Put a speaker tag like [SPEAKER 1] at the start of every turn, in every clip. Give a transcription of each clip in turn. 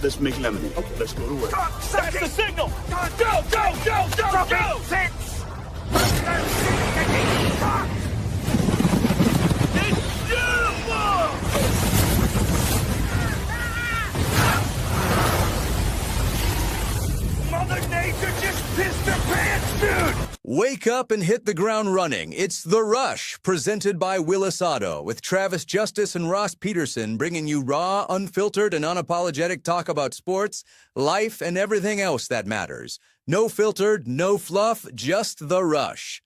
[SPEAKER 1] Let's make lemonade. Okay. Let's go to work.
[SPEAKER 2] That's the signal! Go, go, go, go, go! It's beautiful! Mother Nature just pissed her pants, dude!
[SPEAKER 3] Wake up and hit the ground running. It's The Rush, presented by Willis Auto, with Travis Justice and Ross Peterson bringing you raw, unfiltered, and unapologetic talk about sports, life, and everything else that matters. No filtered, no fluff, just The Rush.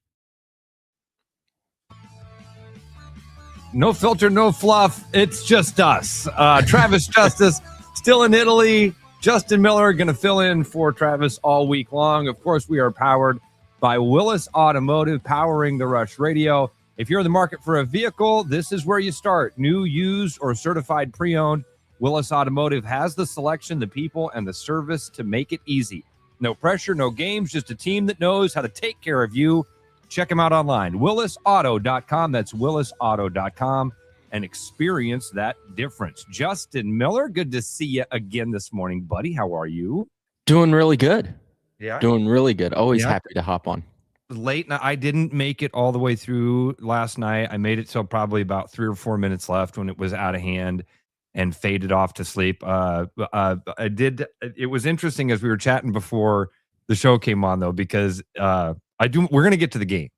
[SPEAKER 4] No filter, no fluff. It's just us. Travis Justice still in Italy. Justin Miller going to fill in for Travis all week long. Of course, we are powered by Willis Automotive, powering the Rush Radio. If you're in the market for a vehicle, this is where you start. New, used, or certified pre-owned, Willis Automotive has the selection, the people, and the service to make it easy. No pressure, no games, just a team that knows how to take care of you. Check them out online, willisauto.com. That's willisauto.com, and experience that difference. Justin Miller, good to see you again this morning, buddy. How are you?
[SPEAKER 5] Doing really good.
[SPEAKER 4] Yeah.
[SPEAKER 5] Doing really good. Always happy to hop on.
[SPEAKER 4] Late night. I didn't make it all the way through last night. I made it till probably about 3 or 4 minutes left when it was out of hand and faded off to sleep. I did. It was interesting as we were chatting before the show came on, though, because we're going to get to the game,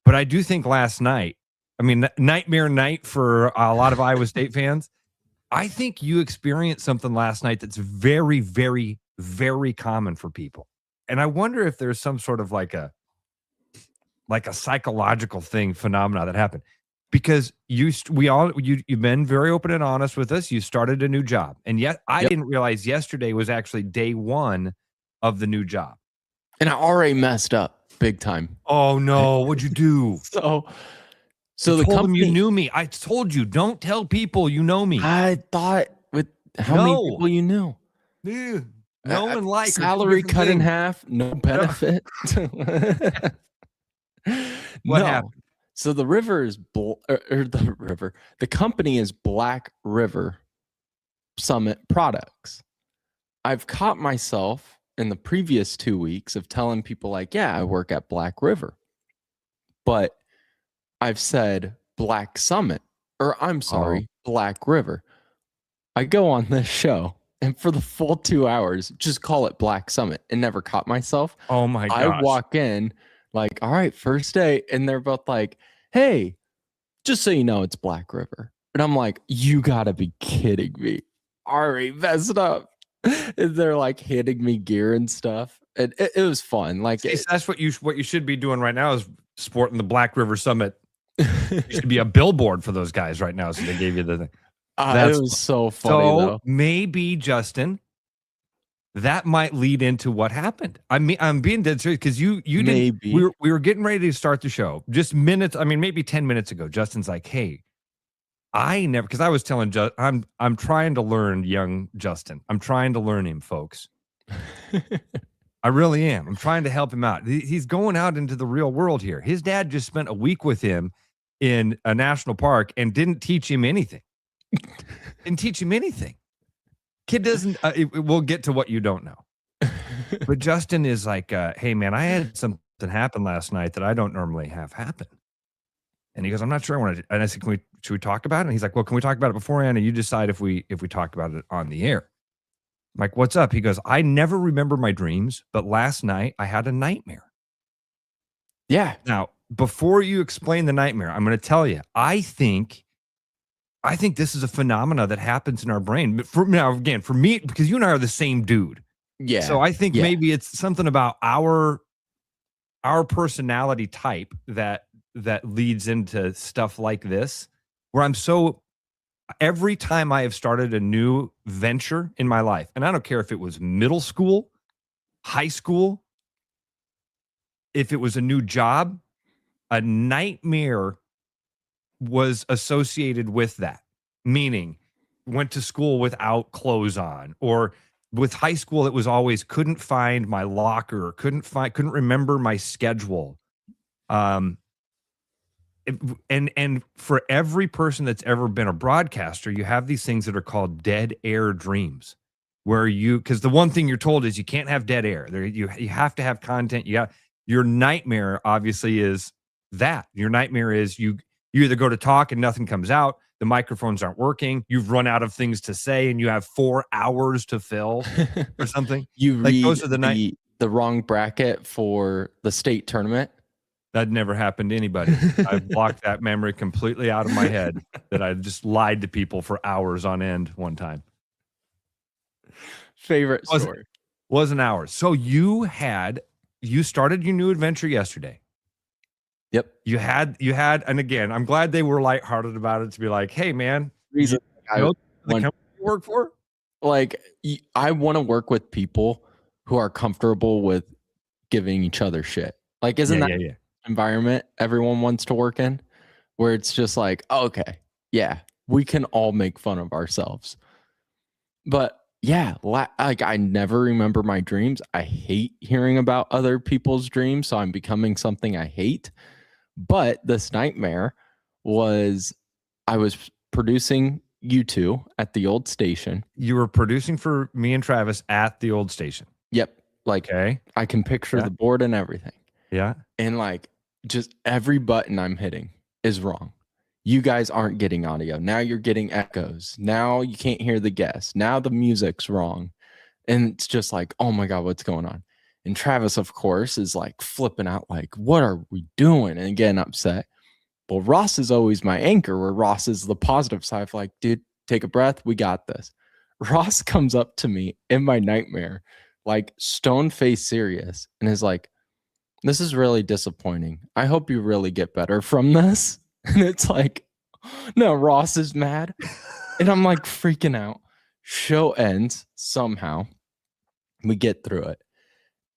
[SPEAKER 4] but I do think last night, I mean, nightmare night for a lot of Iowa State fans. I think you experienced something last night that's very, very, very common for people. And I wonder if there's some sort of like a psychological phenomena that happened, because you've been very open and honest with us. You started a new job, and yet I didn't realize yesterday was actually day one of the new job.
[SPEAKER 5] And I already messed up big time.
[SPEAKER 4] Oh no, what'd you do?
[SPEAKER 5] So the company,
[SPEAKER 4] you knew me. I told you, don't tell people you know me.
[SPEAKER 5] I thought with how many people you knew.
[SPEAKER 4] Yeah. No one likes
[SPEAKER 5] salary cut in half, no benefit.
[SPEAKER 4] What happened?
[SPEAKER 5] So the river is the company is Black River Summit Products. I've caught myself in the previous 2 weeks of telling people like, yeah, I work at Black River, but I've said Black Summit, or I'm sorry, Black River. I go on this show, and for the full 2 hours, just call it Black Summit, and never caught myself.
[SPEAKER 4] Oh my gosh.
[SPEAKER 5] I walk in like, all right, first day, and they're both like, hey, just so you know, it's Black River. And I'm like, you gotta be kidding me. Already messed up. And they're like handing me gear and stuff. And it was fun. Like,
[SPEAKER 4] that's what you should be doing right now, is sporting the Black River Summit. You should be a billboard for those guys right now. So they gave you the thing.
[SPEAKER 5] It was so funny. Though.
[SPEAKER 4] Maybe, Justin, that might lead into what happened. I'm being dead serious, because you didn't. We were getting ready to start the show just minutes. I mean, maybe 10 minutes ago. Justin's like, "Hey, because I was telling I'm trying to learn young Justin. I'm trying to learn him, folks. I really am. I'm trying to help him out. He's going out into the real world here. His dad just spent a week with him in a national park and didn't teach him anything. Kid doesn't. We'll get to what you don't know. But Justin is like, hey man, I had something happen last night that I don't normally have happen. And he goes, I'm not sure I want to. And I said, should we talk about it? And he's like, well, can we talk about it beforehand? And you decide if we talk about it on the air. I'm like, what's up? He goes, I never remember my dreams, but last night I had a nightmare.
[SPEAKER 5] Yeah.
[SPEAKER 4] Now, before you explain the nightmare, I'm going to tell you, I think this is a phenomena that happens in our brain. But for me, because you and I are the same dude.
[SPEAKER 5] Yeah.
[SPEAKER 4] So I think maybe it's something about our personality type that leads into stuff like this, where every time I have started a new venture in my life, and I don't care if it was middle school, high school, if it was a new job, a nightmare was associated with that. Meaning, went to school without clothes on, or with high school, it was always couldn't find my locker, couldn't remember my schedule. And for every person that's ever been a broadcaster, you have these things that are called dead air dreams, where because the one thing you're told is you can't have dead air. You have to have content. Your nightmare obviously is that. Your nightmare is you either go to talk and nothing comes out, the microphones aren't working, you've run out of things to say, and you have 4 hours to fill or something.
[SPEAKER 5] You
[SPEAKER 4] like
[SPEAKER 5] read
[SPEAKER 4] those are the
[SPEAKER 5] wrong bracket for the state tournament.
[SPEAKER 4] That never happened to anybody. I've blocked that memory completely out of my head that I just lied to people for hours on end one time.
[SPEAKER 5] Favorite story.
[SPEAKER 4] Wasn't hours. So you started your new adventure yesterday.
[SPEAKER 5] Yep.
[SPEAKER 4] You had, and again, I'm glad they were lighthearted about it to be like, hey man,
[SPEAKER 5] reason
[SPEAKER 4] the company you work for?
[SPEAKER 5] Like, I want to work with people who are comfortable with giving each other shit. Like, isn't that environment everyone wants to work in, where it's just like, oh, okay, yeah, we can all make fun of ourselves. But yeah, like I never remember my dreams. I hate hearing about other people's dreams, so I'm becoming something I hate. But this nightmare was, I was producing you two at the old station.
[SPEAKER 4] You were producing for me and Travis at the old station.
[SPEAKER 5] Yep. Like,
[SPEAKER 4] okay.
[SPEAKER 5] I can picture the board and everything.
[SPEAKER 4] Yeah.
[SPEAKER 5] And like, just every button I'm hitting is wrong. You guys aren't getting audio. Now you're getting echoes. Now you can't hear the guests. Now the music's wrong. And it's just like, oh my God, what's going on? And Travis, of course, is like flipping out, like, what are we doing? And again, upset. Well, Ross is always my anchor, where Ross is the positive side of like, dude, take a breath. We got this. Ross comes up to me in my nightmare, like stone-faced serious, and is like, this is really disappointing. I hope you really get better from this. And it's like, no, Ross is mad. And I'm like freaking out. Show ends somehow. We get through it.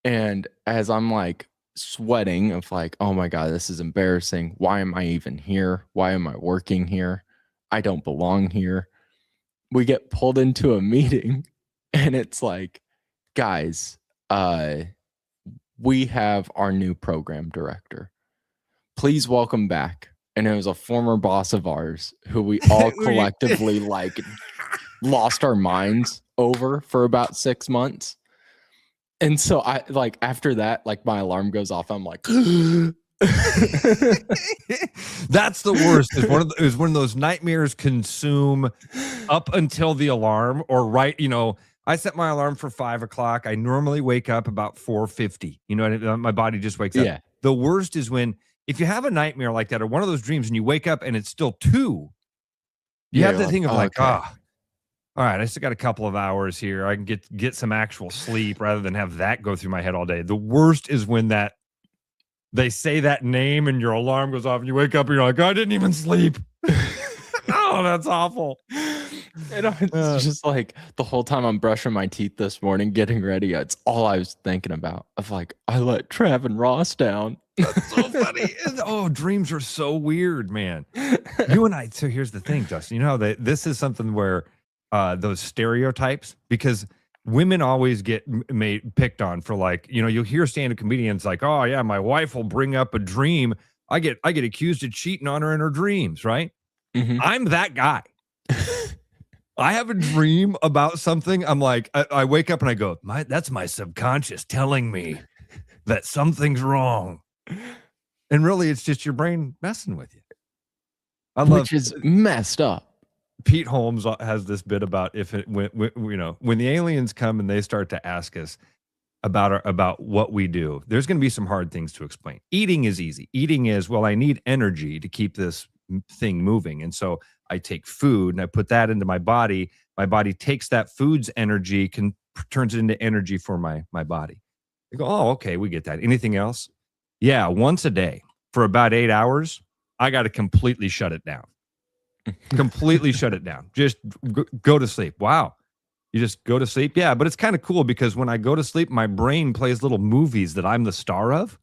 [SPEAKER 5] And as I'm like sweating of like, oh my God, this is embarrassing. Why am I even here? Why am I working here? I don't belong here. We get pulled into a meeting and it's like, guys, we have our new program director. Please welcome back. And it was a former boss of ours who we all collectively like lost our minds over for about 6 months. And so I like after that, like my alarm goes off. I'm like,
[SPEAKER 4] that's the worst. Is when those nightmares consume up until the alarm, or right. You know, I set my alarm for 5 o'clock. I normally wake up about 4:50. You know, my body just wakes up.
[SPEAKER 5] Yeah.
[SPEAKER 4] The worst is if you have a nightmare like that or one of those dreams and you wake up and it's still 2, you have the thing of like, all right, I still got a couple of hours here. I can get some actual sleep rather than have that go through my head all day. The worst is when they say that name and your alarm goes off and you wake up and you're like, I didn't even sleep. Oh, that's awful.
[SPEAKER 5] And it's just like the whole time I'm brushing my teeth this morning, getting ready, it's all I was thinking about. Of like, I let Trav and Ross down.
[SPEAKER 4] That's so funny. Oh, dreams are so weird, man. You and I. So here's the thing, Justin. You know, this is something where those stereotypes, because women always get picked on for like, you know, you'll hear stand-up comedians like, oh yeah, my wife will bring up a dream. I get accused of cheating on her in her dreams, right? Mm-hmm. I'm that guy. I have a dream about something. I'm like, I wake up and I go, that's my subconscious telling me that something's wrong. And really, it's just your brain messing with you.
[SPEAKER 5] Which is messed up.
[SPEAKER 4] Pete Holmes has this bit about when the aliens come and they start to ask us about what we do, there's going to be some hard things to explain. Eating is easy. Eating is, well, I need energy to keep this thing moving. And so I take food and I put that into my body. My body takes that food's energy, turns it into energy for my body. I go, oh, okay, we get that. Anything else? Yeah, once a day for about 8 hours, I got to completely shut it down. Completely shut it down. Just go to sleep. Wow. You just go to sleep? Yeah, but it's kind of cool because when I go to sleep, my brain plays little movies that I'm the star of.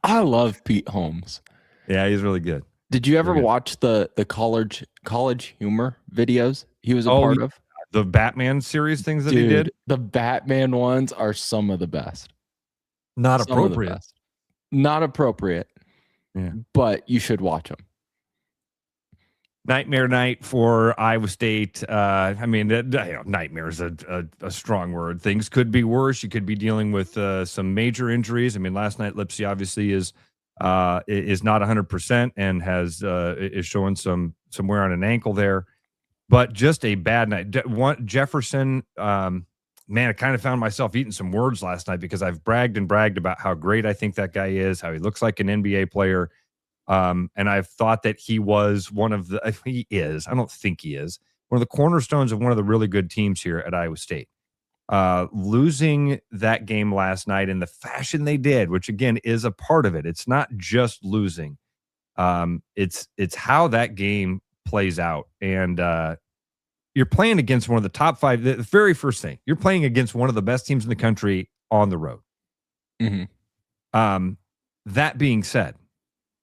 [SPEAKER 5] I love Pete Holmes.
[SPEAKER 4] Yeah, he's really good.
[SPEAKER 5] Did you ever watch the college humor videos he was a part of?
[SPEAKER 4] The Batman series things that he did?
[SPEAKER 5] The Batman ones are some of the best.
[SPEAKER 4] Not appropriate.
[SPEAKER 5] Not appropriate.
[SPEAKER 4] Yeah.
[SPEAKER 5] But you should watch them.
[SPEAKER 4] Nightmare night for Iowa State. Nightmare is a strong word. Things could be worse. You could be dealing with some major injuries. I mean, last night Lipsy obviously is not 100% and is showing some wear on an ankle there. But just a bad night. Jefferson, man, I kind of found myself eating some words last night because I've bragged about how great I think that guy is, how he looks like an NBA player. And I've thought that he was I don't think he is one of the cornerstones of one of the really good teams here at Iowa State. Losing that game last night in the fashion they did, which again is a part of it. It's not just losing. It's how that game plays out. And you're playing against one of the top 5. The very first thing, you're playing against one of the best teams in the country on the road. Mm-hmm. That being said,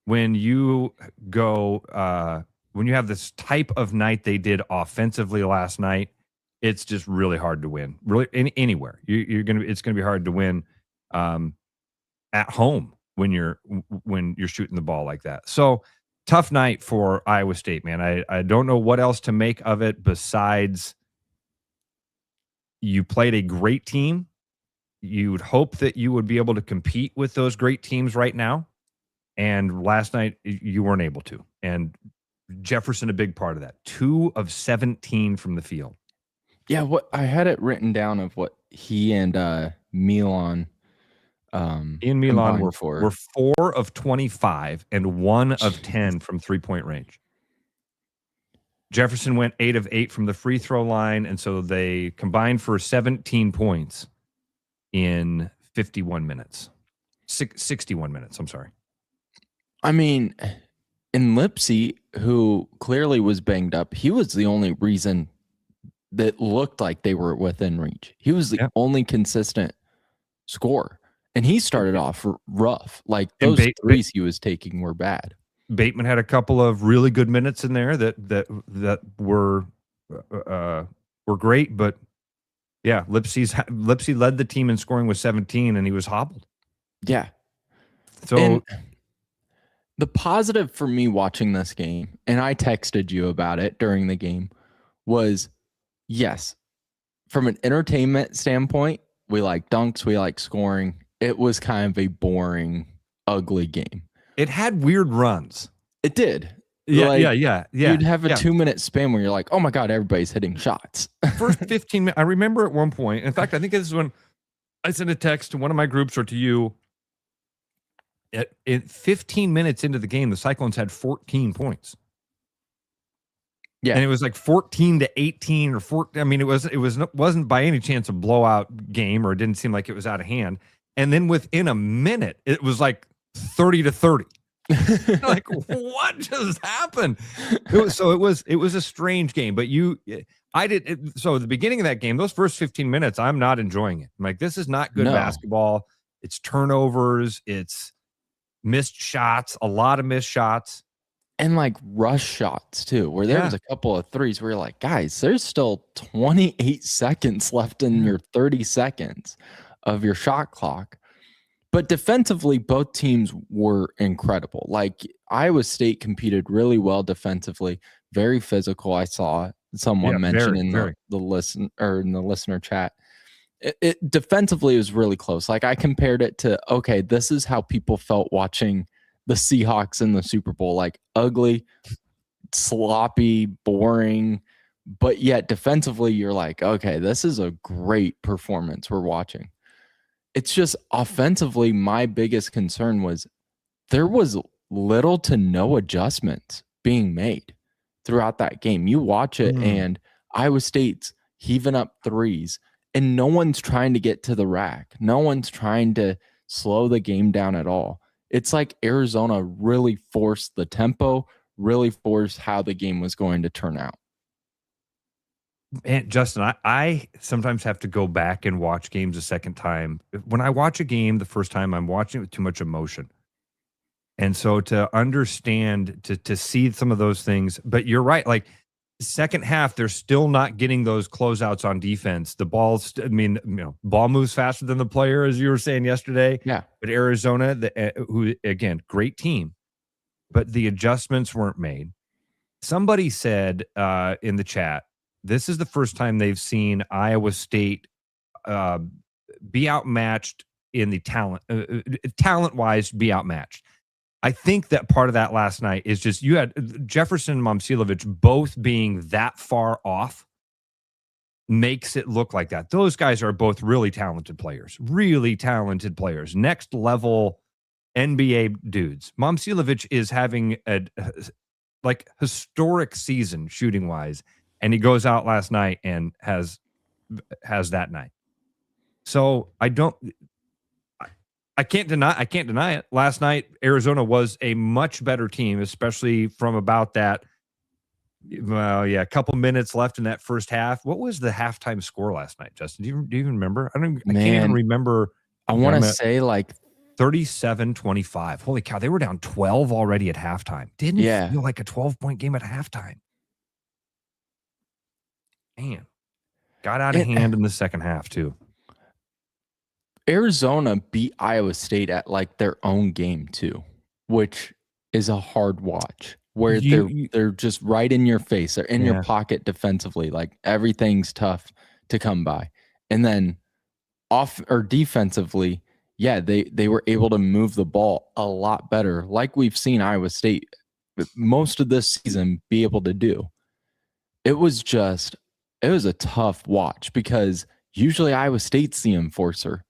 [SPEAKER 4] when you have this type of night they did offensively last night, it's just really hard to win. Really, anywhere it's gonna be hard to win at home when you're shooting the ball like that. So tough night for Iowa State, man. I don't know what else to make of it besides you played a great team. You would hope that you would be able to compete with those great teams right now. And last night, you weren't able to. And Jefferson, a big part of that. 2 of 17 from the field.
[SPEAKER 5] Yeah, what I had it written down of what he and Milan
[SPEAKER 4] Ian Milan were 4 of 25 and 1 of 10 from 3-point range. Jefferson went 8 of 8 from the free throw line, and so they combined for 17 points in 51 minutes. 61 minutes, I'm sorry.
[SPEAKER 5] I mean, in Lipsy, who clearly was banged up, he was the only reason that looked like they were within reach. He was the only consistent scorer. And he started off rough. Like those threes he was taking were bad.
[SPEAKER 4] Bateman had a couple of really good minutes in there that were great, but yeah, Lipsy led the team in scoring with 17, and he was hobbled.
[SPEAKER 5] Yeah.
[SPEAKER 4] So
[SPEAKER 5] and the positive for me watching this game, and I texted you about it during the game, was yes, from an entertainment standpoint, we like dunks, we like scoring. It was kind of a boring, ugly game.
[SPEAKER 4] It had weird runs.
[SPEAKER 5] It did.
[SPEAKER 4] Yeah.
[SPEAKER 5] You'd have a 2-minute span where you're like, oh my God, everybody's hitting shots.
[SPEAKER 4] First 15 minutes, I remember at one point, in fact, I think this is when I sent a text to one of my groups or to you. At 15 minutes into the game, the Cyclones had 14 points. Yeah, and it was like 14-18 or 14. I mean, it wasn't by any chance a blowout game, or it didn't seem like it was out of hand. And then within a minute, it was like 30-30. Like, what just happened? It was a strange game. But so at the beginning of that game, those first 15 minutes, I'm not enjoying it. I'm like, this is not good basketball. It's turnovers. It's missed shots, a lot of missed shots.
[SPEAKER 5] And like rush shots too, where there was a couple of threes where you're like, guys, there's still 28 seconds left in your 30 seconds of your shot clock. But defensively, both teams were incredible. Like Iowa State competed really well defensively, very physical. I saw someone mention in the listener chat. It defensively was really close. Like I compared it to, okay, this is how people felt watching the Seahawks in the Super Bowl, like ugly, sloppy, boring, but yet defensively you're like, okay, this is a great performance we're watching. It's just offensively, my biggest concern was there was little to no adjustments being made throughout that game. You watch it and Iowa State's heaving up threes and no one's trying to get to the rack. No one's trying to slow the game down at all. It's like Arizona really forced the tempo, really forced how the game was going to turn out.
[SPEAKER 4] And Justin, I sometimes have to go back and watch games a second time. When I watch a game the first time, I'm watching it with too much emotion. And so to understand, to see some of those things, but you're right, like second half, they're still not getting those closeouts on defense. The ball's, ball moves faster than the player, as you were saying yesterday.
[SPEAKER 5] Yeah.
[SPEAKER 4] But Arizona, who again, great team, but the adjustments weren't made. Somebody said in the chat, this is the first time they've seen Iowa State be outmatched in the talent-wise, be outmatched. I think that part of that last night is just you had Jefferson and Momcilovic both being that far off makes it look like that. Those guys are both really talented players, next level NBA dudes. Momcilovic is having a historic season shooting wise, and he goes out last night and has that night. So I can't deny it. Last night, Arizona was a much better team, especially from about that. Well, yeah, a couple minutes left in that first half. What was the halftime score last night, Justin? Do you even remember? I can't even remember.
[SPEAKER 5] I want to say like
[SPEAKER 4] 37-25. Holy cow, they were down 12 already at halftime. Didn't feel like a 12-point game at halftime. Man, got out of hand in the second half too.
[SPEAKER 5] Arizona beat Iowa State at like their own game too, which is a hard watch. Where they're just right in your face. They're in your pocket defensively. Like everything's tough to come by. And then defensively, they were able to move the ball a lot better, like we've seen Iowa State most of this season be able to do. It was a tough watch because usually Iowa State's the enforcer,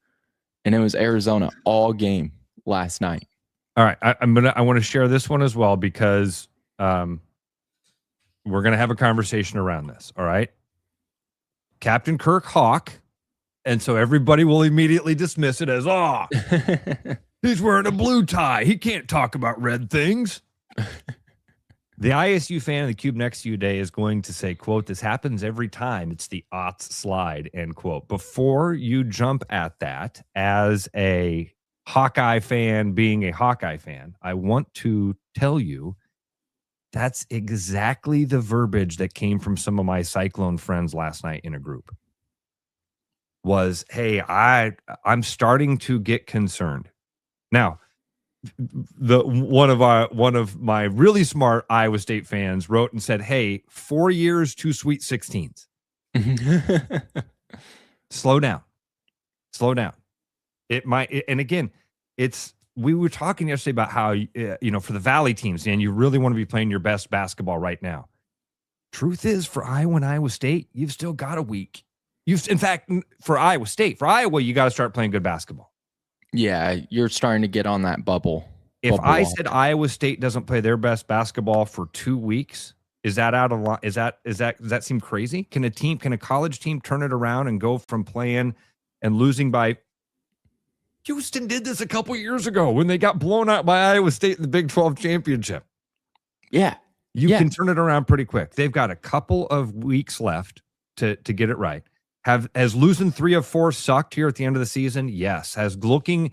[SPEAKER 5] and it was Arizona all game last night.
[SPEAKER 4] All right, I want to share this one as well because we're gonna have a conversation around this. All right, Captain Kirk Hawk, and so everybody will immediately dismiss it as he's wearing a blue tie. He can't talk about red things. The ISU fan in the cube next to you today is going to say, quote, "This happens every time. It's the aughts slide," end quote. Before you jump at that as a Hawkeye fan, being a Hawkeye fan, I want to tell you that's exactly the verbiage that came from some of my Cyclone friends last night in a group. Was, hey, I'm starting to get concerned. Now, one of my really smart Iowa State fans wrote and said, "Hey, 4 years, 2 Sweet 16s. Slow down. It might, and again, we were talking yesterday about how for the Valley teams, and you really want to be playing your best basketball right now. Truth is, for Iowa and Iowa State, you've still got a week. In fact, for Iowa, you got to start playing good basketball.
[SPEAKER 5] Yeah, you're starting to get on that bubble.
[SPEAKER 4] If I said Iowa State doesn't play their best basketball for 2 weeks, is that out of line? Does that seem crazy? Can a college team turn it around and go from playing and losing by? Houston did this a couple years ago when they got blown out by Iowa State in the Big 12 championship.
[SPEAKER 5] Yeah.
[SPEAKER 4] You can turn it around pretty quick. They've got a couple of weeks left to get it right. Has losing 3 of 4 sucked here at the end of the season? Yes. Has going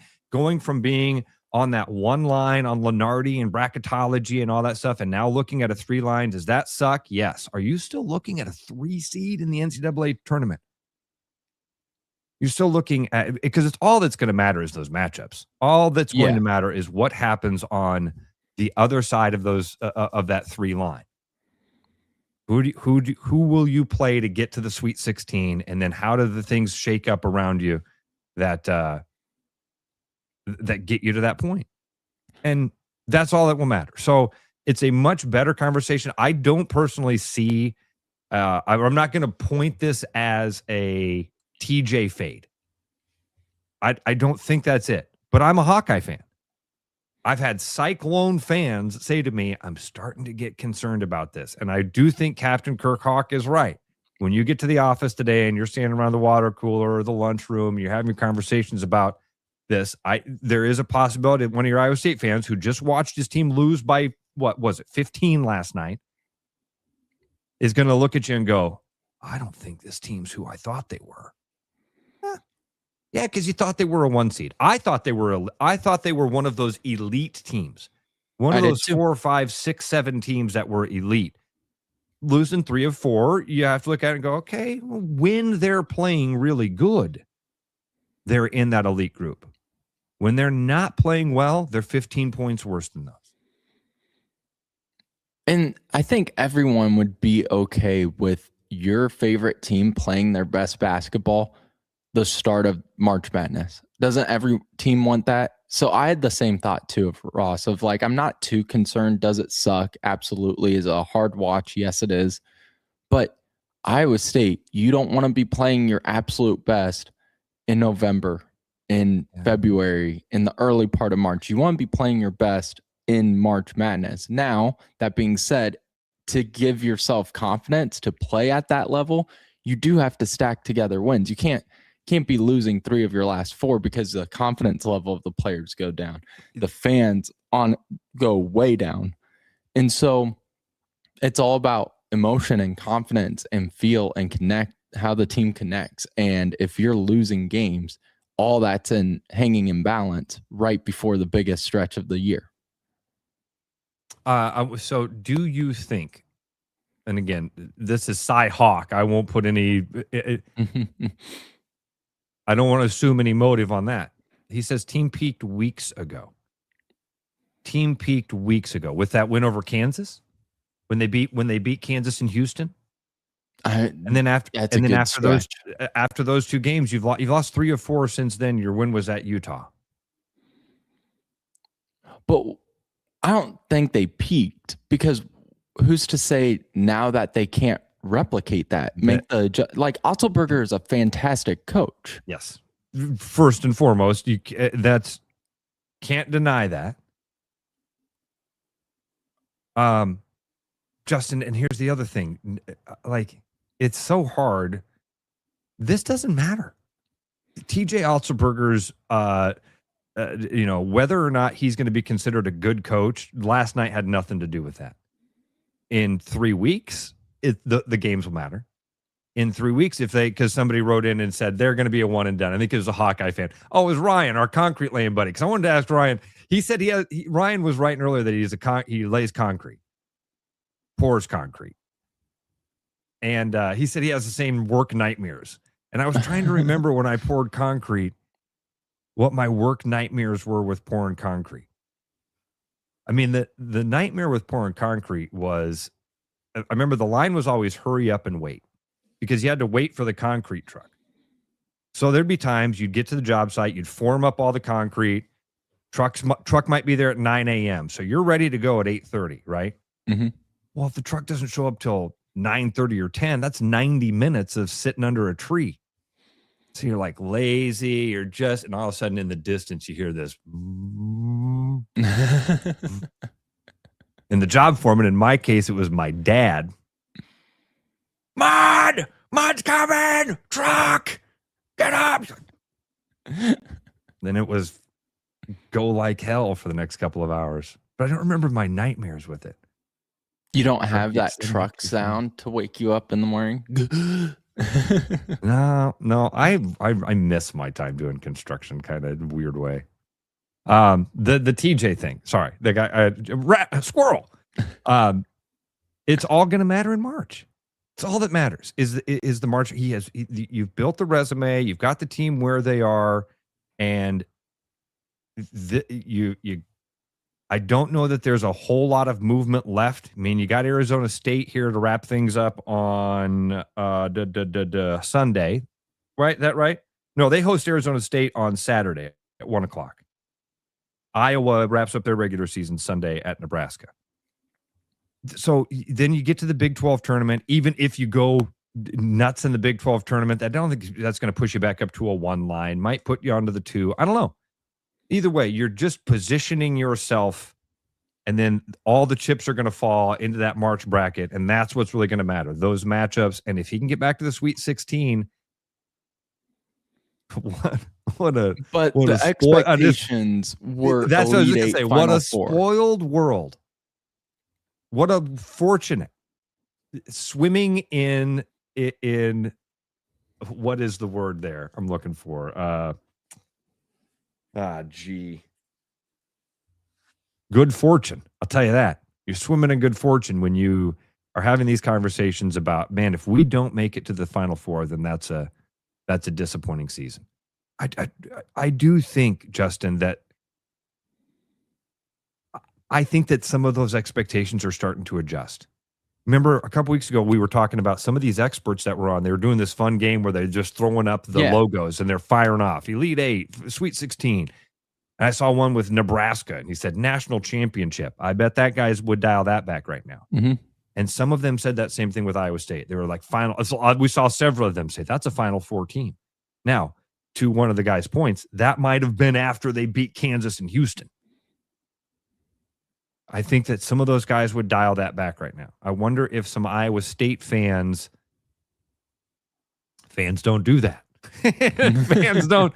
[SPEAKER 4] from being on that one line on Lenardi and bracketology and all that stuff, and now looking at a 3 line, does that suck? Yes. Are you still looking at a 3 seed in the NCAA tournament? You're still looking at, because it's all that's going to matter is those matchups. All that's going to matter is what happens on the other side of those of that 3 line. Who will you play to get to the Sweet 16, and then how do the things shake up around you that get you to that point? And that's all that will matter. So it's a much better conversation. I don't personally see. I'm not going to point this as a TJ fade. I don't think that's it. But I'm a Hawkeye fan. I've had Cyclone fans say to me, "I'm starting to get concerned about this." And I do think Captain Kirk Hawk is right. When you get to the office today and you're standing around the water cooler or the lunchroom, you're having conversations about this, there is a possibility that one of your Iowa State fans who just watched his team lose by, 15 last night, is going to look at you and go, "I don't think this team's who I thought they were." Yeah, because you thought they were a 1 seed. I thought they were one of those elite teams. One of those 4, 5, 6, 7 teams that were elite. Losing 3 of 4, you have to look at it and go, okay, well, when they're playing really good, they're in that elite group. When they're not playing well, they're 15 points worse than those.
[SPEAKER 5] And I think everyone would be okay with your favorite team playing their best basketball the start of March Madness. Doesn't every team want that? So I had the same thought too of Ross of like, I'm not too concerned. Does it suck? Absolutely. Is it a hard watch? Yes, it is. But Iowa State, you don't want to be playing your absolute best in November, in February, in the early part of March. You want to be playing your best in March Madness. Now, that being said, to give yourself confidence to play at that level, you do have to stack together wins. You can't be losing 3 of your last 4 because the confidence level of the players go down. The fans go way down. And so it's all about emotion and confidence and feel and connect, how the team connects. And if you're losing games, all that's hanging in balance right before the biggest stretch of the year.
[SPEAKER 4] So do you think, and again, this is Cy Hawk, I won't put any, I don't want to assume any motive on that. He says team peaked weeks ago. Team peaked weeks ago with that win over Kansas when they beat Kansas and Houston. And then after those 2 games, you've lost 3 or 4 since then. Your win was at Utah.
[SPEAKER 5] But I don't think they peaked, because who's to say now that they can't replicate that? Like Otzelberger is a fantastic coach.
[SPEAKER 4] Yes, first and foremost, can't deny that. Justin, and here's the other thing, like, it's so hard. This doesn't matter. TJ Otzelberger's, whether or not he's going to be considered a good coach, last night had nothing to do with that. In 3 weeks, the games will matter. In 3 weeks, because somebody wrote in and said they're going to be a one and done. I think it was a Hawkeye fan. Oh, it was Ryan, our concrete laying buddy. Because I wanted to ask Ryan. He said Ryan was writing earlier that he lays concrete, pours concrete. And he said he has the same work nightmares. And I was trying to remember when I poured concrete, what my work nightmares were with pouring concrete. I mean, the nightmare with pouring concrete was, I remember the line was always hurry up and wait, because you had to wait for the concrete truck. So there'd be times you'd get to the job site, you'd form up all the concrete, truck might be there at 9 a.m. So you're ready to go at 8:30, right?
[SPEAKER 5] Mm-hmm.
[SPEAKER 4] Well, if the truck doesn't show up till 9:30 or 10, that's 90 minutes of sitting under a tree. So you're like lazy, and all of a sudden in the distance you hear this. And the job foreman, in my case, it was my dad. Mud's coming, truck, get up. Then it was go like hell for the next couple of hours. But I don't remember my nightmares with it.
[SPEAKER 5] You don't have that truck sound to wake you up in the morning?
[SPEAKER 4] No, I miss my time doing construction, kind of weird way. The TJ thing, sorry, the guy, squirrel. It's all going to matter in March. It's all that matters is the March. You've built the resume, you've got the team where they are, and I don't know that there's a whole lot of movement left. I mean, you got Arizona State here to wrap things up on Sunday, right? That right? No, they host Arizona State on Saturday at 1:00. Iowa wraps up their regular season Sunday at Nebraska. So then you get to the Big 12 tournament. Even if you go nuts in the Big 12 tournament, I don't think that's going to push you back up to a 1 line. Might put you onto the 2. I don't know. Either way, you're just positioning yourself, and then all the chips are going to fall into that March bracket, and that's what's really going to matter, those matchups. And if he can get back to the Sweet 16,
[SPEAKER 5] the expectations were
[SPEAKER 4] that's what I was going to say. What a
[SPEAKER 5] Four.
[SPEAKER 4] Spoiled world. What a fortunate swimming in what is the word there I'm looking for? Good fortune. I'll tell you that. You're swimming in good fortune when you are having these conversations about, man, if we don't make it to the Final Four, then that's a disappointing season. I do think, Justin, that I think that some of those expectations are starting to adjust. Remember a couple weeks ago, we were talking about some of these experts that were on. They were doing this fun game where they're just throwing up the logos and they're firing off. Elite 8, Sweet 16. And I saw one with Nebraska, and he said national championship. I bet that guys would dial that back right now.
[SPEAKER 5] Mm-hmm.
[SPEAKER 4] And some of them said that same thing with Iowa State. They were like, we saw several of them say, that's a Final Four team. Now, to one of the guys' points, that might have been after they beat Kansas and Houston. I think that some of those guys would dial that back right now. I wonder if some Iowa State fans don't do that. Fans don't.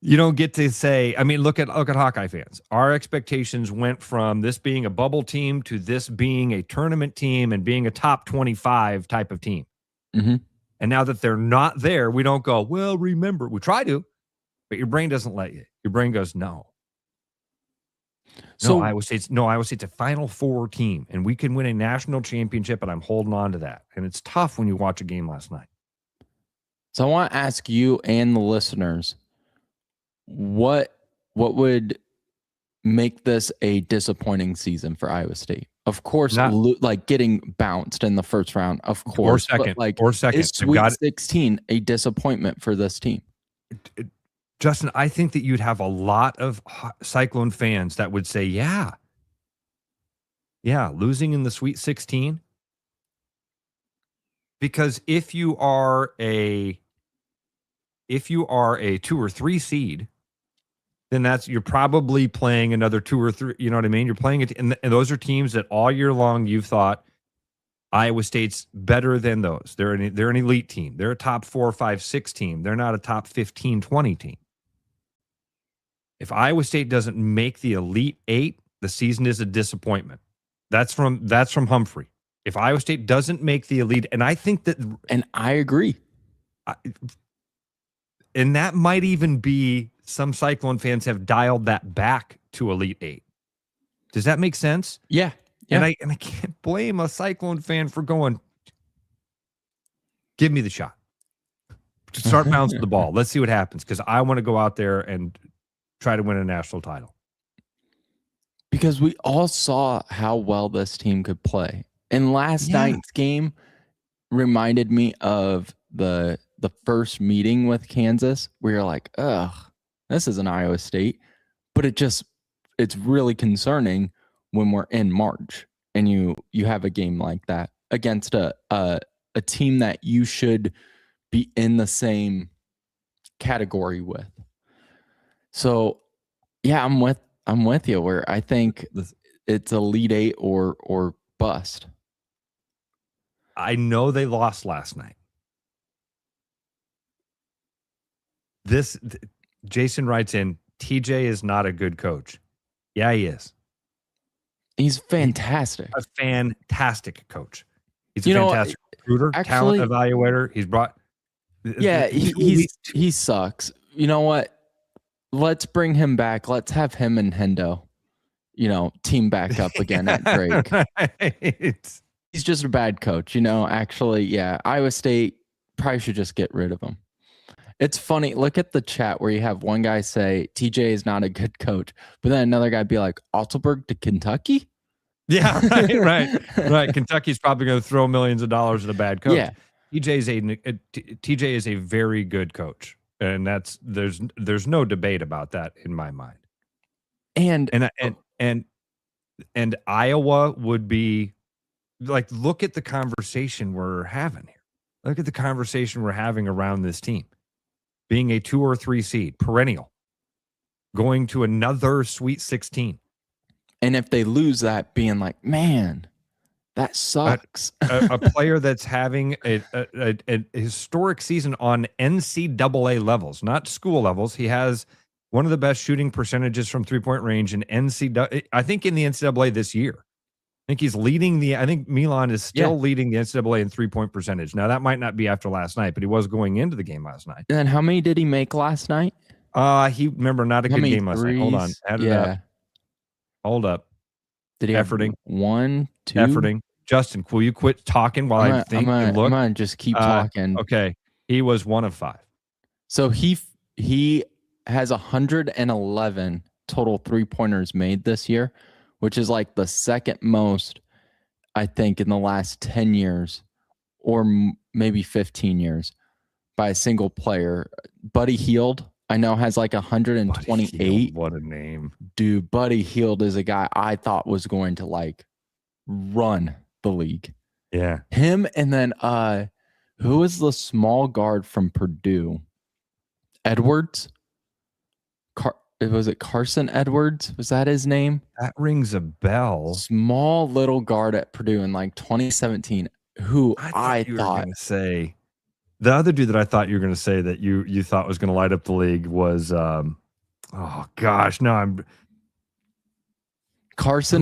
[SPEAKER 4] You don't get to say, I mean, look at Hawkeye fans. Our expectations went from this being a bubble team to this being a tournament team and being a top 25 type of team.
[SPEAKER 5] Mm-hmm.
[SPEAKER 4] And now that they're not there, we don't go, well, remember. We try to, but your brain doesn't let you. Your brain goes, no.
[SPEAKER 5] So
[SPEAKER 4] Iowa State's a Final Four team, and we can win a national championship, and I'm holding on to that. And it's tough when you watch a game last night.
[SPEAKER 5] So I want to ask you and the listeners, what would make this a disappointing season for Iowa State? Of course, like getting bounced in the first round, of course.
[SPEAKER 4] Or second.
[SPEAKER 5] Is Sweet 16 a disappointment for this team?
[SPEAKER 4] Justin, I think that you'd have a lot of Cyclone fans that would say, yeah, losing in the Sweet 16. Because if you are a 2 or 3 seed, then you're probably playing another 2 or 3. You know what I mean? You're playing it, and those are teams that all year long you've thought Iowa State's better than those. They're an elite team. They're a top 4, 5, 6 team. They're not a top 15, 20 team. If Iowa State doesn't make the Elite 8, the season is a disappointment. That's from Humphrey. If Iowa State doesn't make the Elite, and I think that,
[SPEAKER 5] and I agree,
[SPEAKER 4] and that might even be some Cyclone fans have dialed that back to Elite 8. Does that make sense?
[SPEAKER 5] Yeah.
[SPEAKER 4] And I can't blame a Cyclone fan for going, give me the shot. Start bouncing the ball. Let's see what happens, because I want to go out there and try to win a national title.
[SPEAKER 5] Because we all saw how well this team could play. And last night's game reminded me of the first meeting with Kansas, where you're like, ugh, this is an Iowa State. But it's really concerning when we're in March and you have a game like that against a team that you should be in the same category with. So, yeah, I'm with you, where I think it's Elite 8 or bust.
[SPEAKER 4] I know they lost last night. Jason writes in, TJ is not a good coach. Yeah, he is.
[SPEAKER 5] He's fantastic.
[SPEAKER 4] He's a fantastic coach. He's a fantastic recruiter, talent evaluator. He's brought.
[SPEAKER 5] Yeah, he sucks. You know what? Let's bring him back. Let's have him and Hendo, team back up again at Drake. He's just a bad coach. Actually, yeah, Iowa State probably should just get rid of him. It's funny. Look at the chat where you have one guy say TJ is not a good coach, but then another guy be like, Altenberg to Kentucky?
[SPEAKER 4] Yeah, right. Kentucky's probably going to throw millions of dollars at a bad coach. Yeah. TJ is a very good coach. And there's no debate about that in my mind. And Iowa would be like, look at the conversation we're having here. Look at the conversation we're having around this team. Being a 2 or 3 seed, perennial, going to another Sweet 16.
[SPEAKER 5] And if they lose that, being like, man, that sucks.
[SPEAKER 4] A player that's having a historic season on NCAA levels, not school levels. He has one of the best shooting percentages from 3-point range in NCAA. I think in the NCAA this year. I think he's leading I think Milan is still leading the NCAA in 3-point percentage. Now, that might not be after last night, but he was going into the game last night.
[SPEAKER 5] And then how many did he make last night?
[SPEAKER 4] Not a good game last night. Hold on. Add it up. Hold up.
[SPEAKER 5] Did he
[SPEAKER 4] efforting?
[SPEAKER 5] 1, 2?
[SPEAKER 4] Efforting. Justin, will you quit talking while I think and look?
[SPEAKER 5] I'm going to just keep talking.
[SPEAKER 4] Okay. He was 1 of 5.
[SPEAKER 5] So he has 111 total 3-pointers made this year, which is like the second most, I think, in the last 10 years or maybe 15 years by a single player. Buddy Hield, I know, has like 128.
[SPEAKER 4] Buddy Hield, what a name.
[SPEAKER 5] Dude, Buddy Hield is a guy I thought was going to like run the league.
[SPEAKER 4] Yeah.
[SPEAKER 5] Him, and then who is the small guard from Purdue? Edwards? Was it Carson Edwards? Was that his name?
[SPEAKER 4] That rings a bell.
[SPEAKER 5] Small little guard at Purdue in like 2017, who I thought
[SPEAKER 4] going to say. The other dude that I thought you were going to say that you thought was going to light up the league was
[SPEAKER 5] Carson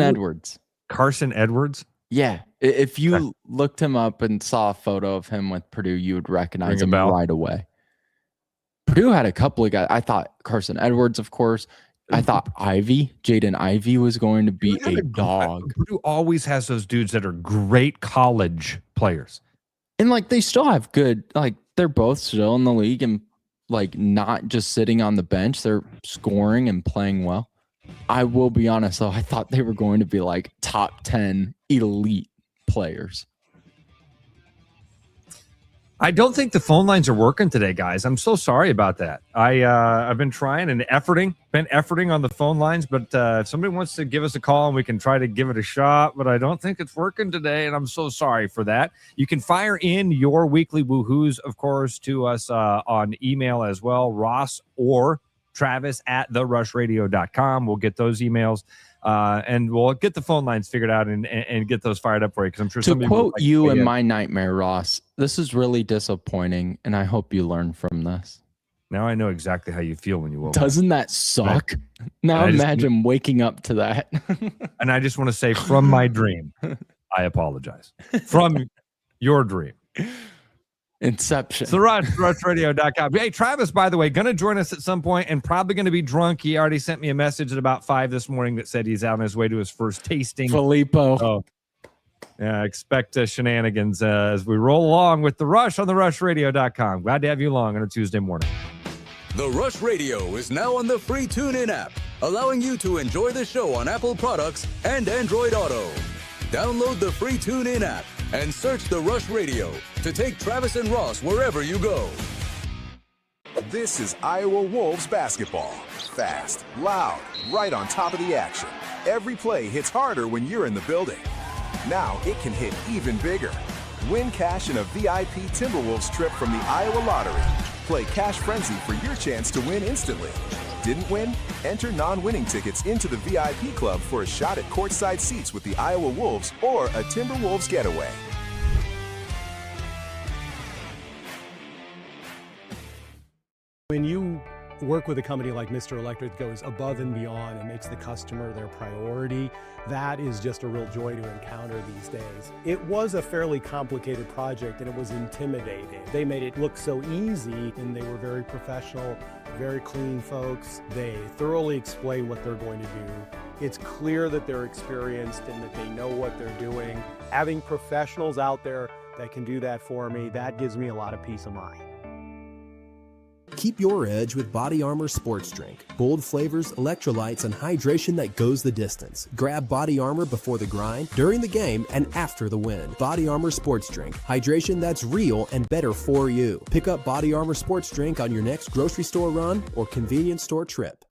[SPEAKER 5] Edwards.
[SPEAKER 4] Carson Edwards?
[SPEAKER 5] Yeah. If you looked him up and saw a photo of him with Purdue, you would recognize him right away. Purdue had a couple of guys. I thought Carson Edwards, of course. I thought Jaden Ivey was going to be a dog.
[SPEAKER 4] Purdue always has those dudes that are great college players.
[SPEAKER 5] And like they still have good, like they're both still in the league and like not just sitting on the bench. They're scoring and playing well. I will be honest though, I thought they were going to be like top 10 elite players.
[SPEAKER 4] I don't think the phone lines are working today, guys. I'm so sorry about that. I've been trying and efforting on the phone lines, but if somebody wants to give us a call and we can try to give it a shot, but I don't think it's working today, and I'm so sorry for that. You can fire in your weekly woohoos, of course, to us on email as well, Ross or Travis at therushradio.com. We'll get those emails. And we'll get the phone lines figured out and get those fired up for you, because I'm sure
[SPEAKER 5] to quote you in my nightmare, Ross, this is really disappointing, and I hope you learn from this.
[SPEAKER 4] Now I know exactly how you feel when you woke up.
[SPEAKER 5] Doesn't that suck? Now imagine waking up to that.
[SPEAKER 4] And I just want to say, from my dream, I apologize. From your dream.
[SPEAKER 5] Inception.
[SPEAKER 4] It's the Rush, rushradio.com. Hey, Travis, by the way, going to join us at some point and probably going to be drunk. He already sent me a message at about 5 this morning that said he's out on his way to his first tasting.
[SPEAKER 5] Filippo.
[SPEAKER 4] Oh, yeah, expect shenanigans as we roll along with the Rush on the rushradio.com. Glad to have you along on a Tuesday morning.
[SPEAKER 3] The Rush Radio is now on the free TuneIn app, allowing you to enjoy the show on Apple products and Android Auto. Download the free TuneIn app and search The Rush Radio to take Travis and Ross wherever you go.
[SPEAKER 6] This is Iowa Wolves basketball. Fast, loud, right on top of the action. Every play hits harder when you're in the building. Now it can hit even bigger. Win cash in a VIP Timberwolves trip from the Iowa Lottery. Play Cash Frenzy for your chance to win instantly. Didn't win? Enter non-winning tickets into the VIP club for a shot at courtside seats with the Iowa Wolves or a Timberwolves getaway.
[SPEAKER 7] When you work with a company like Mr. Electric that goes above and beyond and makes the customer their priority, that is just a real joy to encounter these days. It was a fairly complicated project and it was intimidating. They made it look so easy, and they were very professional, very clean folks. They thoroughly explain what they're going to do. It's clear that they're experienced and that they know what they're doing. Having professionals out there that can do that for me, that gives me a lot of peace of mind.
[SPEAKER 8] Keep your edge with Body Armor Sports Drink. Bold flavors, electrolytes, and hydration that goes the distance. Grab Body Armor before the grind, during the game, and after the win. Body Armor Sports Drink. Hydration that's real and better for you. Pick up Body Armor Sports Drink on your next grocery store run or convenience store trip.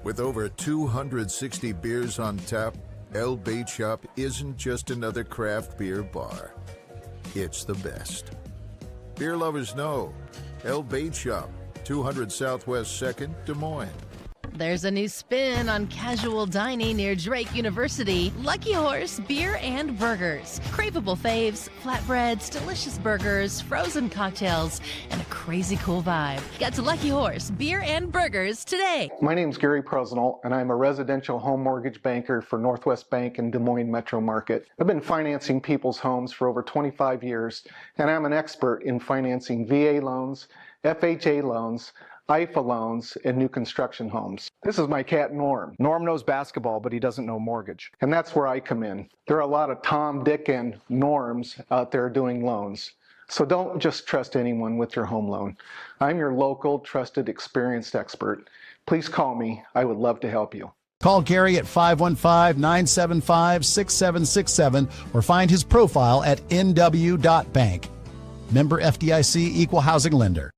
[SPEAKER 9] With over 260 beers on tap, El Bait Shop isn't just another craft beer bar. It's the best. Beer lovers know El Bait Shop, 200 Southwest 2nd, Des Moines.
[SPEAKER 10] There's a new spin on casual dining near Drake University. Lucky Horse Beer and Burgers. Craveable faves, flatbreads, delicious burgers, frozen cocktails, and a crazy cool vibe. Get to Lucky Horse Beer and Burgers today.
[SPEAKER 11] My name's Gary Prosnell, and I'm a residential home mortgage banker for Northwest Bank in Des Moines Metro Market. I've been financing people's homes for over 25 years, and I'm an expert in financing VA loans, FHA loans, IFA loans, and new construction homes. This is my cat, Norm. Norm knows basketball, but he doesn't know mortgage. And that's where I come in. There are a lot of Tom, Dick, and Norms out there doing loans. So don't just trust anyone with your home loan. I'm your local, trusted, experienced expert. Please call me. I would love to help you.
[SPEAKER 12] Call Gary at 515-975-6767 or find his profile at nw.bank. Member FDIC, Equal Housing Lender.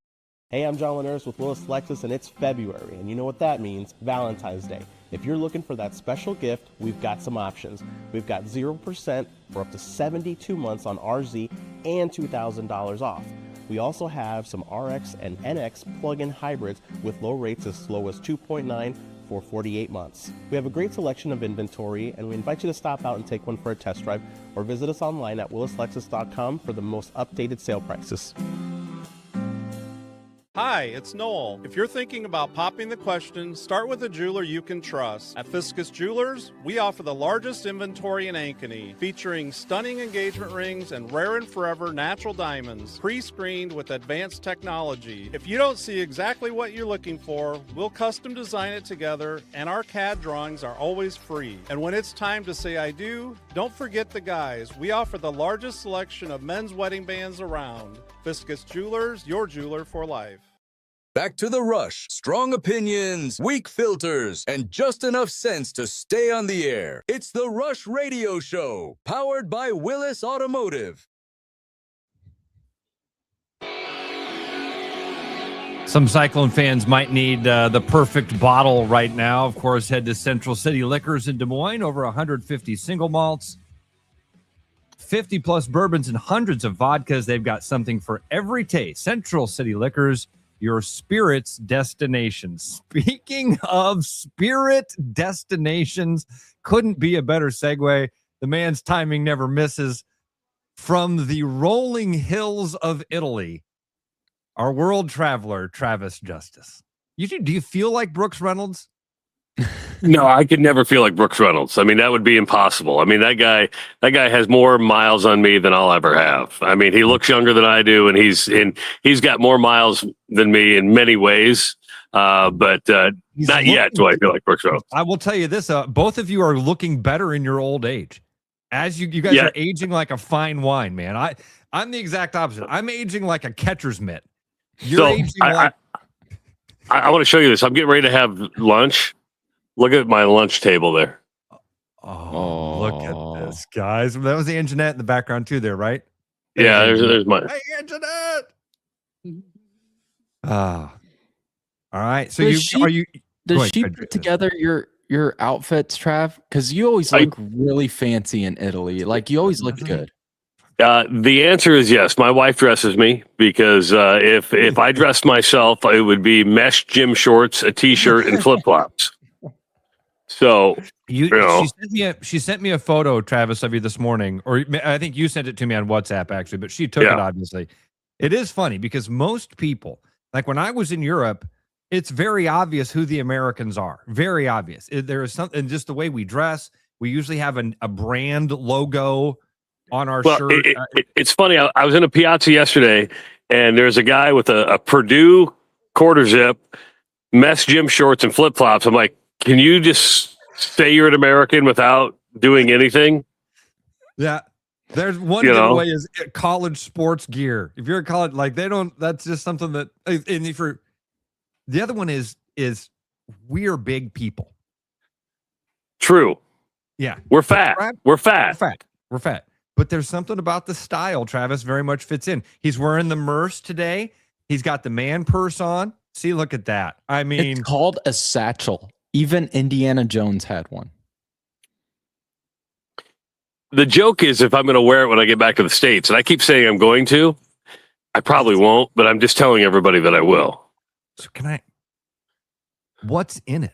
[SPEAKER 13] Hey, I'm John Linares with Willis Lexus, and it's February, and you know what that means, Valentine's Day. If you're looking for that special gift, we've got some options. We've got 0% for up to 72 months on RZ and $2,000 off. We also have some RX and NX plug-in hybrids with low rates as low as 2.9 for 48 months. We have a great selection of inventory, and we invite you to stop out and take one for a test drive or visit us online at willislexus.com for the most updated sale prices.
[SPEAKER 14] Hi, it's Noel. If you're thinking about popping the question, start with a jeweler you can trust. At Fiscus Jewelers, we offer the largest inventory in Ankeny, featuring stunning engagement rings and rare and forever natural diamonds, pre-screened with advanced technology. If you don't see exactly what you're looking for, we'll custom design it together, and our CAD drawings are always free. And when it's time to say I do, don't forget the guys. We offer the largest selection of men's wedding bands around. Fiscus Jewelers, your jeweler for life.
[SPEAKER 3] Back to the rush. Strong opinions, weak filters, and just enough sense to stay on the air. It's the Rush Radio Show, powered by Willis Automotive.
[SPEAKER 4] Some Cyclone fans might need the perfect bottle right now. Of course, head to Central City Liquors in Des Moines. Over 150 single malts, 50-plus bourbons, and hundreds of vodkas. They've got something for every taste. Central City Liquors, your spirit's destination. Speaking of spirit destinations, couldn't be a better segue. The man's timing never misses. From the rolling hills of Italy, our world traveler, Travis Justice. Do you feel like Brooks Reynolds?
[SPEAKER 1] No, I could never feel like Brooks Reynolds. I mean, that would be impossible. I mean, that guy has more miles on me than I'll ever have. I mean, he looks younger than I do, and he's got more miles than me in many ways. But not yet do I feel like Brooks Reynolds.
[SPEAKER 4] I will tell you this: both of you are looking better in your old age. As you guys are aging like a fine wine, man. I'm the exact opposite. I'm aging like a catcher's mitt. You're aging like.
[SPEAKER 1] I want to show you this. I'm getting ready to have lunch. Look at my lunch table there.
[SPEAKER 4] Oh, look at this, guys. That was the Anjanette in the background too there, right?
[SPEAKER 1] Yeah, there's my...
[SPEAKER 4] Hey, Anjanette! All right. So
[SPEAKER 5] does she put together your outfits, Trav? Because you always look really fancy in Italy. Like, you always look good.
[SPEAKER 1] The answer is yes. My wife dresses me because if I dressed myself, it would be mesh gym shorts, a t-shirt, and flip-flops. So
[SPEAKER 4] she sent me a photo, Travis, of you this morning, or I think you sent it to me on WhatsApp actually, but she took it obviously. It is funny because most people, like when I was in Europe, it's very obvious who the Americans are. Very obvious. There is something, just the way we dress. We usually have a brand logo on our shirt.
[SPEAKER 1] It's funny. I was in a piazza yesterday, and there's a guy with a Purdue quarter zip, mesh gym shorts, and flip flops. I'm like, can you just say you're an American without doing anything?
[SPEAKER 4] Yeah. There's one giveaway is college sports gear. If you're a college, like that's just something that, and the other one is we're big people.
[SPEAKER 1] True.
[SPEAKER 4] Yeah.
[SPEAKER 1] We're fat. We're fat.
[SPEAKER 4] But there's something about the style, Travis, very much fits in. He's wearing the Merce today. He's got the man purse on. See, look at that. I mean,
[SPEAKER 5] it's called a satchel. Even Indiana Jones had one.
[SPEAKER 1] The joke is if I'm going to wear it when I get back to the States, and I keep saying I'm going to, I probably won't, but I'm just telling everybody that I will.
[SPEAKER 4] So what's in it?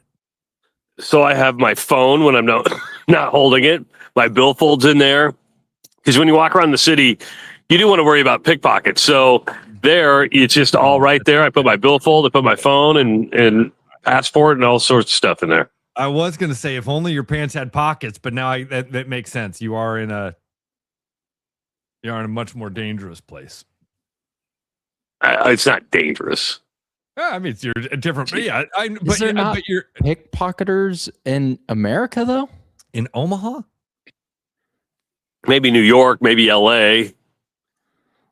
[SPEAKER 1] So I have my phone when I'm not holding it. My billfold's in there. Because when you walk around the city, you do want to worry about pickpockets. So there, it's just all right there. I put my billfold, I put my phone and passport and all sorts of stuff in there.
[SPEAKER 4] I was going to say, if only your pants had pockets, but now that makes sense. You are in a much more dangerous place.
[SPEAKER 1] It's not dangerous.
[SPEAKER 4] Yeah, I mean, you're a different. Yeah,
[SPEAKER 5] but you're pickpocketers in America though.
[SPEAKER 4] In Omaha,
[SPEAKER 1] maybe New York, maybe L.A.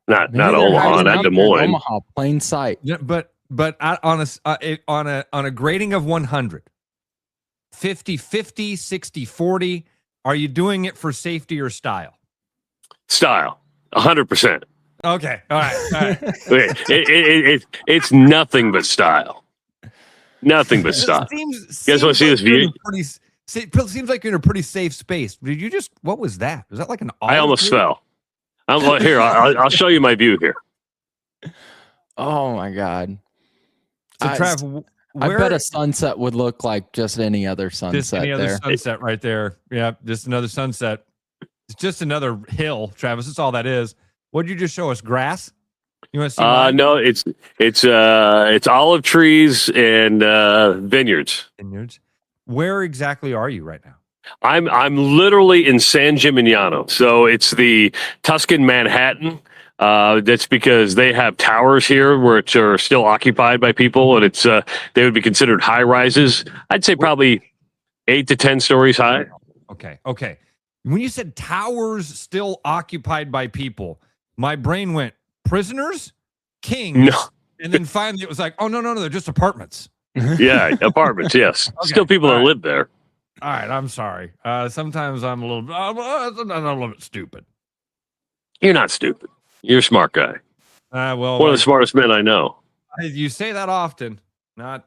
[SPEAKER 1] Not Omaha, not Des Moines.
[SPEAKER 5] Omaha, plain sight.
[SPEAKER 4] Yeah, but on a grading of 100, 50-50, 60-40? Are you doing it for safety or style?
[SPEAKER 1] Style, 100%.
[SPEAKER 4] Okay, all right.
[SPEAKER 1] It's nothing but style. Nothing but style. You guys want to see this view?
[SPEAKER 4] Seems like you're in a pretty safe space. Did you just? What was that? Was that like an?
[SPEAKER 1] I almost fell. Here. I'll show you my view here.
[SPEAKER 5] Oh my God!
[SPEAKER 4] So, Trav,
[SPEAKER 5] I bet a sunset would look like just any other sunset.
[SPEAKER 4] Just any other sunset right there. Yeah, just another sunset. It's just another hill, Travis. That's all that is. What did you just show us? Grass? You want to see?
[SPEAKER 1] No, it's olive trees and vineyards.
[SPEAKER 4] Vineyards. Where exactly are you right now?
[SPEAKER 1] I'm literally in San Gimignano. So it's the Tuscan Manhattan. That's because they have towers here which are still occupied by people, and it's they would be considered high rises. I'd say probably 8 to 10 stories high.
[SPEAKER 4] Okay. When you said towers still occupied by people, my brain went prisoners, kings,
[SPEAKER 1] no.
[SPEAKER 4] And then finally it was like, oh no, they're just apartments.
[SPEAKER 1] Yeah, apartments. Yes,
[SPEAKER 4] Okay,
[SPEAKER 1] still people that live there.
[SPEAKER 4] All right, I'm sorry. Sometimes I'm a little bit stupid.
[SPEAKER 1] You're not stupid. You're a smart guy.
[SPEAKER 4] Well,
[SPEAKER 1] one of the smartest men I know.
[SPEAKER 4] You say that often. Not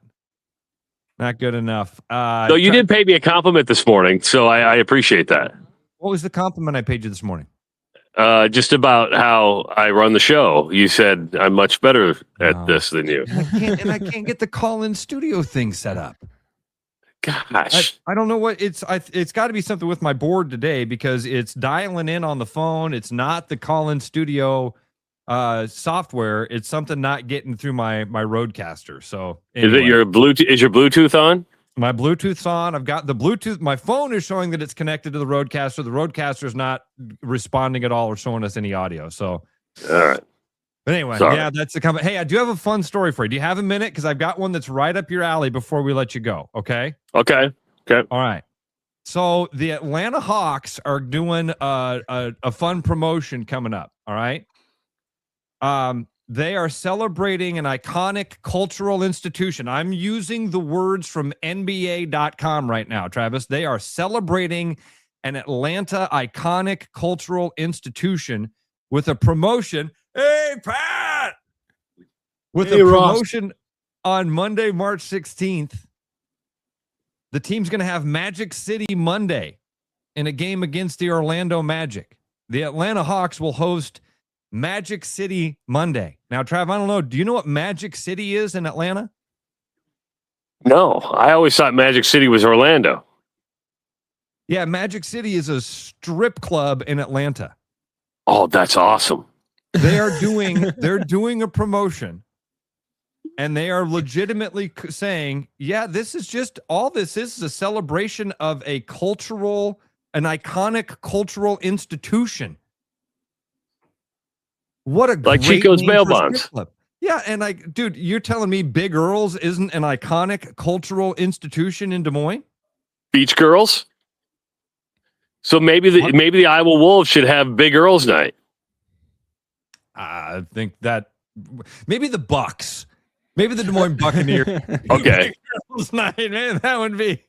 [SPEAKER 4] good enough.
[SPEAKER 1] So you did pay me a compliment this morning, so I appreciate that.
[SPEAKER 4] What was the compliment I paid you this morning?
[SPEAKER 1] Just about how I run the show. You said I'm much better at this than you.
[SPEAKER 4] I can't get the call-in studio thing set up.
[SPEAKER 1] Gosh,
[SPEAKER 4] I don't know what it's got to be something with my board today because it's dialing in on the phone. It's not the call-in studio software. It's something not getting through my Rodecaster. So anyway.
[SPEAKER 1] Is it your Bluetooth? Is your Bluetooth on?
[SPEAKER 4] My Bluetooth's on. I've got the Bluetooth. My phone is showing that it's connected to the Rodecaster. The Rodecaster is not responding at all or showing us any audio. So,
[SPEAKER 1] all right.
[SPEAKER 4] But anyway, yeah, that's the comment. Hey, I do have a fun story for you. Do you have a minute? Because I've got one that's right up your alley before we let you go. Okay.
[SPEAKER 1] Okay.
[SPEAKER 4] All right. So the Atlanta Hawks are doing a fun promotion coming up. All right. They are celebrating an iconic cultural institution. I'm using the words from NBA.com right now, Travis. They are celebrating an Atlanta iconic cultural institution with a promotion. Hey, Pat! With a promotion on Monday, March 16th. The team's going to have Magic City Monday in a game against the Orlando Magic. The Atlanta Hawks will host Magic City Monday. Now, Trav, I don't know. Do you know what Magic City is in Atlanta?
[SPEAKER 1] No, I always thought Magic City was Orlando.
[SPEAKER 4] Yeah, Magic City is a strip club in Atlanta.
[SPEAKER 1] Oh, that's awesome.
[SPEAKER 4] They're doing a promotion, and they are legitimately saying, yeah, this is a celebration of an iconic cultural institution. What a
[SPEAKER 1] like Chico's bail bonds.
[SPEAKER 4] Yeah, and dude, you're telling me Big Earl's isn't an iconic cultural institution in Des Moines?
[SPEAKER 1] Beach Girls. So maybe the Iowa Wolves should have Big Earl's night.
[SPEAKER 4] I think that maybe the Bucks, maybe the Des Moines Buccaneers.
[SPEAKER 1] Okay,
[SPEAKER 4] Big Earl's night, man, that would be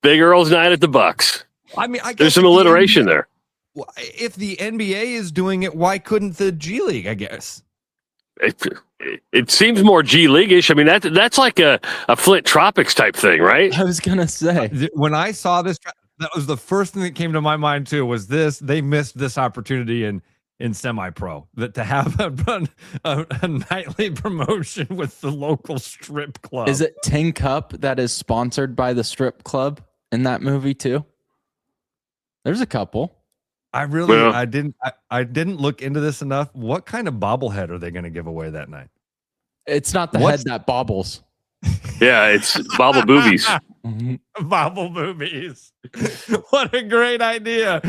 [SPEAKER 1] Big Earl's night at the Bucks.
[SPEAKER 4] I mean, I guess
[SPEAKER 1] there's some alliteration there.
[SPEAKER 4] If the NBA is doing it, why couldn't the G League? I guess
[SPEAKER 1] it seems more G League-ish. I mean, that's like a Flint Tropics type thing, right?
[SPEAKER 5] I was gonna say
[SPEAKER 4] when I saw this, that was the first thing that came to my mind too. Was this they missed this opportunity in semi-pro that to have a nightly promotion with the local strip club?
[SPEAKER 5] Is it Tin Cup that is sponsored by the strip club in that movie too? There's a couple.
[SPEAKER 4] I didn't look into this enough. What kind of bobblehead are they going to give away that night?
[SPEAKER 5] It's not the head that bobbles.
[SPEAKER 1] Yeah, it's bobble boobies.
[SPEAKER 4] Bobble boobies. What a great idea.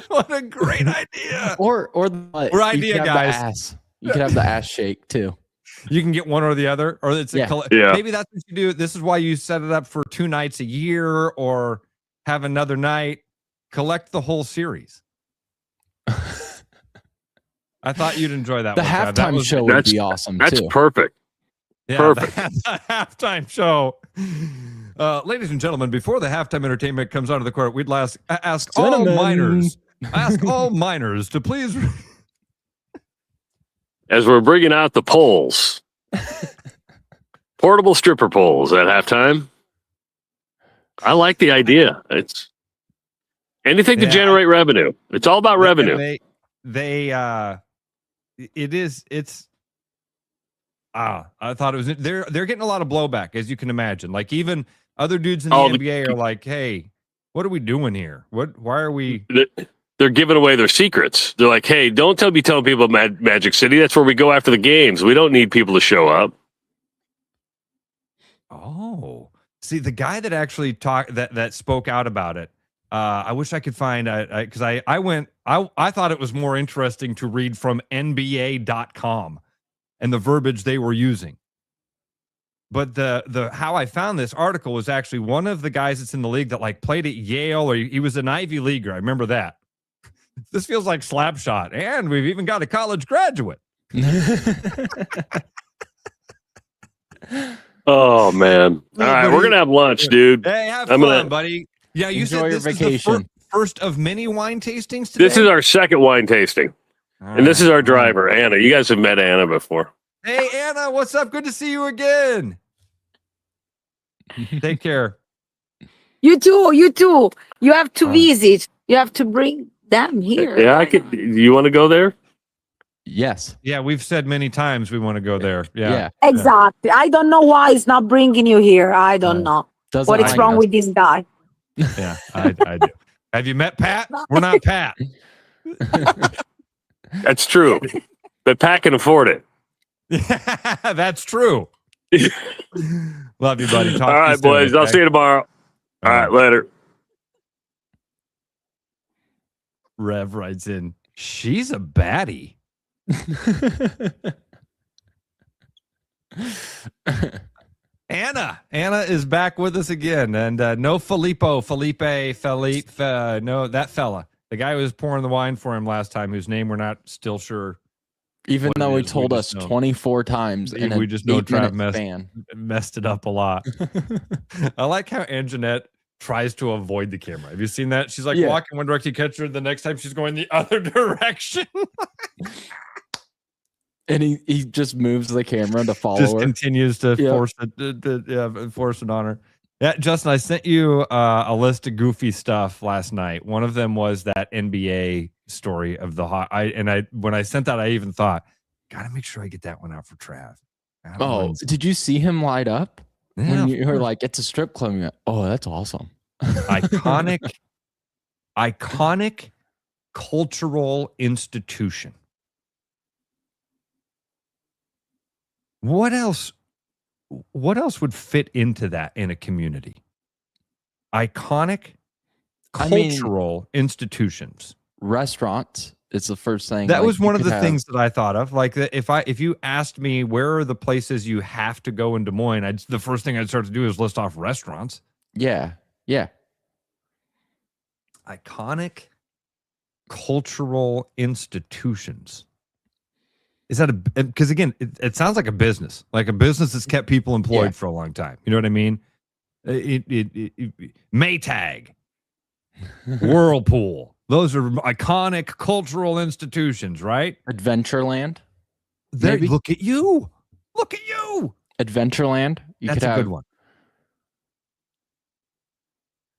[SPEAKER 4] What a great idea.
[SPEAKER 5] Or
[SPEAKER 4] idea, guys.
[SPEAKER 5] You could have the ass shake too.
[SPEAKER 4] You can get one or the other, or it's maybe that's what you do. This is why you set it up for 2 nights a year, or have another night. Collect the whole series. I thought you'd enjoy that.
[SPEAKER 5] The halftime show would be awesome.
[SPEAKER 1] That's
[SPEAKER 5] too.
[SPEAKER 1] Perfect.
[SPEAKER 4] Yeah,
[SPEAKER 1] perfect.
[SPEAKER 4] The halftime show. Ladies and gentlemen, before the halftime entertainment comes onto the court, we'd ask all minors to please.
[SPEAKER 1] As we're bringing out the poles, portable stripper poles at halftime. I like the idea. It's anything to generate revenue. It's all about revenue.
[SPEAKER 4] I thought it was, they're getting a lot of blowback, as you can imagine. Like, even other dudes in the NBA are like, hey, what are we doing here? Why are we?
[SPEAKER 1] They're giving away their secrets. They're like, hey, don't be telling people about Magic City. That's where we go after the games. We don't need people to show up.
[SPEAKER 4] Oh, see, the guy that actually that spoke out about it. I wish I could find, because I thought it was more interesting to read from NBA.com and the verbiage they were using. But the how I found this article was actually one of the guys that's in the league that like played at Yale, or he was an Ivy Leaguer. I remember that. This feels like Slapshot, and we've even got a college graduate.
[SPEAKER 1] Oh man! All right, we're gonna have lunch, dude.
[SPEAKER 4] Hey, have fun, buddy. Yeah, you
[SPEAKER 5] enjoy
[SPEAKER 4] said
[SPEAKER 5] your
[SPEAKER 4] this
[SPEAKER 5] vacation.
[SPEAKER 4] is the first of many wine tastings today?
[SPEAKER 1] This is our second wine tasting, and this is our driver, Anna. You guys have met Anna before.
[SPEAKER 4] Hey, Anna, what's up? Good to see you again. Take care.
[SPEAKER 15] You too. You have to visit. You have to bring them here.
[SPEAKER 1] Yeah, I could. You want to go there?
[SPEAKER 5] Yes.
[SPEAKER 4] Yeah, we've said many times we want to go there. Yeah.
[SPEAKER 15] Exactly. I don't know why it's not bringing you here. I don't know what is wrong with this guy.
[SPEAKER 4] Yeah, I do. Have you met Pat? We're not Pat.
[SPEAKER 1] That's true. But Pat can afford it.
[SPEAKER 4] That's true. Love you, buddy.
[SPEAKER 1] All right, boys. I'll see you tomorrow. All right, later.
[SPEAKER 4] Rev writes in, she's a baddie. Anna is back with us again, and no Felipe, no, that fella, the guy who was pouring the wine for him last time, whose name we're not still sure.
[SPEAKER 5] Even though he told us 24 times, and
[SPEAKER 4] we just know Trav messed it up a lot. I like how Anjanette tries to avoid the camera. Have you seen that? She's like walking one direction, you catch her, the next time she's going the other direction.
[SPEAKER 5] And he just moves the camera to follow
[SPEAKER 4] just
[SPEAKER 5] her.
[SPEAKER 4] Continues to force it on her. Yeah, Justin, I sent you a list of goofy stuff last night. One of them was that NBA story of the hot. When I sent that, I even thought, gotta make sure I get that one out for Trav.
[SPEAKER 5] Oh, did you see him light up?
[SPEAKER 4] Yeah,
[SPEAKER 5] when you were like, it's a strip club. You're like, oh, that's awesome.
[SPEAKER 4] Iconic cultural institution. What else would fit into that in a community? Iconic cultural institutions.
[SPEAKER 5] Restaurants is the first thing.
[SPEAKER 4] That was one of the things that I thought of. Like, if you asked me where are the places you have to go in Des Moines, the first thing I'd start to do is list off restaurants.
[SPEAKER 5] Yeah.
[SPEAKER 4] Iconic cultural institutions. Is that because again, it sounds like a business that's kept people employed for a long time. You know what I mean? Maytag, Whirlpool. Those are iconic cultural institutions, right?
[SPEAKER 5] Adventureland.
[SPEAKER 4] Look at you.
[SPEAKER 5] Adventureland.
[SPEAKER 4] That's a good one.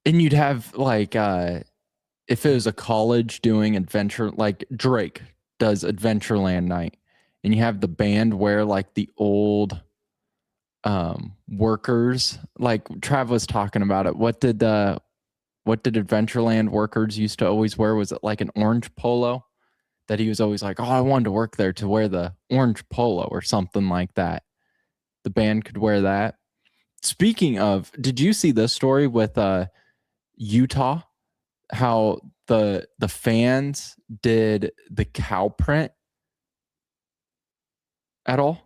[SPEAKER 5] And you'd have like, if it was a college doing adventure, like Drake does Adventureland night. And you have the band wear like the old workers, like Trav was talking about it. What did Adventureland workers used to always wear? Was it like an orange polo that he was always like, oh, I wanted to work there to wear the orange polo or something like that. The band could wear that. Speaking of, did you see this story with Utah? How the fans did the cow print at all?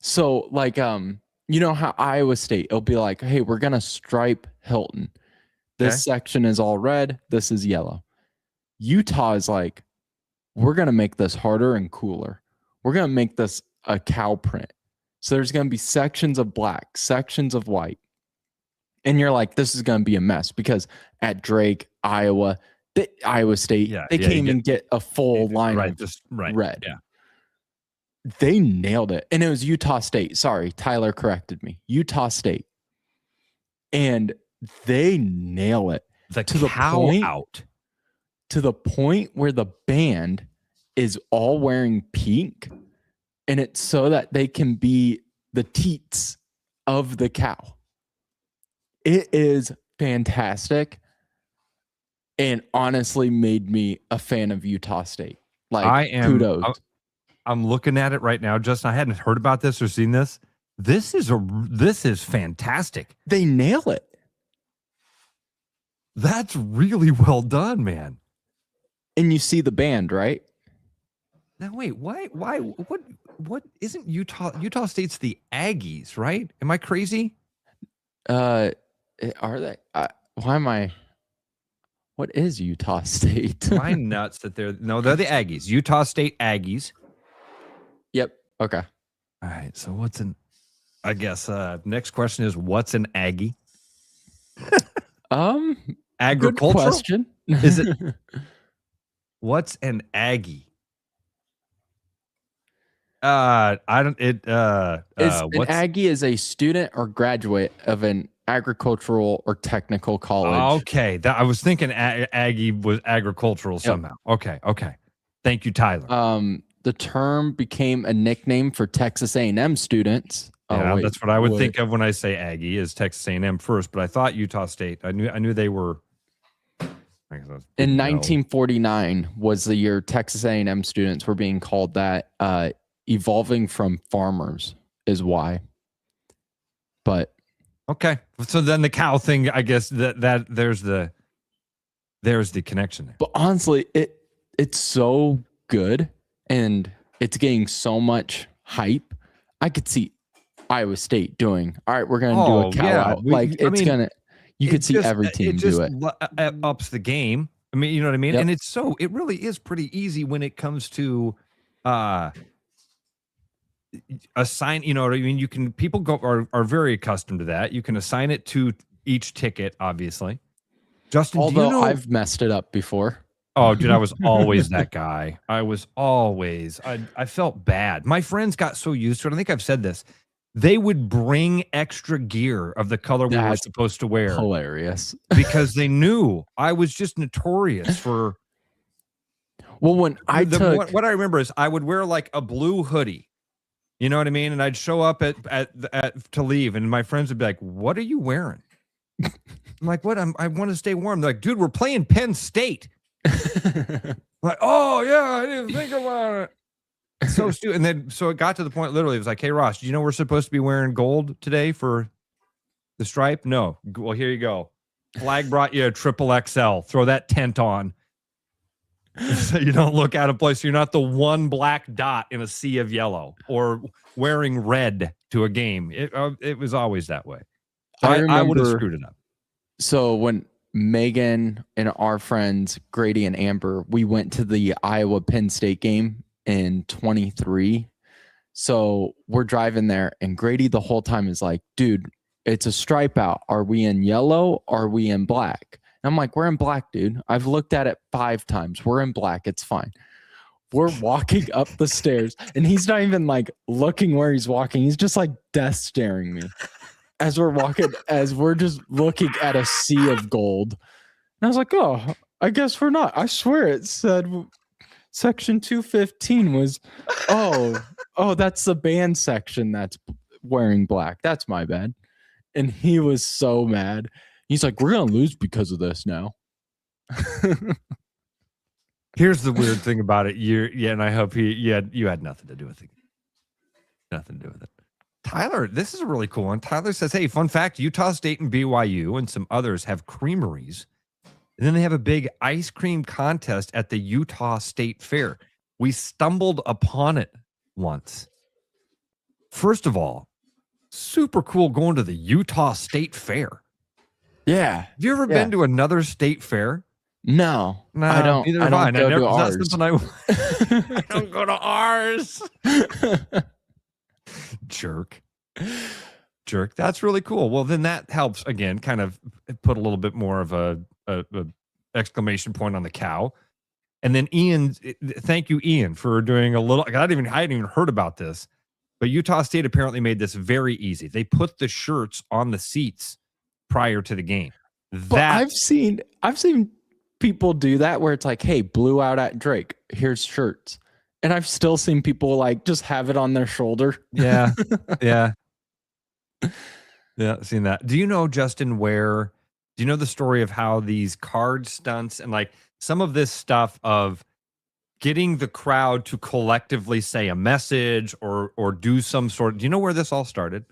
[SPEAKER 5] So like you know how Iowa State, it'll be like, hey, we're gonna stripe Hilton. This section is all red, this is yellow. Utah is like, we're gonna make this harder and cooler. We're gonna make this a cow print. So there's gonna be sections of black, sections of white. And you're like, this is going to be a mess because at Drake, Iowa State, they can't even get a full line of red.
[SPEAKER 4] Yeah.
[SPEAKER 5] They nailed it. And it was Utah State. Sorry, Tyler corrected me. Utah State. And they nail it.
[SPEAKER 4] To the point,
[SPEAKER 5] to the point where the band is all wearing pink, and it's so that they can be the teats of the cow. It is fantastic, and honestly made me a fan of Utah State. Like, kudos.
[SPEAKER 4] I'm looking at it right now, Justin. I hadn't heard about this or seen this. This is fantastic.
[SPEAKER 5] They nail it.
[SPEAKER 4] That's really well done, man.
[SPEAKER 5] And you see the band, right?
[SPEAKER 4] Now wait, why what isn't Utah State's the Aggies, right? Am I crazy?
[SPEAKER 5] Are they? What is Utah State?
[SPEAKER 4] Am I nuts that they're the Aggies. Utah State Aggies.
[SPEAKER 5] Yep. Okay.
[SPEAKER 4] All right. So I guess next question is, what's an Aggie? Agricultural?
[SPEAKER 5] Good question.
[SPEAKER 4] Is it what's an Aggie? An
[SPEAKER 5] Aggie is a student or graduate of an agricultural or technical college.
[SPEAKER 4] Okay. I was thinking Aggie was agricultural somehow. Okay. Thank you, Tyler.
[SPEAKER 5] The term became a nickname for Texas A&M students.
[SPEAKER 4] Yeah, that's what I would think of when I say Aggie, is Texas A&M first, but I thought Utah State. I knew they were.
[SPEAKER 5] In 1949 was the year Texas A&M students were being called that. Evolving from farmers is why. But
[SPEAKER 4] okay, so then the cow thing, I guess that there's the connection there.
[SPEAKER 5] But honestly, it's so good and it's getting so much hype. I could see Iowa State doing, all right, we're going to do a cow out. You could see every team do it.
[SPEAKER 4] It ups the game. I mean, you know what I mean? Yep. And it really is pretty easy when it comes to assign, you know what I mean? People are very accustomed to that. You can assign it to each ticket, obviously. Justin,
[SPEAKER 5] although I've messed it up before.
[SPEAKER 4] Oh, dude, I was always that guy. I felt bad. My friends got so used to it. I think I've said this. They would bring extra gear of the color we were supposed to wear.
[SPEAKER 5] Hilarious.
[SPEAKER 4] Because they knew I was just notorious for.
[SPEAKER 5] Well, when
[SPEAKER 4] what I remember is I would wear like a blue hoodie. You know what I mean? And I'd show up to leave, and my friends would be like, "What are you wearing?" I'm like, "What? I want to stay warm." They're like, "Dude, we're playing Penn State." Like, oh yeah, I didn't think about it. So stupid. And then so it got to the point. Literally, it was like, "Hey Ross, do you know we're supposed to be wearing gold today for the stripe?" No. Well, here you go. Flag brought you a XXL. Throw that tent on. So you don't look out of place. You're not the one black dot in a sea of yellow or wearing red to a game. It was always that way. So I would have screwed it up.
[SPEAKER 5] So when Megan and our friends, Grady and Amber, we went to the Iowa Penn State game in 23. So we're driving there and Grady the whole time is like, dude, it's a stripe out. Are we in yellow? Are we in black? I'm like, we're in black, dude. I've looked at it 5 times. We're in black. It's fine. We're walking up the stairs, and he's not even like looking where he's walking. He's just like death staring me as we're walking, as we're just looking at a sea of gold. And I was like, oh, I guess we're not. I swear it said section 215 was, oh, that's the band section that's wearing black. That's my bad. And he was so mad. He's like, we're going to lose because of this now.
[SPEAKER 4] Here's the weird thing about it. And I hope you had nothing to do with it. Nothing to do with it. Tyler, this is a really cool one. Tyler says, hey, fun fact, Utah State and BYU and some others have creameries. And then they have a big ice cream contest at the Utah State Fair. We stumbled upon it once. First of all, super cool going to the Utah State Fair.
[SPEAKER 5] Yeah.
[SPEAKER 4] Have you ever been to another state fair?
[SPEAKER 5] No, I don't. I don't go to ours.
[SPEAKER 4] I don't go to ours. Jerk. jerk. That's really cool. Well, then that helps again, kind of put a little bit more of a exclamation point on the cow. And then Ian, thank you, Ian, for doing a little. I hadn't even heard about this, but Utah State apparently made this very easy. They put the shirts on the seats prior to the game.
[SPEAKER 5] But I've seen people do that where it's like, hey, blew out at Drake. Here's shirts. And I've still seen people like just have it on their shoulder.
[SPEAKER 4] Yeah. Yeah. Yeah. Seen that. Do you know, Justin, do you know the story of how these card stunts and like some of this stuff of getting the crowd to collectively say a message or do some sort of, do you know where this all started?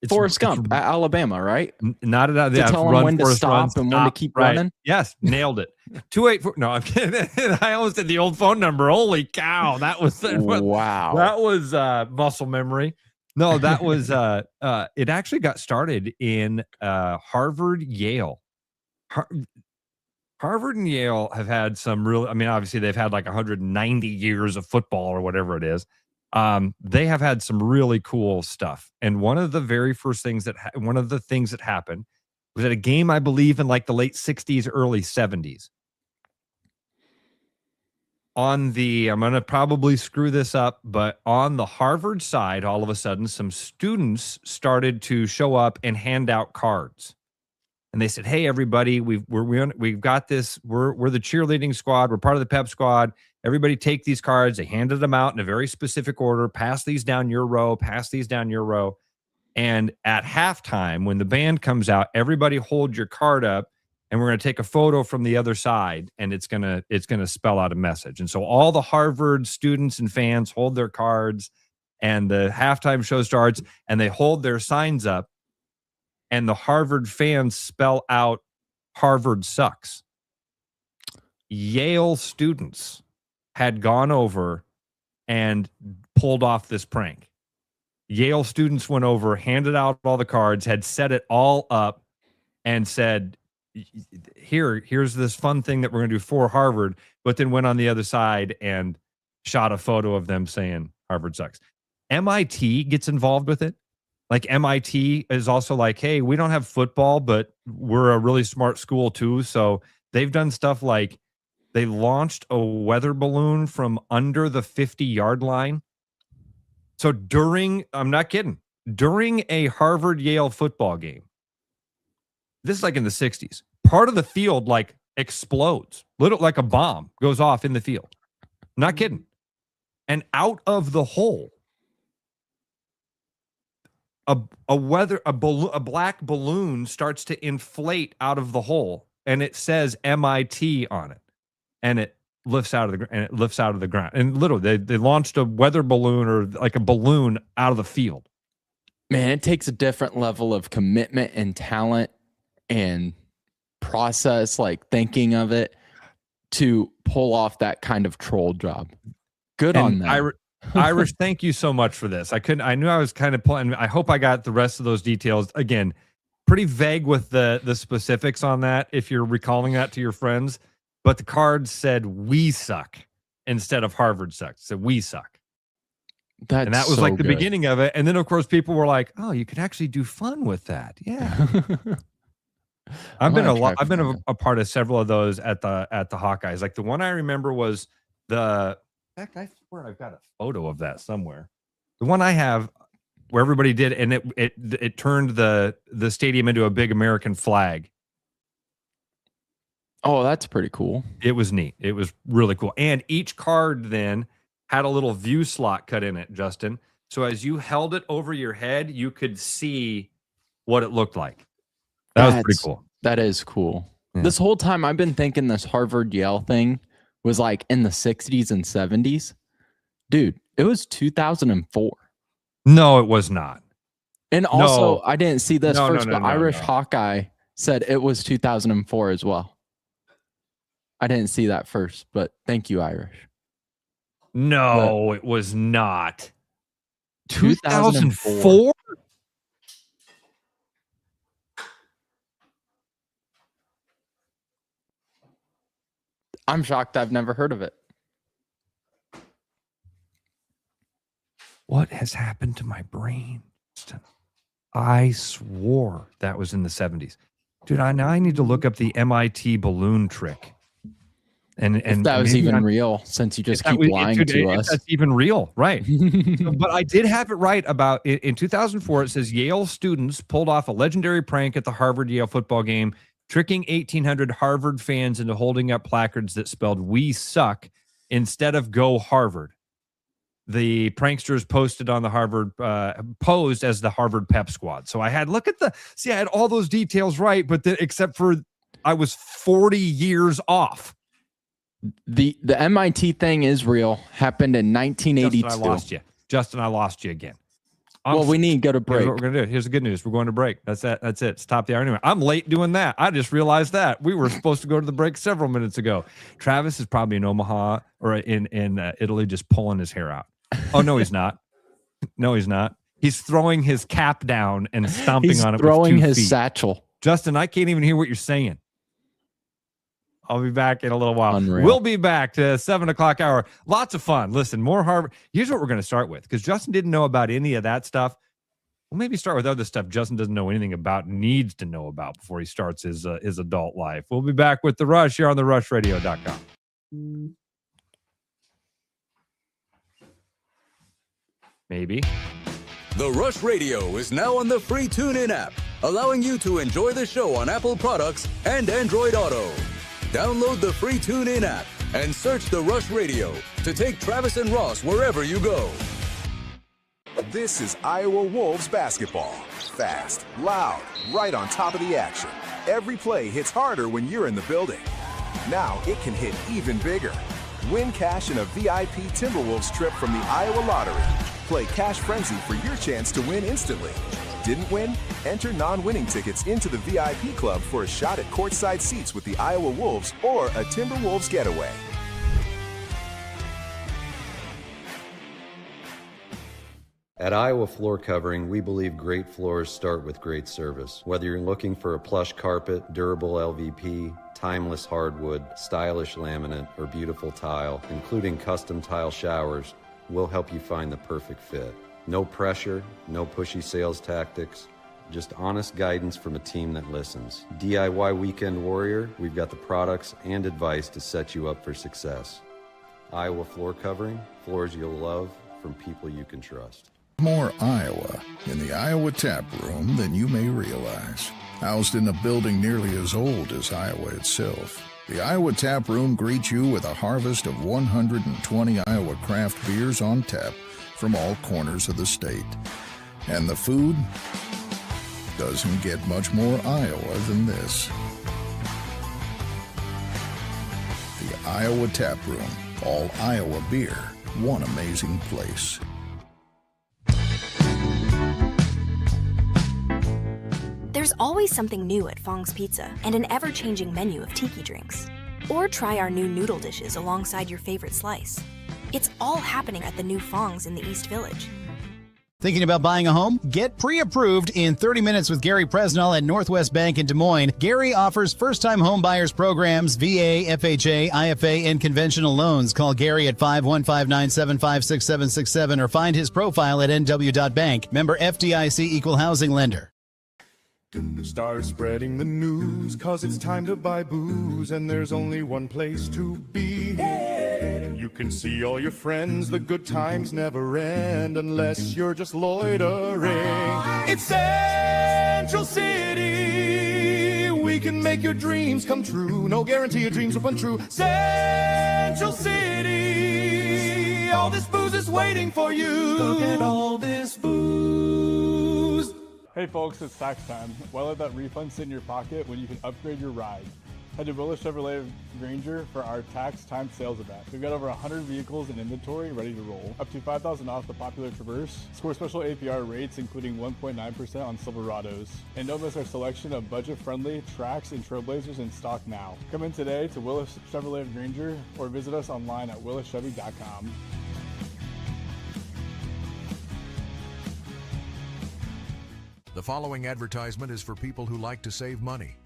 [SPEAKER 5] Forrest Gump at Alabama, right?
[SPEAKER 4] Not at
[SPEAKER 5] to tell them when to stop and when to keep running.
[SPEAKER 4] Yes, nailed it. 284. No, I'm kidding. I almost did the old phone number. Holy cow, that was
[SPEAKER 5] wow.
[SPEAKER 4] That was muscle memory. No, that was it actually got started in Harvard, Yale. Harvard and Yale have had some real. I mean, obviously they've had like 190 years of football or whatever it is. They have had some really cool stuff. And one of the very first things that happened was at a game, I believe, in like the late 60s, early 70s. I'm going to probably screw this up, but on the Harvard side, all of a sudden, some students started to show up and hand out cards. And they said, hey, everybody, we've got this. We're the cheerleading squad. We're part of the pep squad. Everybody take these cards. They handed them out in a very specific order. Pass these down your row. Pass these down your row. And at halftime, when the band comes out, everybody hold your card up, and we're going to take a photo from the other side, and it's gonna spell out a message. And so all the Harvard students and fans hold their cards, and the halftime show starts, and they hold their signs up, and the Harvard fans spell out "Harvard sucks." Yale students had gone over and pulled off this prank. Yale students went over, handed out all the cards, had set it all up, and said, here's this fun thing that we're going to do for Harvard, but then went on the other side and shot a photo of them saying Harvard sucks. MIT gets involved with it. Like MIT is also like, hey, we don't have football, but we're a really smart school too. So they've done stuff like they launched a weather balloon from under the 50-yard line. So I'm not kidding, during a Harvard-Yale football game, this is like in the 60s, part of the field like explodes, like a bomb goes off in the field. Not kidding. And out of the hole, a black balloon starts to inflate out of the hole, and it says MIT on it, and it lifts out of the ground. And literally, they launched a weather balloon or like a balloon out of the field.
[SPEAKER 5] Man, it takes a different level of commitment and talent and process, like thinking of it, to pull off that kind of troll job. Good on them.
[SPEAKER 4] Irish, thank you so much for this. I knew I was kind of pulling. I hope I got the rest of those details. Again, pretty vague with the specifics on that, if you're recalling that to your friends. But the card said "we suck" instead of "Harvard sucks." It said "we suck." And that was
[SPEAKER 5] so
[SPEAKER 4] like the
[SPEAKER 5] good.
[SPEAKER 4] beginning of it. And then, of course, people were like, "Oh, you could actually do fun with that." Yeah. I've been a part of several of those at the Hawkeyes. Like the one I remember was in fact, I swear I've got a photo of that somewhere. The one I have where everybody did, and it turned the stadium into a big American flag.
[SPEAKER 5] Oh, that's pretty cool.
[SPEAKER 4] It was neat. It was really cool. And each card then had a little view slot cut in it, Justin. So as you held it over your head, you could see what it looked like. That was pretty cool.
[SPEAKER 5] That is cool.
[SPEAKER 4] Yeah.
[SPEAKER 5] This whole time I've been thinking this Harvard Yale thing was like in the 60s and 70s. Dude, it was 2004.
[SPEAKER 4] No, it was not.
[SPEAKER 5] And also, I didn't see this first, but Irish Hawkeye said it was 2004 as well. I didn't see that first, but thank you, Irish.
[SPEAKER 4] No, it was not. 2004?
[SPEAKER 5] I'm shocked I've never heard of it.
[SPEAKER 4] What has happened to my brain? I swore that was in the 70s. Dude, now I need to look up the MIT balloon trick. And
[SPEAKER 5] if that was even real, since you just keep lying to us.
[SPEAKER 4] That's even real, right? But I did have it right about in 2004. It says Yale students pulled off a legendary prank at the Harvard-Yale football game, tricking 1,800 Harvard fans into holding up placards that spelled "We suck" instead of "Go Harvard." The pranksters posted on the Harvard posed as the Harvard Pep Squad. So I had I had all those details right, but except for I was 40 years off.
[SPEAKER 5] The MIT thing is real. Happened in 1982.
[SPEAKER 4] Justin, I lost you again.
[SPEAKER 5] We need to go to break.
[SPEAKER 4] Here's what we're gonna do. Here's the good news. We're going to break. That's it. That's it. It's top of the hour anyway. I'm late doing that. I just realized that we were supposed to go to the break several minutes ago. Travis is probably in Omaha or in Italy, just pulling his hair out. Oh no, he's not. No, he's not. He's throwing his cap down and stomping on it.
[SPEAKER 5] Throwing
[SPEAKER 4] with 2
[SPEAKER 5] his
[SPEAKER 4] feet.
[SPEAKER 5] satchel.
[SPEAKER 4] Justin, I can't even hear what you're saying. I'll be back in a little while.
[SPEAKER 5] Unreal.
[SPEAKER 4] We'll be back to 7 o'clock hour. Lots of fun. Listen, more Harvard. Here's what we're going to start with, because Justin didn't know about any of that stuff. We'll maybe start with other stuff Justin doesn't know anything about, needs to know about before he starts his adult life. We'll be back with The Rush here on therushradio.com. Maybe.
[SPEAKER 3] The Rush Radio is now on the free TuneIn app, allowing you to enjoy the show on Apple products and Android Auto. Download the free TuneIn app and search The Rush Radio to take Travis and Ross wherever you go.
[SPEAKER 6] This is Iowa Wolves basketball. Fast, loud, right on top of the action. Every play hits harder when you're in the building. Now it can hit even bigger. Win cash in a VIP Timberwolves trip from the Iowa Lottery. Play Cash Frenzy for your chance to win instantly. Didn't win? Enter non-winning tickets into the VIP club for a shot at courtside seats with the Iowa Wolves or a Timberwolves getaway.
[SPEAKER 16] At Iowa Floor Covering, we believe great floors start with great service. Whether you're looking for a plush carpet, durable LVP, timeless hardwood, stylish laminate, or beautiful tile, including custom tile showers, we'll help you find the perfect fit. No pressure, no pushy sales tactics, just honest guidance from a team that listens. DIY Weekend Warrior, we've got the products and advice to set you up for success. Iowa Floor Covering, floors you'll love from people you can trust.
[SPEAKER 9] More Iowa in the Iowa Tap Room than you may realize. Housed in a building nearly as old as Iowa itself, the Iowa Tap Room greets you with a harvest of 120 Iowa craft beers on tap from all corners of the state. And the food doesn't get much more Iowa than this. The Iowa Tap Room, all Iowa beer, one amazing place.
[SPEAKER 17] There's always something new at Fong's Pizza and an ever-changing menu of tiki drinks. Or try our new noodle dishes alongside your favorite slice. It's all happening at the new Fong's in the East Village.
[SPEAKER 12] Thinking about buying a home? Get pre-approved in 30 minutes with Gary Presnell at Northwest Bank in Des Moines. Gary offers first-time home buyers programs, VA, FHA, IFA, and conventional loans. Call Gary at 515-975-6767 or find his profile at nw.bank. Member FDIC Equal Housing Lender.
[SPEAKER 18] Start spreading the news, cause it's time to buy booze, and there's only one place to be. You can see all your friends, the good times never end, unless you're just loitering. It's Central City, we can make your dreams come true. No guarantee your dreams will come true. Central City, all this booze is waiting for you. Look at all this booze.
[SPEAKER 19] Hey folks, it's tax time. Why let that refund sit in your pocket when you can upgrade your ride? Head to Willis Chevrolet Granger for our tax time sales event. We've got over 100 vehicles in inventory ready to roll. Up to $5,000 off the popular Traverse. Score special APR rates including 1.9% on Silverados. And don't miss our selection of budget-friendly Trax and Trailblazers in stock now. Come in today to Willis Chevrolet Granger or visit us online at willischevy.com.
[SPEAKER 20] The following advertisement is for people who like to save money.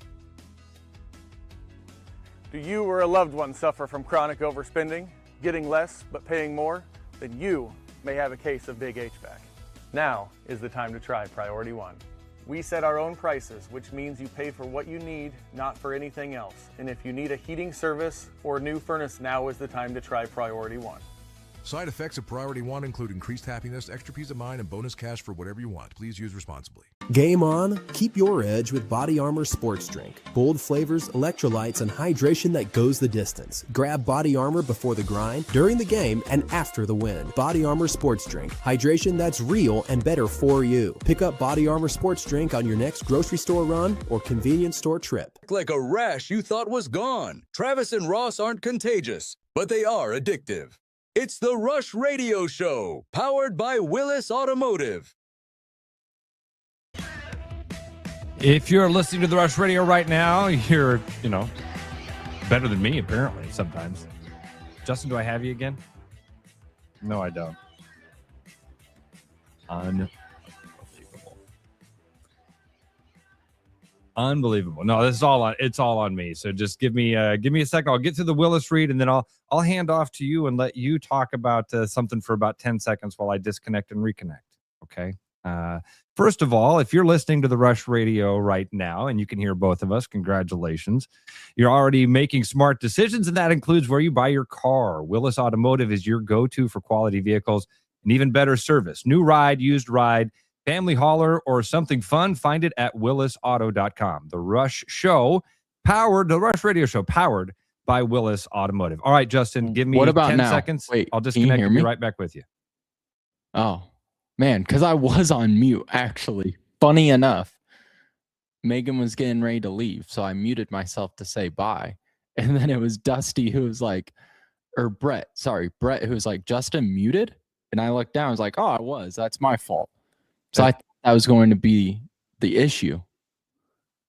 [SPEAKER 21] Do you or a loved one suffer from chronic overspending, getting less but paying more? Then you may have a case of big HVAC. Now is the time to try Priority One. We set our own prices, which means you pay for what you need, not for anything else. And if you need a heating service or new furnace, now is the time to try Priority One.
[SPEAKER 20] Side effects of Priority One include increased happiness, extra peace of mind, and bonus cash for whatever you want. Please use responsibly.
[SPEAKER 8] Game on, keep your edge with Body Armor Sports Drink. Bold flavors, electrolytes, and hydration that goes the distance. Grab Body Armor before the grind, during the game, and after the win. Body Armor Sports Drink. Hydration that's real and better for you. Pick up Body Armor Sports Drink on your next grocery store run or convenience store trip.
[SPEAKER 3] Like a rash you thought was gone. Travis and Ross aren't contagious, but they are addictive. It's the Rush Radio Show, powered by Willis Automotive.
[SPEAKER 4] If you're listening to the Rush Radio right now, you're, better than me, apparently, sometimes. Justin, do I have you again? No, I don't. Unbelievable. No, it's all on me. So just give me a second. I'll get to the Willis read, and then I'll hand off to you and let you talk about something for about 10 seconds while I disconnect and reconnect. Okay. First of all, if you're listening to the Rush Radio right now and you can hear both of us, congratulations. You're already making smart decisions, and that includes where you buy your car. Willis Automotive is your go-to for quality vehicles and even better service. New ride, used ride, family hauler, or something fun, find it at willisauto.com. The Rush Radio Show, powered by Willis Automotive. All right, Justin, give me 10 seconds.
[SPEAKER 5] Wait,
[SPEAKER 4] I'll disconnect and be right back with you.
[SPEAKER 5] Oh, man, because I was on mute, actually. Funny enough, Megan was getting ready to leave, so I muted myself to say bye. And then it was Dusty who was like, or Brett, who was like, Justin muted? And I looked down, I was like, oh, I was. That's my fault. So I thought that was going to be the issue.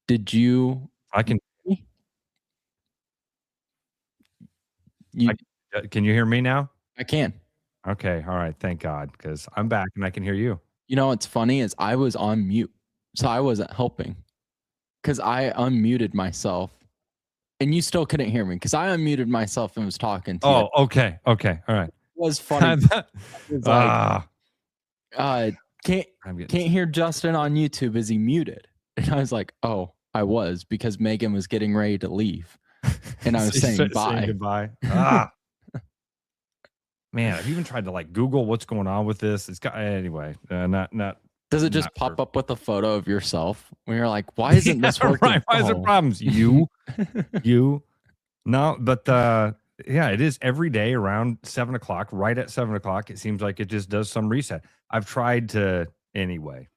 [SPEAKER 5] Did you?
[SPEAKER 4] Can you hear me now?
[SPEAKER 5] I can.
[SPEAKER 4] Okay. All right. Thank God, because I'm back and I can hear you.
[SPEAKER 5] You know what's funny is I was on mute, so I wasn't helping because I unmuted myself, and you still couldn't hear me because I unmuted myself and was talking to you.
[SPEAKER 4] Oh, okay. Okay. All right.
[SPEAKER 5] It was funny. It was like, can't hear Justin on YouTube. Is he muted? And I was like, oh, I was, because Megan was getting ready to leave. And I was saying bye.
[SPEAKER 4] Saying goodbye. Man, I've even tried to Google what's going on with this. It's got anyway. Not.
[SPEAKER 5] Does it just pop up with a photo of yourself when you're like, why isn't this working?
[SPEAKER 4] Right. Why is there problems? You. No, but yeah, it is every day around 7 o'clock. Right at 7 o'clock, it seems like it just does some reset. I've tried to anyway.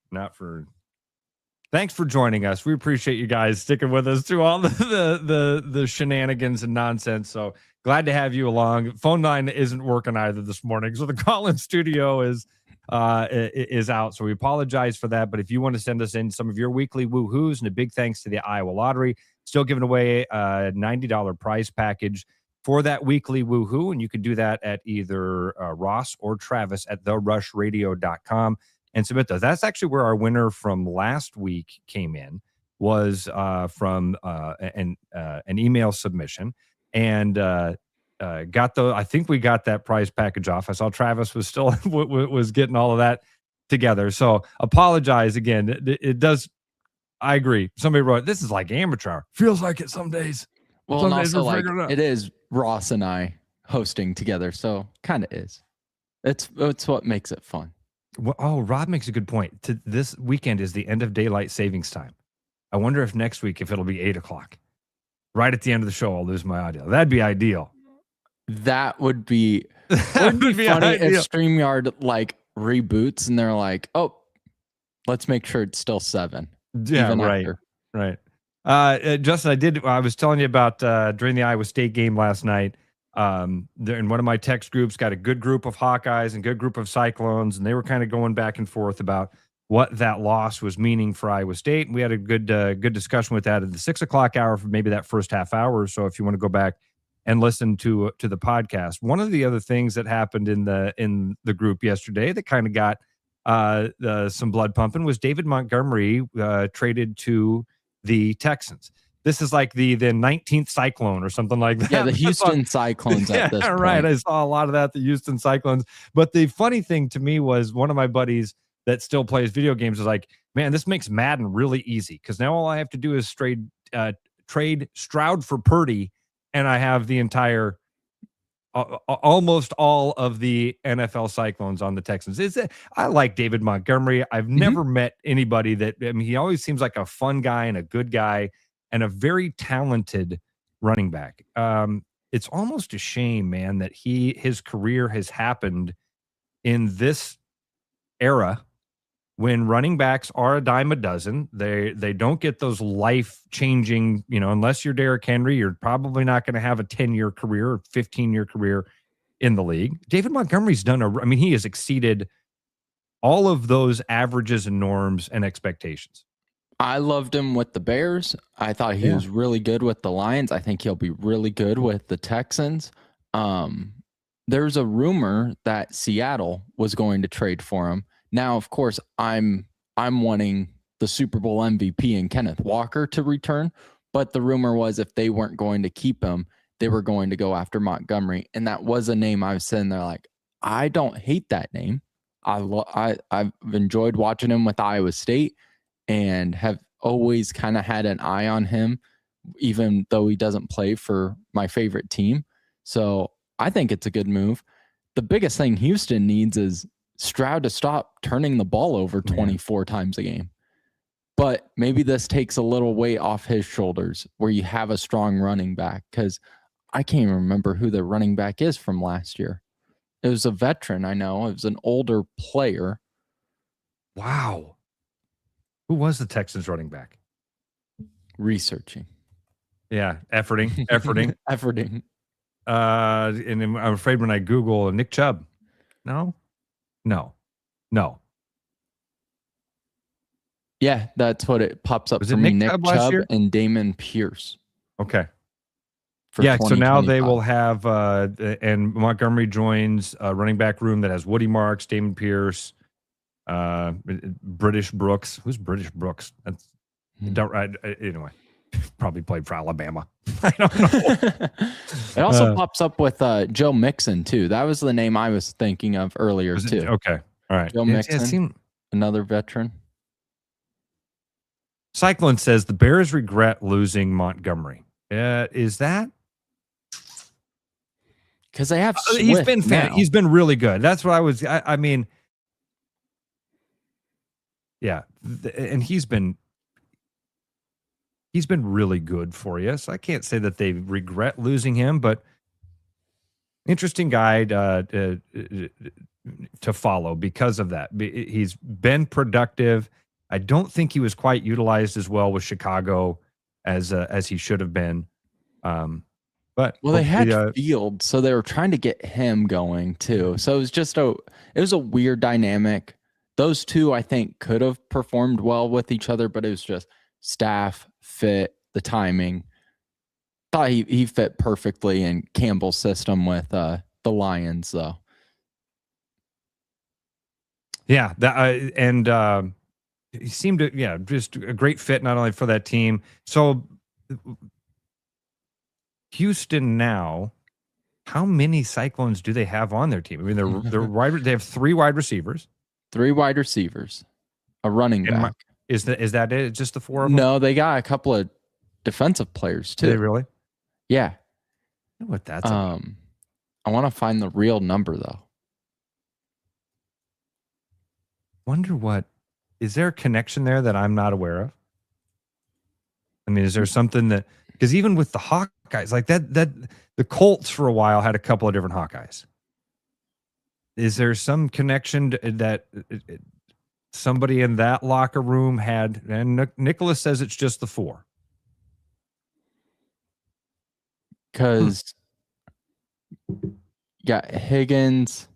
[SPEAKER 4] Thanks for joining us. We appreciate you guys sticking with us through all the shenanigans and nonsense. So glad to have you along. Phone line isn't working either this morning, so the call-in studio is out. So we apologize for that. But if you want to send us in some of your weekly woohoos, and a big thanks to the Iowa Lottery, still giving away a $90 prize package for that weekly woohoo, and you can do that at either Ross or Travis at therushradio.com and submit those. That's actually where our winner from last week came in, was from an email submission, and I think we got that prize package off. I saw Travis was still was getting all of that together. So apologize again. It does. I agree. Somebody wrote, this is like amateur. Feels like it some days.
[SPEAKER 5] Well, and also it is Ross and I hosting together, so kind of is. It's what makes it fun.
[SPEAKER 4] Well, oh, Rob makes a good point. This weekend is the end of daylight savings time. I wonder if next week, if it'll be 8 o'clock. Right at the end of the show, I'll lose my audio. That'd be ideal.
[SPEAKER 5] That would be funny if StreamYard reboots and they're like, oh, let's make sure it's still 7.
[SPEAKER 4] Yeah, right. Justin, I was telling you about during the Iowa State game last night. In one of my text groups, got a good group of Hawkeyes and good group of Cyclones, and they were kind of going back and forth about what that loss was meaning for Iowa State. And we had a good discussion with that at the 6 o'clock hour for maybe that first half hour or so, if you want to go back and listen to the podcast. One of the other things that happened in the group yesterday that kind of got some blood pumping was David Montgomery traded to the Texans. This is like the 19th Cyclone or something like that.
[SPEAKER 5] Yeah, the Houston Cyclones at this point.
[SPEAKER 4] Right. I saw a lot of that, the Houston Cyclones. But the funny thing to me was one of my buddies that still plays video games was like, Man, this makes Madden really easy because now all I have to do is trade Stroud for Purdy, and I have the entire, almost all of the NFL Cyclones on the Texans. I like David Montgomery. I've never met anybody that, I mean, he always seems like a fun guy and a good guy and a very talented running back. It's almost a shame, man, that his career has happened in this era when running backs are a dime a dozen. They don't get those life-changing, unless you're Derrick Henry, you're probably not going to have a 10-year career or 15-year career in the league. David Montgomery's he has exceeded all of those averages and norms and expectations.
[SPEAKER 5] I loved him with the Bears. I thought he was really good with the Lions. I think he'll be really good with the Texans. There's a rumor that Seattle was going to trade for him. Now, of course, I'm wanting the Super Bowl MVP and Kenneth Walker to return, but the rumor was if they weren't going to keep him, they were going to go after Montgomery, and that was a name I was sitting there like, I don't hate that name. I've enjoyed watching him with Iowa State and have always kind of had an eye on him, even though he doesn't play for my favorite team. So I think it's a good move. The biggest thing Houston needs is Stroud to stop turning the ball over 24 times a game. But maybe this takes a little weight off his shoulders where you have a strong running back, because I can't even remember who the running back is from last year. It was a veteran, I know. It was an older player.
[SPEAKER 4] Wow. Who was the Texans running back?
[SPEAKER 5] Researching.
[SPEAKER 4] Yeah, efforting.
[SPEAKER 5] Efforting.
[SPEAKER 4] And I'm afraid when I Google Nick Chubb. No.
[SPEAKER 5] Yeah, that's what it pops up
[SPEAKER 4] Was
[SPEAKER 5] for
[SPEAKER 4] it
[SPEAKER 5] me.
[SPEAKER 4] Nick
[SPEAKER 5] Nick
[SPEAKER 4] Chubb last
[SPEAKER 5] Chubb
[SPEAKER 4] year?
[SPEAKER 5] and Damon Pierce.
[SPEAKER 4] Okay.
[SPEAKER 5] For
[SPEAKER 4] Yeah, so now they
[SPEAKER 5] 2025.
[SPEAKER 4] will have, and Montgomery joins a running back room that has Woody Marks, Damon Pierce, British Brooks. Who's British Brooks? That's anyway. Probably played for Alabama. I don't know.
[SPEAKER 5] It also pops up with Joe Mixon too. That was the name I was thinking of earlier too.
[SPEAKER 4] Okay, all right.
[SPEAKER 5] Joe Mixon, another veteran.
[SPEAKER 4] Cyclone says the Bears regret losing Montgomery. Is that
[SPEAKER 5] because they have?
[SPEAKER 4] He's been really good. That's what I was. I mean, yeah, and he's been really good for you. So I can't say that they regret losing him, but interesting guy to follow because of that. He's been productive. I don't think he was quite utilized as well with Chicago as he should have been. But
[SPEAKER 5] they had Field, so they were trying to get him going too. So it was just it was a weird dynamic. Those two, I think, could have performed well with each other, but it was just staff fit, the timing. Thought he fit perfectly in Campbell's system with the Lions, though.
[SPEAKER 4] Yeah, he seemed to, just a great fit not only for that team. So Houston now, how many Cyclones do they have on their team? I mean, they have 3 wide receivers.
[SPEAKER 5] 3 wide receivers, a running back.
[SPEAKER 4] Is that it? Just the 4 of them?
[SPEAKER 5] No, they got a couple of defensive players too.
[SPEAKER 4] Do they really?
[SPEAKER 5] Yeah.
[SPEAKER 4] I know what that's about.
[SPEAKER 5] I want to find the real number though.
[SPEAKER 4] Wonder what is there a connection there that I'm not aware of? I mean, is there something that, because even with the Hawkeyes, like that the Colts for a while had a couple of different Hawkeyes. Is there some connection that somebody in that locker room had? And Nicholas says it's just the 4.
[SPEAKER 5] Because you got Higgins,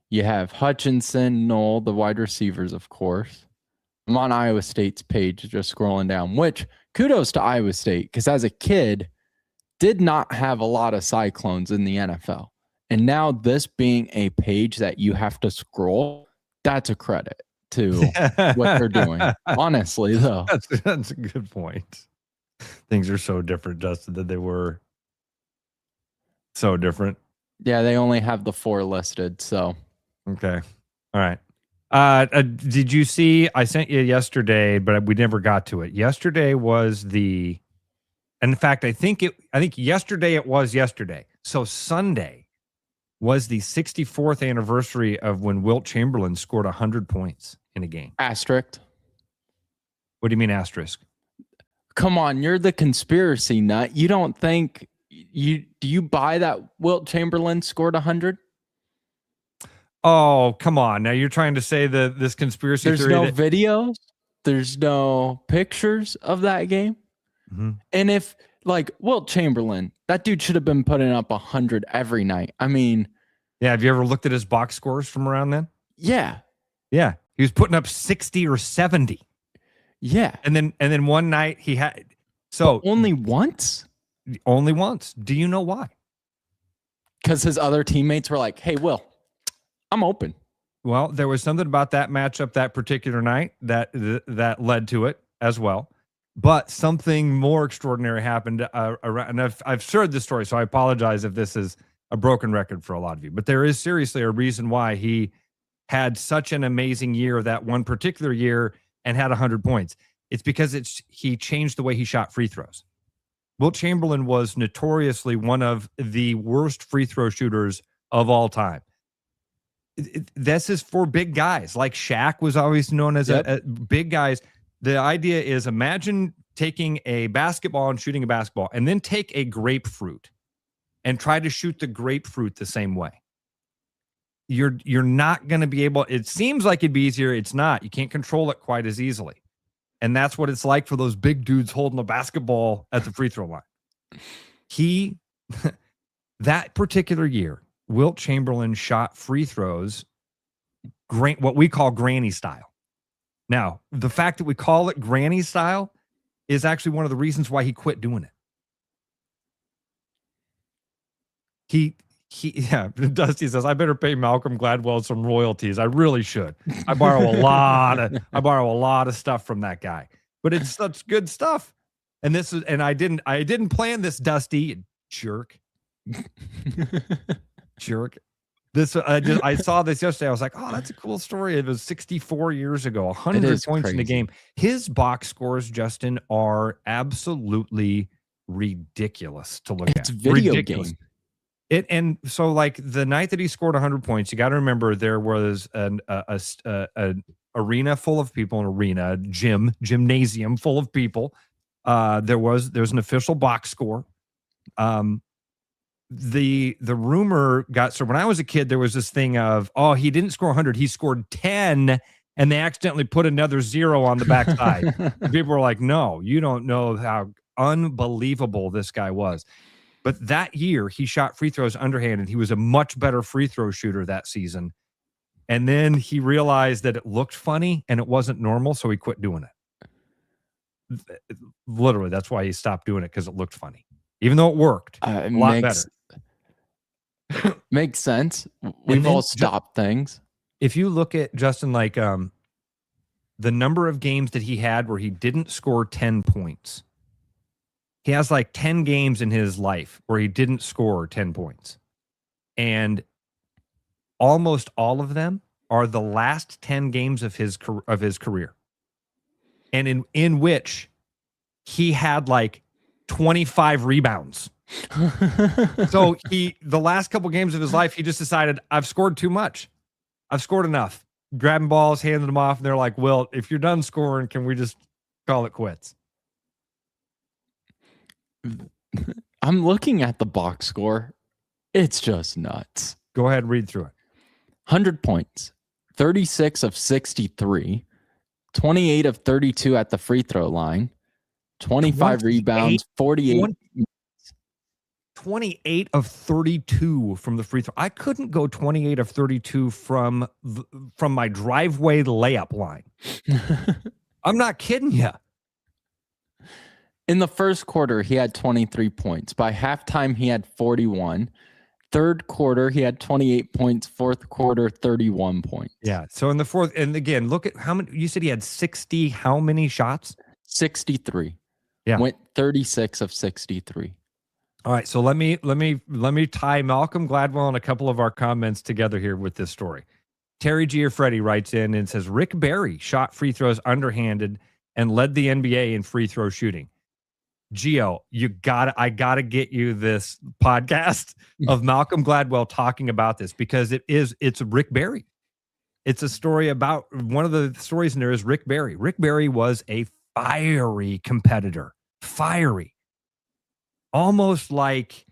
[SPEAKER 5] you have Hutchinson, Knoll, the wide receivers, of course. I'm on Iowa State's page, just scrolling down, which kudos to Iowa State, because as a kid, did not have a lot of Cyclones in the NFL. And now this being a page that you have to scroll, that's a credit to what they're doing. Honestly, though.
[SPEAKER 4] That's a good point. Things are so different, Justin, than they were. So different.
[SPEAKER 5] Yeah, they only have the 4 listed, so.
[SPEAKER 4] Okay. All right. Did you see? I sent you yesterday, but we never got to it. Yesterday was the. And in fact, I think yesterday it was yesterday. So Sunday was the 64th anniversary of when Wilt Chamberlain scored 100 points in a game.
[SPEAKER 5] Asterisk.
[SPEAKER 4] What do you mean asterisk?
[SPEAKER 5] Come on, you're the conspiracy nut. You don't think do you buy that Wilt Chamberlain scored 100?
[SPEAKER 4] Oh, come on. Now you're trying to say that this conspiracy
[SPEAKER 5] there's
[SPEAKER 4] theory.
[SPEAKER 5] No videos. There's no pictures of that game.
[SPEAKER 4] Mm-hmm.
[SPEAKER 5] And if like Wilt Chamberlain, that dude should have been putting up 100 every night. I mean,
[SPEAKER 4] yeah. Have you ever looked at his box scores from around then?
[SPEAKER 5] Yeah.
[SPEAKER 4] Yeah. He was putting up 60 or 70.
[SPEAKER 5] Yeah.
[SPEAKER 4] And then one night he had, so
[SPEAKER 5] only once?
[SPEAKER 4] Only once. Do you know why?
[SPEAKER 5] Because his other teammates were like, hey, Will, I'm open.
[SPEAKER 4] Well, there was something about that matchup that particular night that led to it as well. But something more extraordinary happened around, and I've shared this story, so I apologize if this is a broken record for a lot of you. But there is seriously a reason why he had such an amazing year that one particular year and had 100 points. It's because he changed the way he shot free throws. Wilt Chamberlain was notoriously one of the worst free throw shooters of all time. This is for big guys. Like Shaq was always known as a big guys. The idea is imagine taking a basketball and shooting a basketball, and then take a grapefruit and try to shoot the grapefruit the same way. You're not going to be able. It seems like it'd be easier. It's not. You can't control it quite as easily. And that's what it's like for those big dudes holding a basketball at the free throw line. That particular year, Wilt Chamberlain shot free throws, what we call granny style. Now, the fact that we call it granny style is actually one of the reasons why he quit doing it. Dusty says, I better pay Malcolm Gladwell some royalties. I really should. I borrow a lot of stuff from that guy. But it's such good stuff. And I didn't plan this, Dusty, jerk. Jerk. I saw this yesterday. I was like, oh, that's a cool story. It was 64 years ago, 100 points in the game. His box scores, Justin, are absolutely ridiculous to look at.
[SPEAKER 5] It's video game.
[SPEAKER 4] And so, like the night that he scored 100 points, you got to remember there was an arena full of people, gymnasium full of people. There's an official box score. The rumor got, so when I was a kid, there was this thing of, oh, he didn't score 100, he scored 10, and they accidentally put another 0 on the backside. People were like, no, you don't know how unbelievable this guy was. But that year, he shot free throws underhanded. He was a much better free throw shooter that season. And then he realized that it looked funny and it wasn't normal, so he quit doing it. Literally, that's why he stopped doing it, because it looked funny. Even though it worked a lot better.
[SPEAKER 5] Makes sense. We've all stopped things.
[SPEAKER 4] If you look at, Justin, like the number of games that he had where he didn't score 10 points, he has like 10 games in his life where he didn't score 10 points. And almost all of them are the last 10 games of his career. And in which he had like 25 rebounds. So the last couple games of his life, he just decided, I've scored too much. I've scored enough. Grabbing balls, handing them off, and they're like, well, if you're done scoring, can we just call it quits?
[SPEAKER 5] I'm looking at the box score. It's just nuts.
[SPEAKER 4] Go ahead, read through it.
[SPEAKER 5] 100 points, 36 of 63, 28 of 32 at the free throw line, 25 rebounds, 48.
[SPEAKER 4] 28 of 32 from the free throw. I couldn't go 28 of 32 from my driveway layup line. I'm not kidding you.
[SPEAKER 5] In the first quarter, he had 23 points. By halftime, he had 41. Third quarter, he had 28 points. Fourth quarter, 31 points.
[SPEAKER 4] Yeah. So in the fourth, and again, look at how many, you said he had 60, how many shots?
[SPEAKER 5] 63.
[SPEAKER 4] Yeah.
[SPEAKER 5] Went 36 of 63.
[SPEAKER 4] All right. So let me tie Malcolm Gladwell and a couple of our comments together here with this story. Terry Giaffretti writes in and says, Rick Barry shot free throws underhanded and led the NBA in free throw shooting. Gio, I gotta get you this podcast of Malcolm Gladwell talking about this, because it's Rick Barry. It's a story about, one of the stories in there is Rick Barry. Rick Barry was a fiery competitor. Fiery. Almost like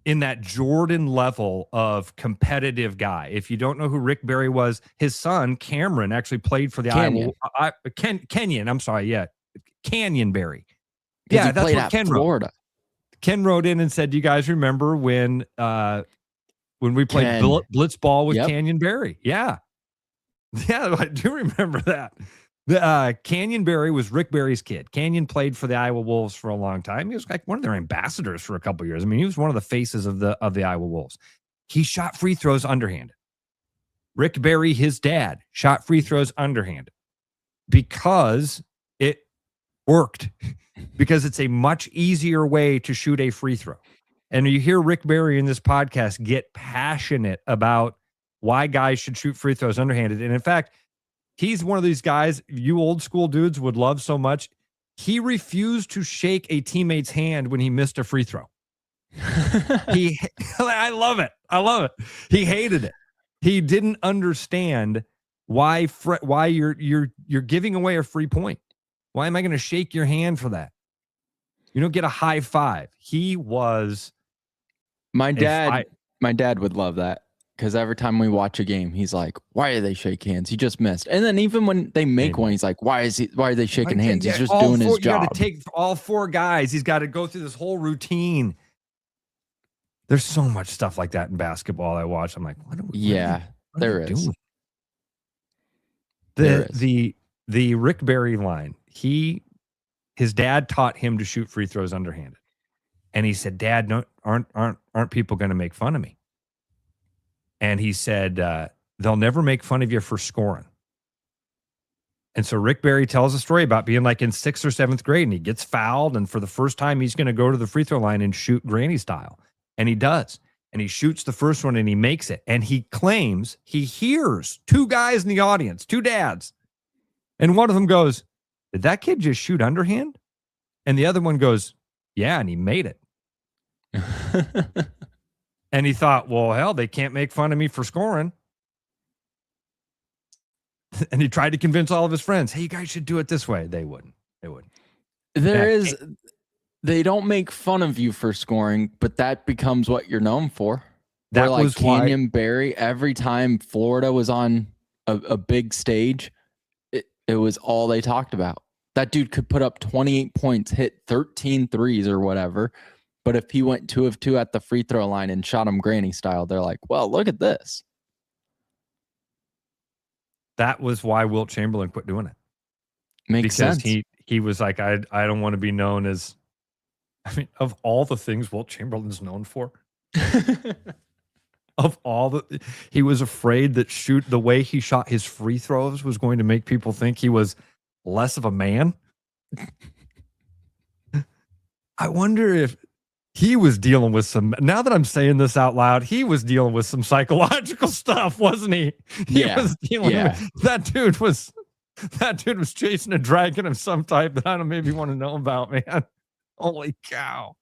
[SPEAKER 4] in that Jordan level of competitive guy. If you don't know who Rick Barry was, his son, Cameron, actually played for the Kenyon. I'm sorry. Yeah. Canyon Barry. Yeah. That's what Ken
[SPEAKER 5] Florida.
[SPEAKER 4] wrote. Ken wrote in and said, do you guys remember when we played Blitzball with Canyon Barry? Yeah. Yeah. I do remember that. Canyon Barry was Rick Barry's kid. Canyon played for the Iowa Wolves for a long time. He was like one of their ambassadors for a couple of years. I mean, he was one of the faces of the Iowa Wolves. He shot free throws underhanded. Rick Barry, his dad, shot free throws underhanded because it worked, because it's a much easier way to shoot a free throw. And you hear Rick Barry in this podcast get passionate about why guys should shoot free throws underhanded. And in fact, he's one of these guys you old school dudes would love so much. He refused to shake a teammate's hand when he missed a free throw. I love it. I love it. He hated it. He didn't understand why you're giving away a free point. Why am I going to shake your hand for that? You don't get a high five. He was
[SPEAKER 5] my dad would love that. Because every time we watch a game, he's like, why do they shake hands? He just missed. And then even when they make one, he's like, why are they shaking hands? He's just doing his job.
[SPEAKER 4] You got to take all four guys. He's got to go through this whole routine. There's so much stuff like that in basketball I watch. I'm like,
[SPEAKER 5] there is.
[SPEAKER 4] The Rick Barry line, his dad taught him to shoot free throws underhanded. And he said, Dad, aren't people going to make fun of me? And he said, they'll never make fun of you for scoring. And so Rick Barry tells a story about being like in 6th or 7th grade, and he gets fouled. And for the first time, he's going to go to the free throw line and shoot granny style. And he does. And he shoots the first one and he makes it. And he claims he hears two guys in the audience, two dads. And one of them goes, did that kid just shoot underhand? And the other one goes, yeah, and he made it. And he thought, well, hell, they can't make fun of me for scoring. And he tried to convince all of his friends, hey, you guys should do it this way. They wouldn't.
[SPEAKER 5] They don't make fun of you for scoring, but that becomes what you're known for.
[SPEAKER 4] That was
[SPEAKER 5] Canyon Barry. Every time Florida was on a big stage, it was all they talked about. That dude could put up 28 points, hit 13 threes or whatever. But if he went 2 of 2 at the free throw line and shot him granny style, they're like, well, look at this.
[SPEAKER 4] That was why Wilt Chamberlain quit doing it.
[SPEAKER 5] Makes sense.
[SPEAKER 4] Because he was like, I don't want to be known as, I mean, of all the things Wilt Chamberlain's known for, he was afraid that the way he shot his free throws was going to make people think he was less of a man. I wonder if he was dealing with some, now that I'm saying this out loud, he was dealing with some psychological stuff, wasn't he? He was dealing with, that dude was chasing a dragon of some type that I don't maybe want to know about, man. Holy cow.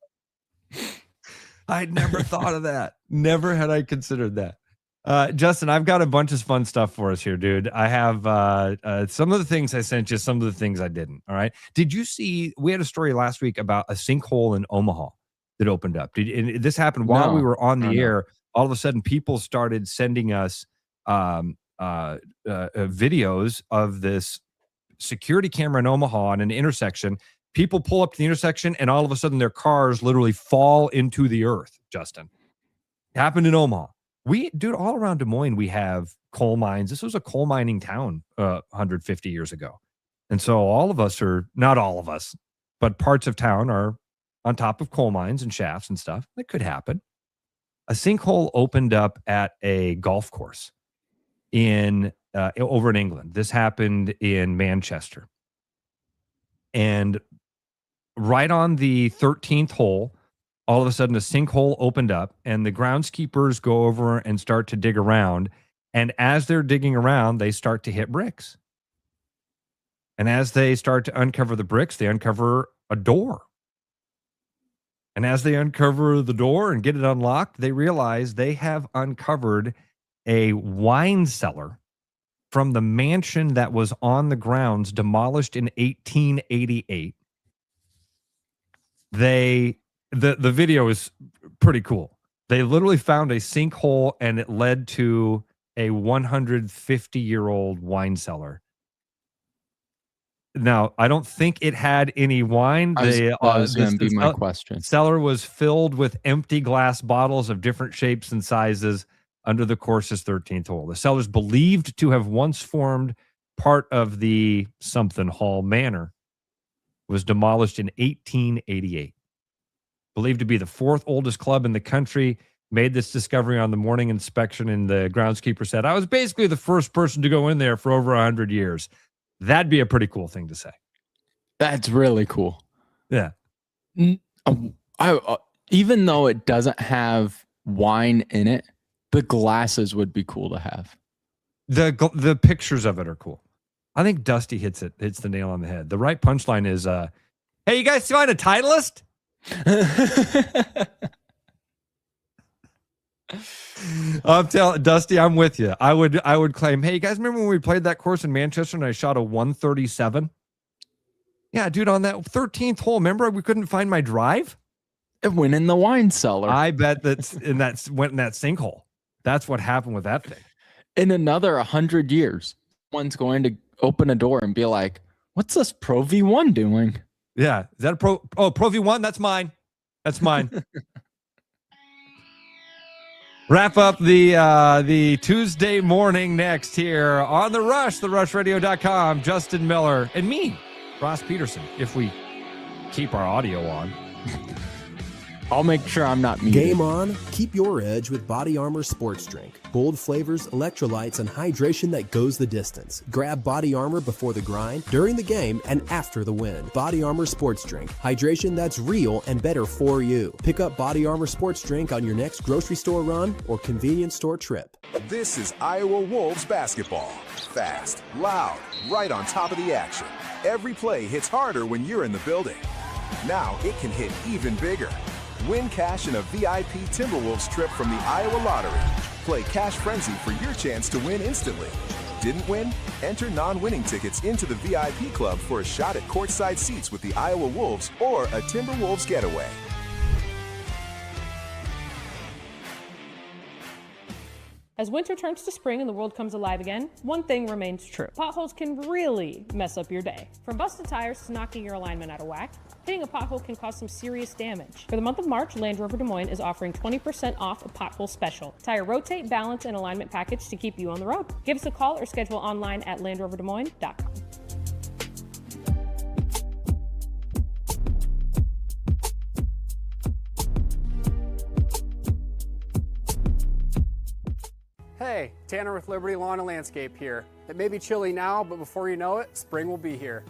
[SPEAKER 4] I'd never thought of that. Never had I considered that. Justin, I've got a bunch of fun stuff for us here, dude. I have some of the things I sent you, some of the things I didn't. All right. Did you see, we had a story last week about a sinkhole in Omaha that opened up. And this happened while we were on the air. All of a sudden, people started sending us videos of this security camera in Omaha on an intersection. People pull up to the intersection, and all of a sudden, their cars literally fall into the earth, Justin. It happened in Omaha. Dude, all around Des Moines, we have coal mines. This was a coal mining town 150 years ago. And so all of us not all of us, but parts of town are on top of coal mines and shafts and stuff. That could happen. A sinkhole opened up at a golf course over in England. This happened in Manchester. And right on the 13th hole, all of a sudden a sinkhole opened up and the groundskeepers go over and start to dig around. And as they're digging around, they start to hit bricks. And as they start to uncover the bricks, they uncover a door. And as they uncover the door and get it unlocked, they realize they have uncovered a wine cellar from the mansion that was on the grounds, demolished in 1888. The video is pretty cool. They literally found a sinkhole and it led to a 150-year-old wine cellar. Now, I don't think it had any wine.
[SPEAKER 5] That was going to be my question.
[SPEAKER 4] Cellar was filled with empty glass bottles of different shapes and sizes under the course's 13th hole. The cellar is believed to have once formed part of the something hall manor. It was demolished in 1888. Believed to be the fourth oldest club in the country. Made this discovery on the morning inspection, and the groundskeeper said, I was basically the first person to go in there for over 100 years. That'd be a pretty cool thing to say.
[SPEAKER 5] That's really cool.
[SPEAKER 4] Yeah.
[SPEAKER 5] Even though it doesn't have wine in it, the glasses would be cool to have.
[SPEAKER 4] The pictures of it are cool. I think Dusty hits the nail on the head. The right punchline is, hey, you guys find a Titleist? I'm telling Dusty, I'm with you. I would claim, hey, you guys remember when we played that course in Manchester and I shot a 137? Yeah, dude, on that 13th hole, remember we couldn't find my drive?
[SPEAKER 5] It went in the wine cellar.
[SPEAKER 4] I bet went in that sinkhole. That's what happened with that thing.
[SPEAKER 5] In another 100 years, one's going to open a door and be like, what's this Pro V1 doing?
[SPEAKER 4] Yeah. Is that a Pro V1? That's mine. That's mine. Wrap up the Tuesday morning next here on The Rush, therushradio.com. Justin Miller and me, Ross Peterson, if we keep our audio on.
[SPEAKER 5] I'll make sure I'm not muted.
[SPEAKER 8] Game on. Keep your edge with Body Armor Sports Drink. Bold flavors, electrolytes, and hydration that goes the distance. Grab Body Armor before the grind, during the game, and after the win. Body Armor Sports Drink. Hydration that's real and better for you. Pick up Body Armor Sports Drink on your next grocery store run or convenience store trip.
[SPEAKER 6] This is Iowa Wolves basketball. Fast, loud, right on top of the action. Every play hits harder when you're in the building. Now it can hit even bigger. Win cash in a VIP Timberwolves trip from the Iowa Lottery. Play Cash Frenzy for your chance to win instantly. Didn't win? Enter non-winning tickets into the VIP club for a shot at courtside seats with the Iowa Wolves or a Timberwolves getaway.
[SPEAKER 2] As winter turns to spring and the world comes alive again, one thing remains true. Potholes can really mess up your day. From busted tires to knocking your alignment out of whack, hitting a pothole can cause some serious damage. For the month of March, Land Rover Des Moines is offering 20% off a pothole special. Tire rotate, balance, and alignment package to keep you on the road. Give us a call or schedule online at LandRoverDesMoines.com.
[SPEAKER 22] Hey, Tanner with Liberty Lawn and Landscape here. It may be chilly now, but before you know it, spring will be here.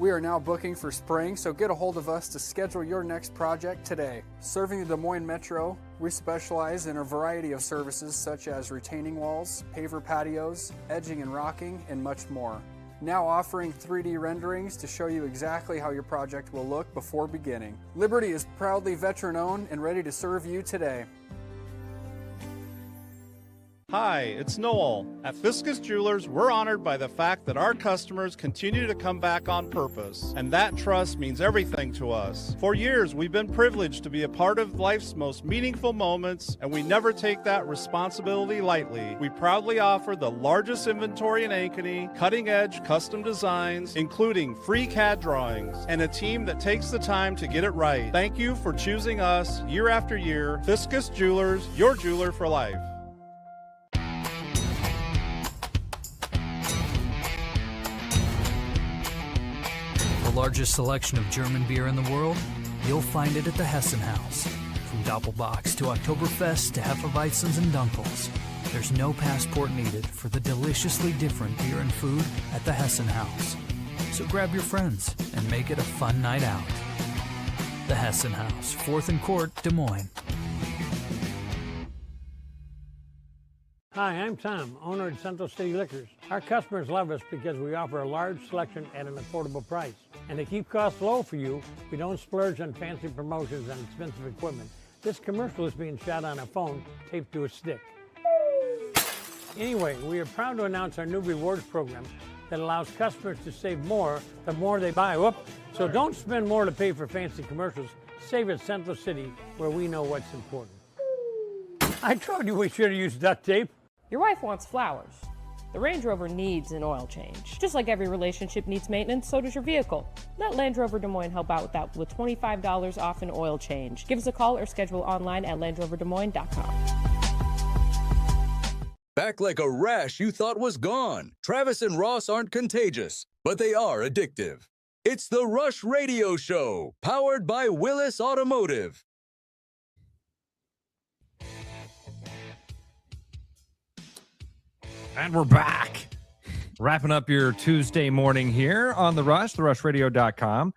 [SPEAKER 22] We are now booking for spring, so get a hold of us to schedule your next project today. Serving the Des Moines Metro, we specialize in a variety of services such as retaining walls, paver patios, edging and rocking, and much more. Now offering 3D renderings to show you exactly how your project will look before beginning. Liberty is proudly veteran-owned and ready to serve you today.
[SPEAKER 14] Hi, it's Noel. At Fiscus Jewelers, we're honored by the fact that our customers continue to come back on purpose, and that trust means everything to us. For years, we've been privileged to be a part of life's most meaningful moments, and we never take that responsibility lightly. We proudly offer the largest inventory in Ankeny, cutting-edge custom designs, including free CAD drawings, and a team that takes the time to get it right. Thank you for choosing us year after year. Fiscus Jewelers, your jeweler for life.
[SPEAKER 23] The largest selection of German beer in the world? You'll find it at the Hessen House. From Doppelbocks to Oktoberfest to Hefeweizens and Dunkels, there's no passport needed for the deliciously different beer and food at the Hessen House. So grab your friends and make it a fun night out. The Hessen House, 4th and Court, Des Moines.
[SPEAKER 7] Hi, I'm Tom, owner at Central City Liquors. Our customers love us because we offer a large selection at an affordable price. And to keep costs low for you, we don't splurge on fancy promotions and expensive equipment. This commercial is being shot on a phone taped to a stick. Anyway, we are proud to announce our new rewards program that allows customers to save more the more they buy. So don't spend more to pay for fancy commercials. Save at Central City, where we know what's important. I told you we should have used duct tape.
[SPEAKER 2] Your wife wants flowers. The Range Rover needs an oil change. Just like every relationship needs maintenance, so does your vehicle. Let Land Rover Des Moines help out with that with $25 off an oil change. Give us a call or schedule online at LandRoverDesMoines.com.
[SPEAKER 3] Back like a rash you thought was gone. Travis and Ross aren't contagious, but they are addictive. It's the Rush Radio Show, powered by Willis Automotive.
[SPEAKER 4] And we're back. Wrapping up your Tuesday morning here on The Rush, therushradio.com.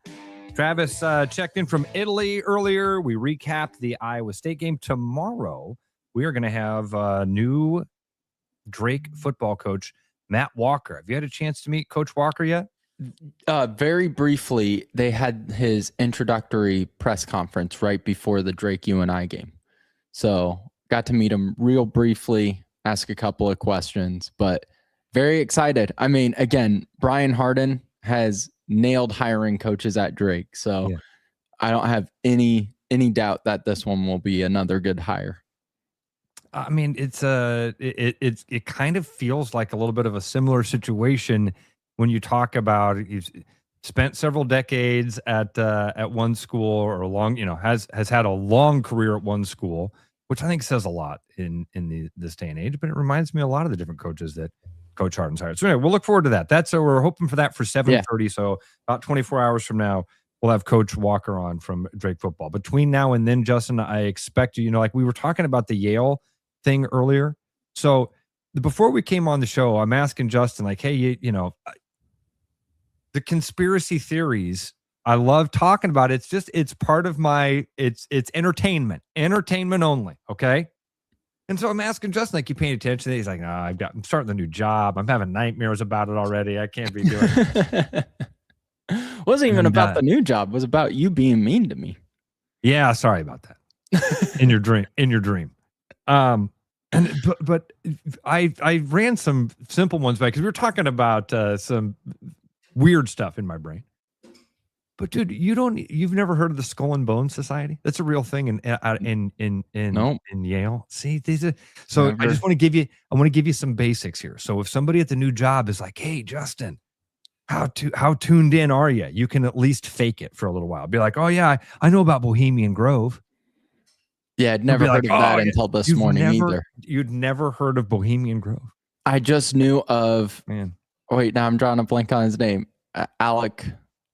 [SPEAKER 4] Travis checked in from Italy earlier. We recapped the Iowa State game. Tomorrow, we are going to have new Drake football coach, Matt Walker. Have you had a chance to meet Coach Walker yet?
[SPEAKER 5] Very briefly, they had his introductory press conference right before the Drake UNI game. So got to meet him real briefly, ask a couple of questions, but very excited. I mean, again, Brian Harden has nailed hiring coaches at Drake. So yeah. I don't have any doubt that this one will be another good hire.
[SPEAKER 4] I mean, it kind of feels like a little bit of a similar situation when you talk about he's spent several decades at one school or has had a long career at one school, which I think says a lot in this day and age. But it reminds me a lot of the different coaches that Coach Harden's hired. So anyway, we'll look forward to that. We're hoping for that for 7:30. Yeah. So about 24 hours from now, we'll have Coach Walker on from Drake football. Between now and then, Justin, I expect you. Like we were talking about the Yale thing earlier. So before we came on the show, I'm asking Justin, like, hey, the conspiracy theories, I love talking about it. It's part of my, it's entertainment only. Okay. And so I'm asking Justin, like, you paying attention? He's like, no, I'm starting a new job. I'm having nightmares about it already. I can't be doing it.
[SPEAKER 5] Wasn't even about the new job. It was about you being mean to me.
[SPEAKER 4] Yeah. Sorry about that. in your dream. But I ran some simple ones back because we were talking about some weird stuff in my brain. But dude, you've never heard of the Skull and Bones Society? That's a real thing in Yale. See, so I just want to give you some basics here. So if somebody at the new job is like, hey, Justin, how tuned in are you? You can at least fake it for a little while. Be like, oh yeah, I know about Bohemian Grove.
[SPEAKER 5] Yeah, I'd never heard of that until this morning either.
[SPEAKER 4] You'd never heard of Bohemian Grove?
[SPEAKER 5] I just knew of. Man. Wait, now I'm drawing a blank on his name. Alex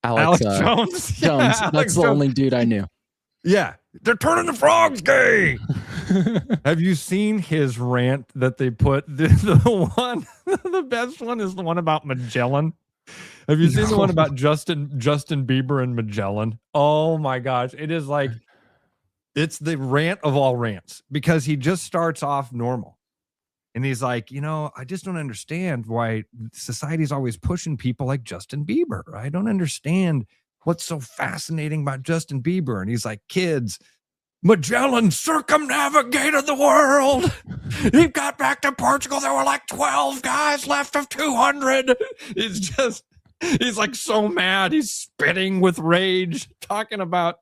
[SPEAKER 4] Jones.
[SPEAKER 5] Jones. Yeah, That's the only dude I knew.
[SPEAKER 4] Yeah, they're turning the frogs gay. Have you seen his rant that they put? The best one is the one about Magellan. Have you seen the one about Justin Bieber and Magellan? Oh my gosh, it is like it's the rant of all rants because he just starts off normal. And he's like, I just don't understand why society's always pushing people like Justin Bieber. I don't understand what's so fascinating about Justin Bieber. And he's like, kids, Magellan circumnavigated the world. He got back to Portugal. There were like 12 guys left of 200. He's like so mad. He's spitting with rage, talking about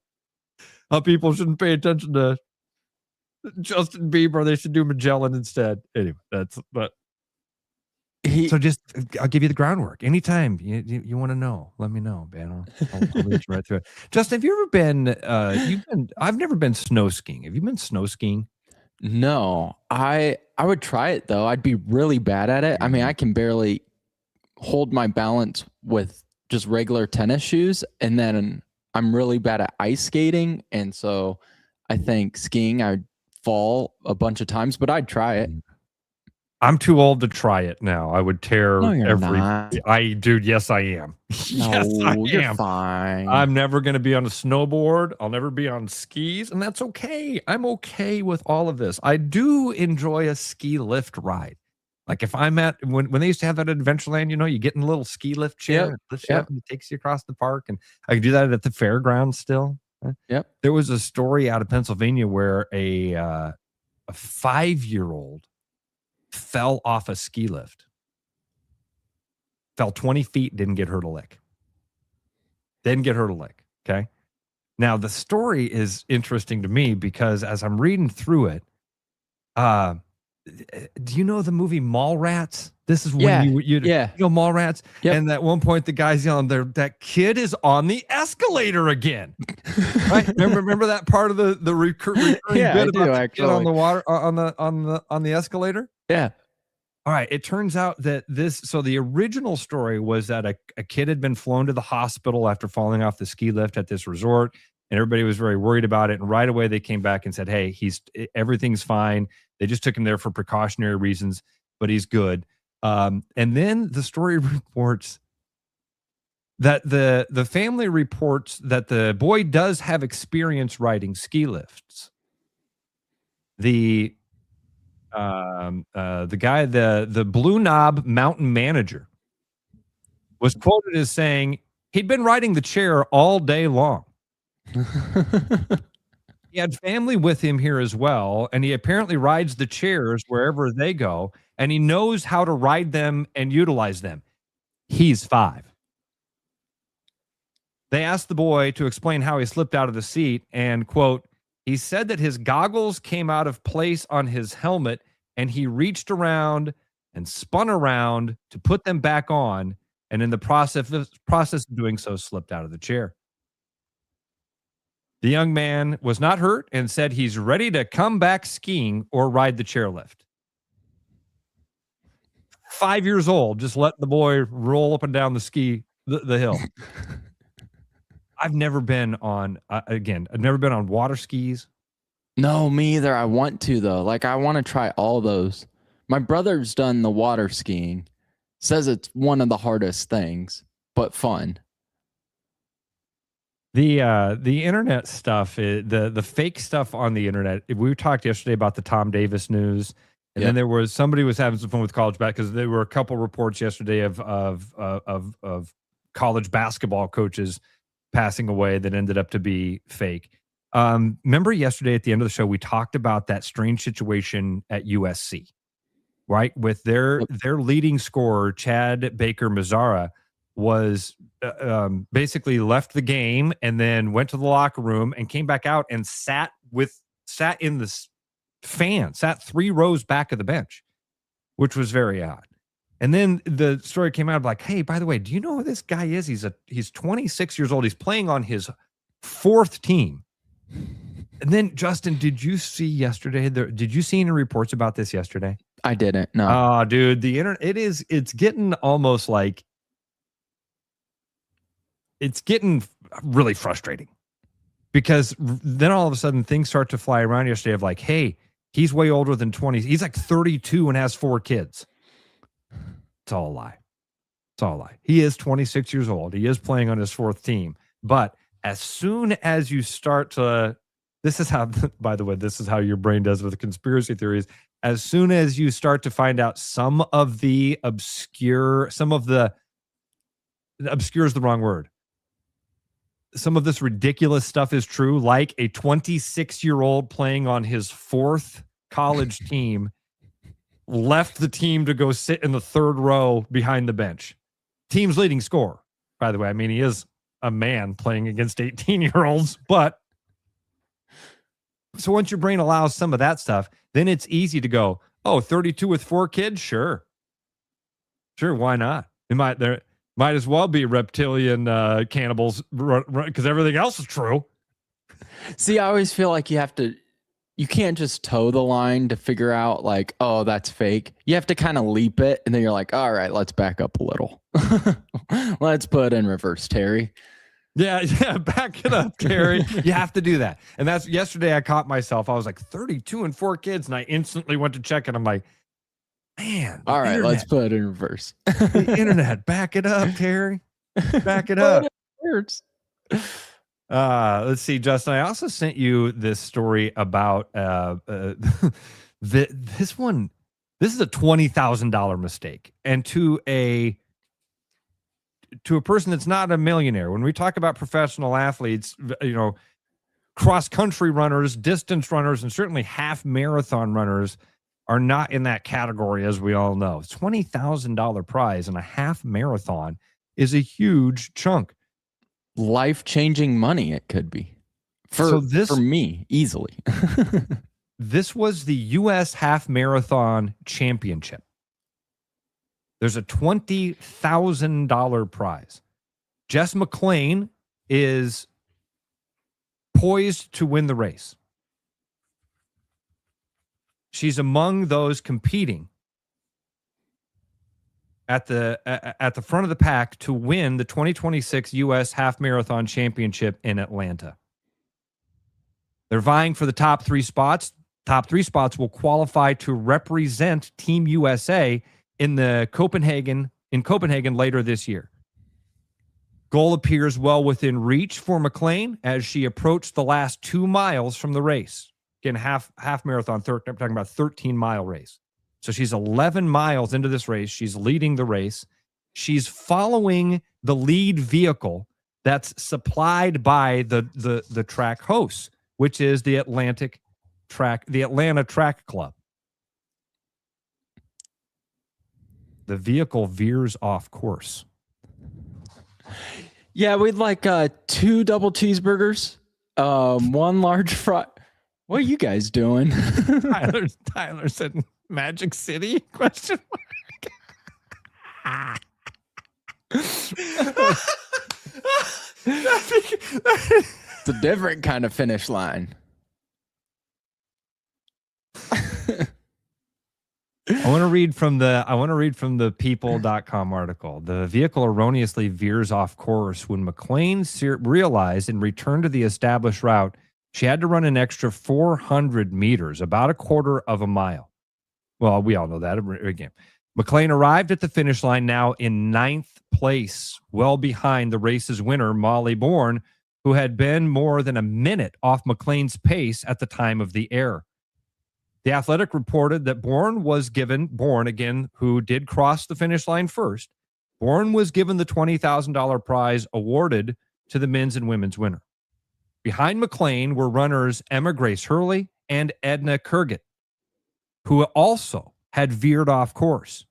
[SPEAKER 4] how people shouldn't pay attention to Justin Bieber. They should do Magellan instead. Anyway, I'll give you the groundwork. Anytime you want to know, let me know, man. I'll lead you right through it. Justin, have you ever been, I've never been snow skiing. Have you been snow skiing?
[SPEAKER 5] No, I would try it though. I'd be really bad at it. I mean, I can barely hold my balance with just regular tennis shoes. And then I'm really bad at ice skating. And so I think skiing, I'd fall a bunch of times, but I'd try it.
[SPEAKER 4] I'm too old to try it now. I would tear
[SPEAKER 5] No, you're
[SPEAKER 4] every.
[SPEAKER 5] not.
[SPEAKER 4] Dude, yes, I am. Yes, I
[SPEAKER 5] No, you're
[SPEAKER 4] am.
[SPEAKER 5] fine.
[SPEAKER 4] I'm never going to be on a snowboard. I'll never be on skis, and that's okay. I'm okay with all of this. I do enjoy a ski lift ride. Like if I'm at when they used to have that at Adventureland, you get in a little ski lift chair,
[SPEAKER 5] Yep,
[SPEAKER 4] and lifts you up and it takes you across the park, and I can do that at the fairgrounds still.
[SPEAKER 5] Yep.
[SPEAKER 4] There was a story out of Pennsylvania where a 5-year-old fell off a ski lift, fell 20 feet, didn't get hurt a lick. Okay. Now the story is interesting to me because as I'm reading through it, do you know the movie Mallrats? This is when you know Mallrats.
[SPEAKER 5] Yep.
[SPEAKER 4] And at one point the guy's yelling there, that kid is on the escalator again. Right? Remember that part of the recurring bit about the kid on the water on the escalator?
[SPEAKER 5] Yeah.
[SPEAKER 4] All right. It turns out that the original story was that a kid had been flown to the hospital after falling off the ski lift at this resort, and everybody was very worried about it. And right away they came back and said, hey, everything's fine. They just took him there for precautionary reasons, but he's good. And then the story reports that the family reports that the boy does have experience riding ski lifts. The guy, the Blue Knob mountain manager, was quoted as saying he'd been riding the chair all day long. He had family with him here as well, and he apparently rides the chairs wherever they go, and he knows how to ride them and utilize them. He's 5. They asked the boy to explain how he slipped out of the seat, and, quote, he said that his goggles came out of place on his helmet, and he reached around and spun around to put them back on, and in the process of doing so, slipped out of the chair. The young man was not hurt and said he's ready to come back skiing or ride the chairlift. 5 years old, just let the boy roll up and down the hill. I've never been on, I've never been on water skis.
[SPEAKER 5] No, me either. I want to, though. Like, I want to try all those. My brother's done the water skiing. Says it's one of the hardest things, but fun.
[SPEAKER 4] The internet stuff, the fake stuff on the internet. We talked yesterday about the Tom Davis news, and then there was somebody was having some fun with college basketball because there were a couple reports yesterday of college basketball coaches passing away that ended up to be fake. Remember yesterday at the end of the show we talked about that strange situation at USC, right? With their leading scorer Chad Baker-Mazara was basically left the game and then went to the locker room and came back out and sat in the fan, sat 3 rows back of the bench, which was very odd. And then the story came out like, hey, by the way, do you know who this guy is? He's 26 years old. He's playing on his 4th team. And then, Justin, did you see yesterday? Did you see any reports about this yesterday?
[SPEAKER 5] I didn't. No.
[SPEAKER 4] Oh, dude, the internet. It's getting almost like. It's getting really frustrating because then all of a sudden things start to fly around yesterday of like, hey, he's way older than 20. He's like 32 and has 4 kids. It's all a lie. It's all a lie. He is 26 years old. He is playing on his 4th team. But as soon as you start to, this is how, by the way, this is how your brain does with conspiracy theories. As soon as you start to find out some of the obscure is the wrong word. Some of this ridiculous stuff is true, like a 26-year-old playing on his 4th college team left the team to go sit in the 3rd row behind the bench. Team's leading scorer, by the way. I mean, he is a man playing against 18-year-olds, but so once your brain allows some of that stuff, then it's easy to go, oh, 32 with 4 kids? Sure, why not? There might as well be reptilian cannibals because everything else is true.
[SPEAKER 5] See, I always feel like you can't just toe the line to figure out like, oh, that's fake. You have to kind of leap it. And then you're like, all right, let's back up a little. Let's put in reverse, Terry.
[SPEAKER 4] Yeah, back it up, Terry. You have to do that. And that's yesterday I caught myself. I was like 32 and 4 kids. And I instantly went to check and I'm like, Man.
[SPEAKER 5] All right,
[SPEAKER 4] internet.
[SPEAKER 5] let's put it in reverse.
[SPEAKER 4] The internet. Back it up, Terry. Back it up. Let's see, Justin. I also sent you this story about this one. This is a $20,000 mistake, and to a person that's not a millionaire. When we talk about professional athletes, cross country runners, distance runners, and certainly half marathon runners are not in that category, as we all know. $20,000 prize in a half marathon is a huge chunk.
[SPEAKER 5] Life-changing money it could be. For me, easily.
[SPEAKER 4] This was the U.S. Half Marathon Championship. There's a $20,000 prize. Jess McClain is poised to win the race. She's among those competing at the front of the pack to win the 2026 U.S. Half Marathon Championship in Atlanta. They're vying for the top 3 spots. Top 3 spots will qualify to represent Team USA in Copenhagen later this year. Goal appears well within reach for McClain as she approached the last 2 miles from the race. Again, half marathon, I'm talking about 13-mile race. So she's 11 miles into this race. She's leading the race. She's following the lead vehicle that's supplied by the track hosts, which is the Atlanta Track Club. The vehicle veers off course.
[SPEAKER 5] Yeah, we'd like 2 double cheeseburgers, 1 large fry. What are you guys doing?
[SPEAKER 4] Tyler said Magic City? Question mark.
[SPEAKER 5] It's a different kind of finish line.
[SPEAKER 4] I want to read from the people.com article. The vehicle erroneously veers off course when McClain realized and returned to the established route she had to run an extra 400 meters, about a quarter of a mile. Well, we all know that again. McClain arrived at the finish line now in 9th place, well behind the race's winner, Molly Bourne, who had been more than a minute off McClain's pace at the time of the error. The Athletic reported that Bourne, again, who did cross the finish line first, Bourne was given the $20,000 prize awarded to the men's and women's winner. Behind McClain were runners Emma Grace Hurley and Edna Kurgit, who also had veered off course.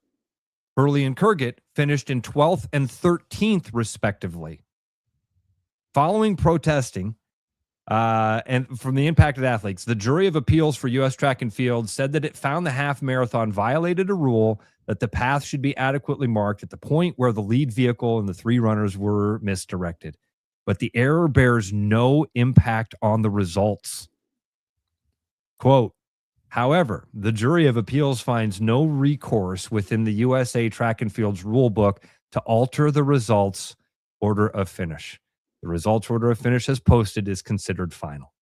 [SPEAKER 4] Hurley and Kurgit finished in 12th and 13th, respectively. Following protesting and from the impacted athletes, the jury of appeals for U.S. Track and Field said that it found the half marathon violated a rule that the path should be adequately marked at the point where the lead vehicle and the 3 runners were misdirected. But the error bears no impact on the results. Quote, however, the jury of appeals finds no recourse within the USA Track and Field's rule book to alter the results order of finish. The results order of finish as posted is considered final.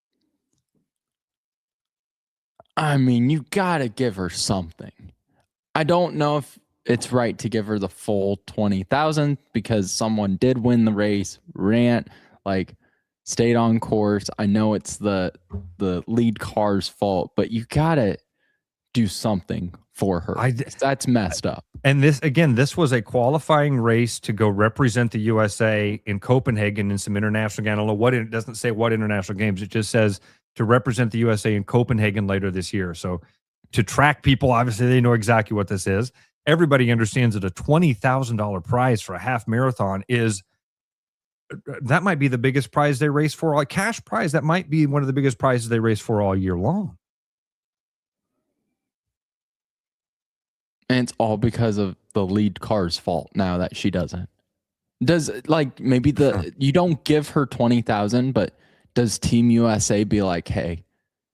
[SPEAKER 5] I mean, you got to give her something. I don't know if it's right to give her the full 20,000 because someone did win the race, stayed on course. I know it's the lead car's fault, but you got to do something for her. That's messed up.
[SPEAKER 4] And this was a qualifying race to go represent the USA in Copenhagen in some international. I don't know it doesn't say what international games. It just says to represent the USA in Copenhagen later this year. So to track people, obviously they know exactly what this is. Everybody understands that a $20,000 prize for a half marathon that might be the biggest prize they race for. A cash prize, that might be one of the biggest prizes they race for all year long.
[SPEAKER 5] And it's all because of the lead car's fault now that she doesn't. Maybe you don't give her 20,000, but does Team USA be like, hey,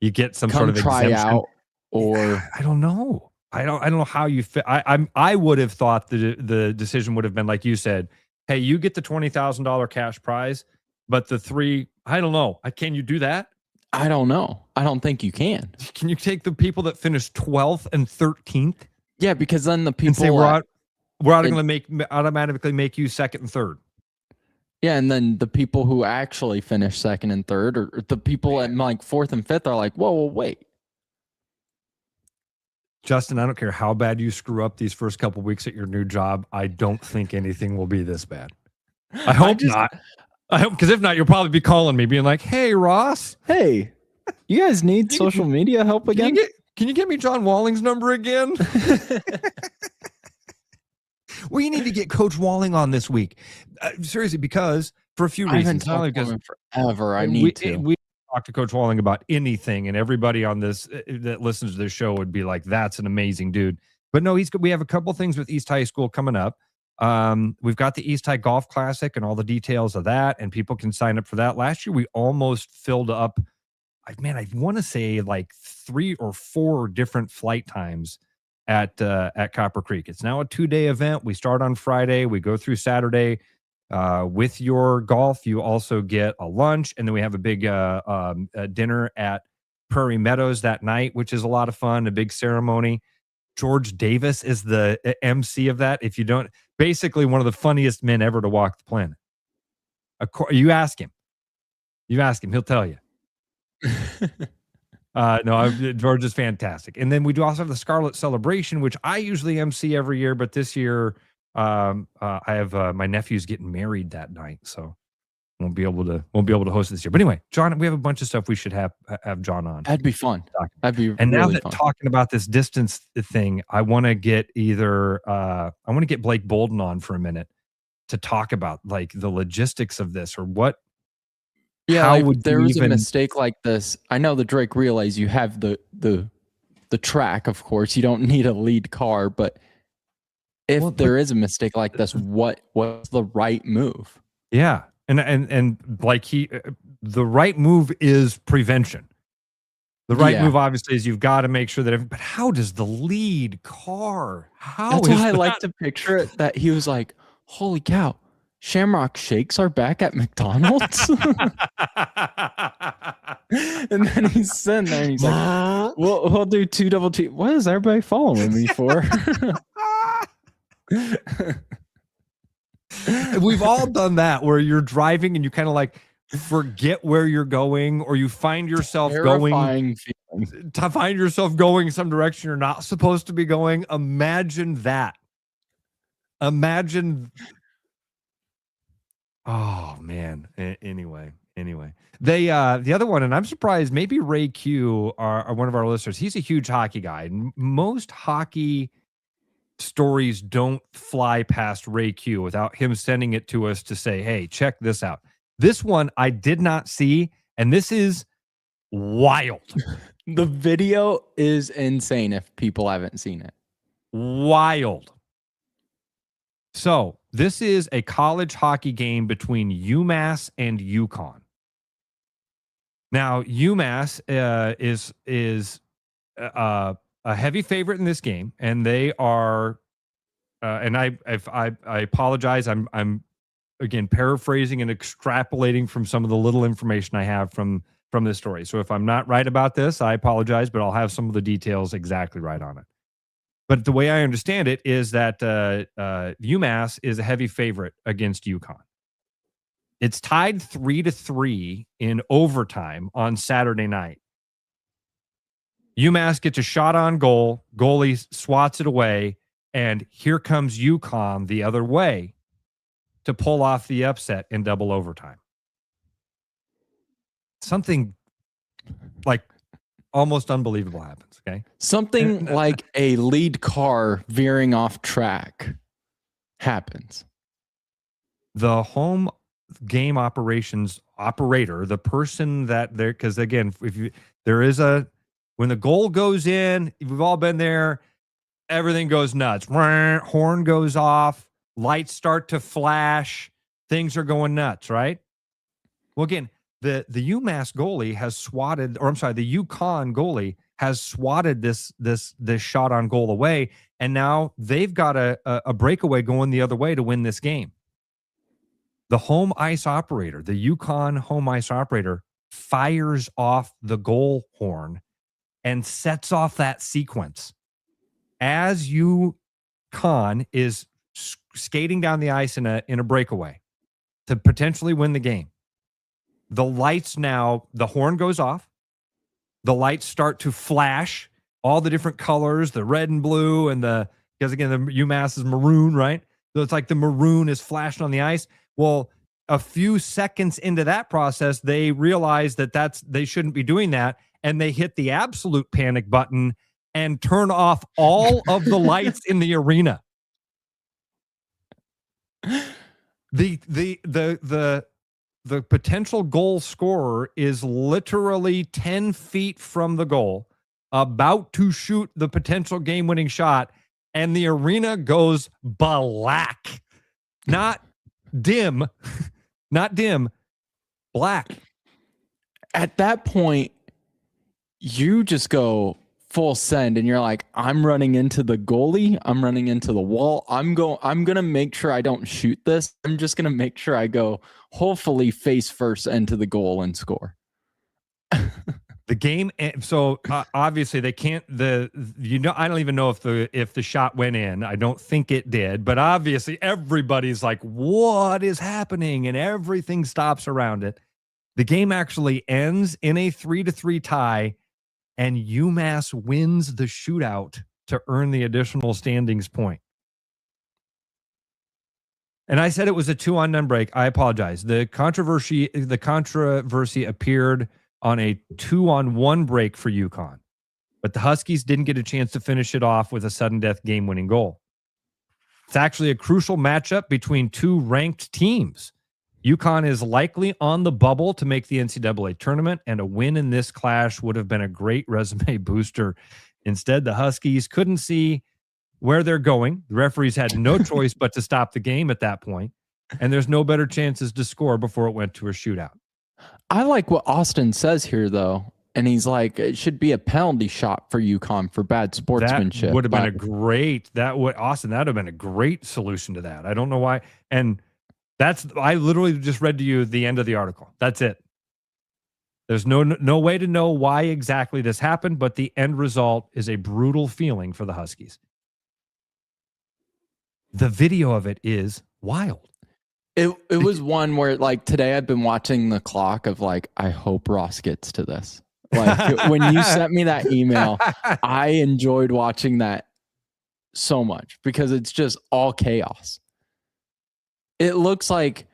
[SPEAKER 4] you get some sort of
[SPEAKER 5] try
[SPEAKER 4] exemption?
[SPEAKER 5] Out, or
[SPEAKER 4] I don't know. I don't know how you fit. I would have thought the decision would have been like you said, hey, you get the $20,000 cash prize, but the 3, I don't know. Can you do that?
[SPEAKER 5] I don't know. I don't think you can.
[SPEAKER 4] Can you take the people that finished 12th and 13th?
[SPEAKER 5] Yeah, because then the people
[SPEAKER 4] and say we're going to automatically make you second and third.
[SPEAKER 5] Yeah, and then the people who actually finish second and third, or the people at like fourth and fifth, are like, whoa, wait.
[SPEAKER 4] Justin, I don't care how bad you screw up these first couple weeks at your new job. I don't think anything will be this bad. I hope not. I hope, because if not, you'll probably be calling me, being like, "Hey, Ross,
[SPEAKER 5] hey, you guys need social media help again?
[SPEAKER 4] Can you get me John Walling's number again?" We need to get Coach Walling on this week. Seriously, because for a few reasons.
[SPEAKER 5] I haven't talked to him forever. I need to.
[SPEAKER 4] We talk to Coach Walling about anything, and everybody on this that listens to this show would be like, "That's an amazing dude." But no, we have a couple things with East High School coming up. We've got the East High Golf Classic and all the details of that, and people can sign up for that. Last year, we almost filled up. I want to say like 3 or 4 different flight times at Copper Creek. It's now a 2-day event. We start on Friday. We go through Saturday. With your golf, you also get a lunch, and then we have a big dinner at Prairie Meadows that night, which is a lot of fun, a big ceremony. George Davis is the MC of that. If you don't, basically one of the funniest men ever to walk the planet. You ask him, he'll tell you. George is fantastic. And then we do also have the Scarlet Celebration, which I usually MC every year, but this year I have my nephew's getting married that night, so won't be able to host this year. But anyway, John, we have a bunch of stuff we should have John on.
[SPEAKER 5] That'd be fun. That'd be
[SPEAKER 4] and
[SPEAKER 5] really
[SPEAKER 4] now that
[SPEAKER 5] fun.
[SPEAKER 4] Talking about this distance thing, I want to get Blake Bolden on for a minute to talk about like the logistics of this, or what.
[SPEAKER 5] Yeah,
[SPEAKER 4] how
[SPEAKER 5] like,
[SPEAKER 4] would
[SPEAKER 5] there
[SPEAKER 4] you
[SPEAKER 5] was
[SPEAKER 4] even
[SPEAKER 5] a mistake like this. I know the Drake Relays, you have the track, of course. You don't need a lead car, but if there is a mistake like this, what's the right move?
[SPEAKER 4] Yeah. And like the right move is prevention. The right move, obviously, is you've got to make sure that. But how does the lead car?
[SPEAKER 5] That's why I like to picture it. That he was like, "Holy cow, Shamrock Shakes are back at McDonald's." And then he's sitting there and he's like, "We'll do 2 double T." What is everybody following me for?
[SPEAKER 4] We've all done that, where you're driving and you kind of like forget where you're going, or you find yourself going some direction you're not supposed to be going. Imagine that. Oh man. Anyway, the other one, and I'm surprised, maybe Ray Q are one of our listeners. He's a huge hockey guy, and most hockey stories don't fly past Ray Q without him sending it to us to say, "Hey, check this out." This one I did not see, and this is wild.
[SPEAKER 5] The video is insane if people haven't seen it.
[SPEAKER 4] Wild. So this is a college hockey game between UMass and UConn. Now, UMass is a heavy favorite in this game, and they are. And I apologize. I'm again paraphrasing and extrapolating from some of the little information I have from this story. So if I'm not right about this, I apologize, but I'll have some of the details exactly right on it. But the way I understand it is that UMass is a heavy favorite against UConn. It's tied 3-3 in overtime on Saturday night. UMass gets a shot on goal. Goalie swats it away. And here comes UConn the other way to pull off the upset in double overtime. Something like almost unbelievable happens, okay?
[SPEAKER 5] Something like a lead car veering off track happens.
[SPEAKER 4] The home game operations operator, the person that there, because again, when the goal goes in, we've all been there, everything goes nuts. Horn goes off, lights start to flash, things are going nuts, right? Well, again, the UMass goalie has swatted, or I'm sorry, the UConn goalie has swatted this shot on goal away, and now they've got a breakaway going the other way to win this game. The home ice operator, the UConn home ice operator, fires off the goal horn and sets off that sequence. as UConn is skating down the ice in a breakaway to potentially win the game, the lights now, the horn goes off. The lights start to flash, all the different colors, the red and blue, and because again, the UMass is maroon, right? So it's like the maroon is flashing on the ice. Well, a few seconds into that process, they realize that they shouldn't be doing that, and they hit the absolute panic button and turn off all of the lights in the arena. The potential goal scorer is literally 10 feet from the goal, about to shoot the potential game-winning shot, and the arena goes black. Not dim, black.
[SPEAKER 5] At that point, you just go full send, and you're like, I'm running into the goalie. I'm running into the wall. I'm going to make sure I don't shoot this. I'm just going to make sure I go hopefully face first into the goal and score.
[SPEAKER 4] The game. So obviously they can't, I don't even know if the shot went in. I don't think it did, but obviously everybody's like, what is happening? And everything stops around it. The game actually ends in a 3-3 tie, and UMass wins the shootout to earn the additional standings point. And I said it was a 2-on-none break. I apologize. The controversy appeared on a 2-on-1 break for UConn, but the Huskies didn't get a chance to finish it off with a sudden death game-winning goal. It's actually a crucial matchup between two ranked teams. UConn is likely on the bubble to make the NCAA tournament, and a win in this clash would have been a great resume booster. Instead, the Huskies couldn't see where they're going. The referees had no choice but to stop the game at that point, and there's no better chances to score before it went to a shootout.
[SPEAKER 5] I like what Austin says here, though, and he's like, it should be a penalty shot for UConn for bad sportsmanship.
[SPEAKER 4] That would have been that would have been a great solution to that. I don't know why. And I literally just read to you the end of the article. That's it. There's no way to know why exactly this happened, but the end result is a brutal feeling for the Huskies. The video of it is wild.
[SPEAKER 5] It was one where, like, today I've been watching the clock of, like, I hope Ross gets to this. Like, when you sent me that email, I enjoyed watching that so much because it's just all chaos. It looks like,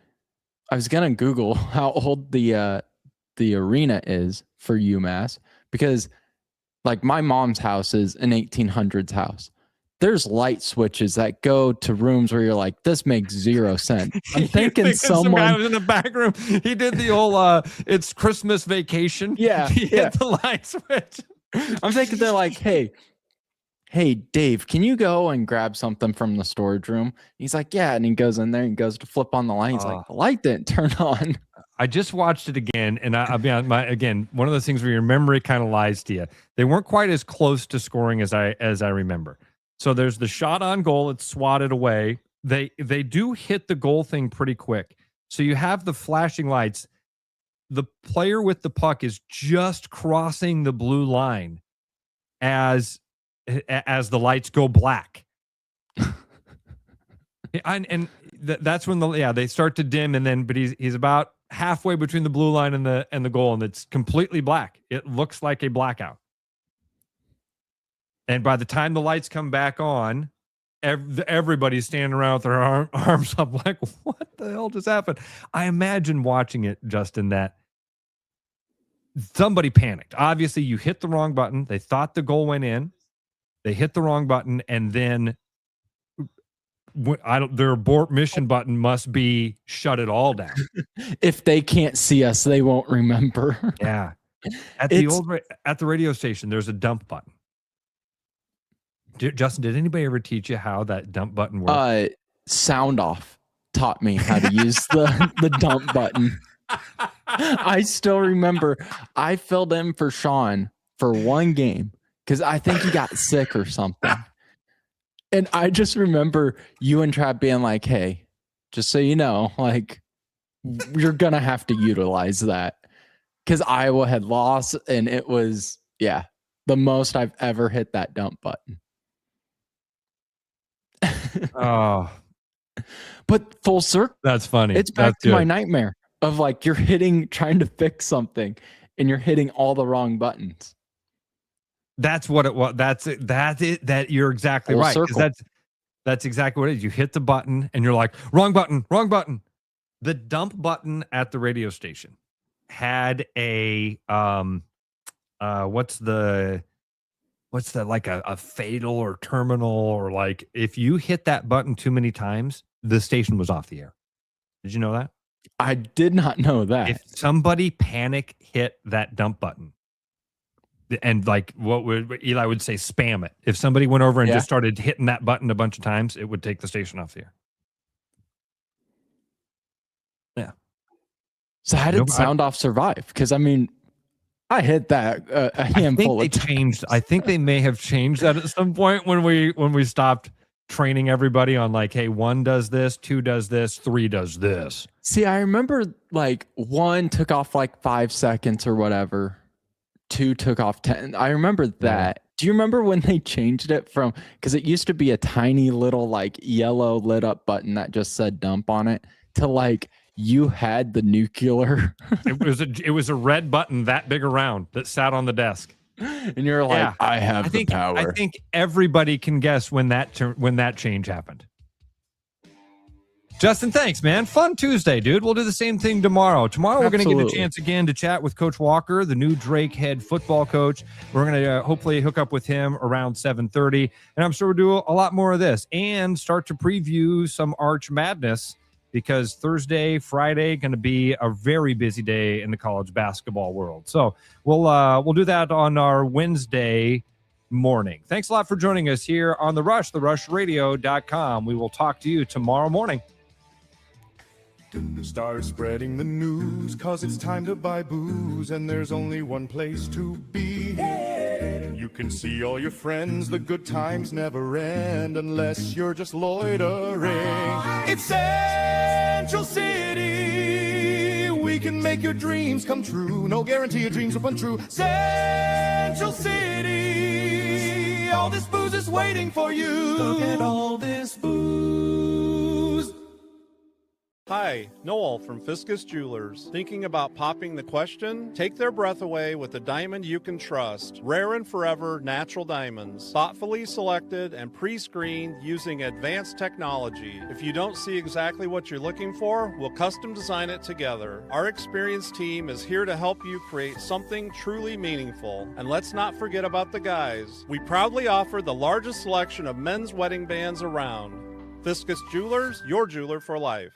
[SPEAKER 5] I was gonna Google how old the arena is for UMass, because like my mom's house is an 1800s house. There's light switches that go to rooms where you're like, this makes zero sense. I'm thinking
[SPEAKER 4] some guy was in the back room. He did the old it's Christmas Vacation.
[SPEAKER 5] Yeah,
[SPEAKER 4] he hit the light switch.
[SPEAKER 5] I'm thinking they're like, hey, Dave, can you go and grab something from the storage room? He's like, yeah. And he goes in there and goes to flip on the light. He's like, the light didn't turn on.
[SPEAKER 4] I just watched it again. And I'll be on again, one of those things where your memory kind of lies to you. They weren't quite as close to scoring as I remember. So there's the shot on goal. It's swatted away. They do hit the goal thing pretty quick. So you have the flashing lights. The player with the puck is just crossing the blue line as the lights go black. That's when they start to dim, but he's about halfway between the blue line and the goal, and it's completely black. It looks like a blackout. And by the time the lights come back on, everybody's standing around with their arms up like, what the hell just happened? I imagine watching it, Justin, that somebody panicked. Obviously, you hit the wrong button. They thought the goal went in. They hit the wrong button, and then their abort mission button must be shut it all down.
[SPEAKER 5] If they can't see us, they won't remember.
[SPEAKER 4] Yeah. At the radio station, there's a dump button. Justin, did anybody ever teach you how that dump button works?
[SPEAKER 5] Sound Off taught me how to use the dump button. I still remember I filled in for Sean for one game because I think he got sick or something. And I just remember you and Trav being like, hey, just so you know, like, you're going to have to utilize that. Because Iowa had lost, and it was, the most I've ever hit that dump button.
[SPEAKER 4] Oh,
[SPEAKER 5] But full circle.
[SPEAKER 4] that's funny.
[SPEAKER 5] It's back
[SPEAKER 4] That's
[SPEAKER 5] to my
[SPEAKER 4] good.
[SPEAKER 5] nightmare of like you're trying to fix something and you're hitting all the wrong buttons.
[SPEAKER 4] That's what it was. That's it. That you're exactly
[SPEAKER 5] Full
[SPEAKER 4] right. 'Cause
[SPEAKER 5] circle.
[SPEAKER 4] That's exactly what it is. You hit the button and you're like, wrong button, wrong button. The dump button at the radio station had a what's the like a fatal or terminal, or like if you hit that button too many times, the station was off the air. Did you know that?
[SPEAKER 5] I did not know that.
[SPEAKER 4] If somebody panic hit that dump button, and like what would Eli would say, spam it. If somebody went over and
[SPEAKER 5] Yeah.
[SPEAKER 4] just started hitting that button a bunch of times, it would take the station off the air. Yeah.
[SPEAKER 5] So how did Sound Off survive? Because I mean, I hit that a handful of times.
[SPEAKER 4] I think they may have changed that at some point when we stopped training everybody on like, hey, 1 does this, 2 does this, 3 does this.
[SPEAKER 5] See, I remember like 1 took off like 5 seconds or whatever. 2 took off 10. I remember that. Do you remember when they changed it from, because it used to be a tiny little like yellow lit up button that just said dump on it, to like you had the nuclear.
[SPEAKER 4] It was a red button that big around that sat on the desk.
[SPEAKER 5] And you're like, I have the power.
[SPEAKER 4] I think everybody can guess when that change happened. Justin, thanks, man. Fun Tuesday, dude. We'll do the same thing tomorrow. Tomorrow we're going to get a chance again to chat with Coach Walker, the new Drake head football coach. We're going to hopefully hook up with him around 7:30, and I'm sure we'll do a lot more of this and start to preview some Arch Madness, because Thursday, Friday, going to be a very busy day in the college basketball world. So we'll do that on our Wednesday morning. Thanks a lot for joining us here on The Rush, therushradio.com. We will talk to you tomorrow morning.
[SPEAKER 18] Start spreading the news, cause it's time to buy booze, and there's only one place to be. You can see all your friends, the good times never end unless you're just loitering. It's Central City, we can make your dreams come true. No guarantee your dreams will come true. Central City, all this booze is waiting for you. Look at all this booze.
[SPEAKER 14] Hi, Noel from Fiscus Jewelers. Thinking about popping the question? Take their breath away with a diamond you can trust. Rare and forever natural diamonds. Thoughtfully selected and pre-screened using advanced technology. If you don't see exactly what you're looking for, we'll custom design it together. Our experienced team is here to help you create something truly meaningful. And let's not forget about the guys. We proudly offer the largest selection of men's wedding bands around. Fiscus Jewelers, your jeweler for life.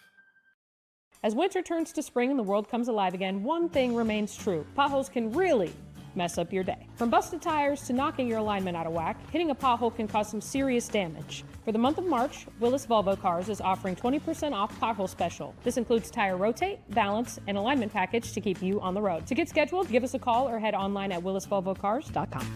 [SPEAKER 2] As winter turns to spring and the world comes alive again, one thing remains true. Potholes can really mess up your day. From busted tires to knocking your alignment out of whack, hitting a pothole can cause some serious damage. For the month of March, Willis Volvo Cars is offering 20% off pothole special. This includes tire rotate, balance, and alignment package to keep you on the road. To get scheduled, give us a call or head online at willisvolvocars.com.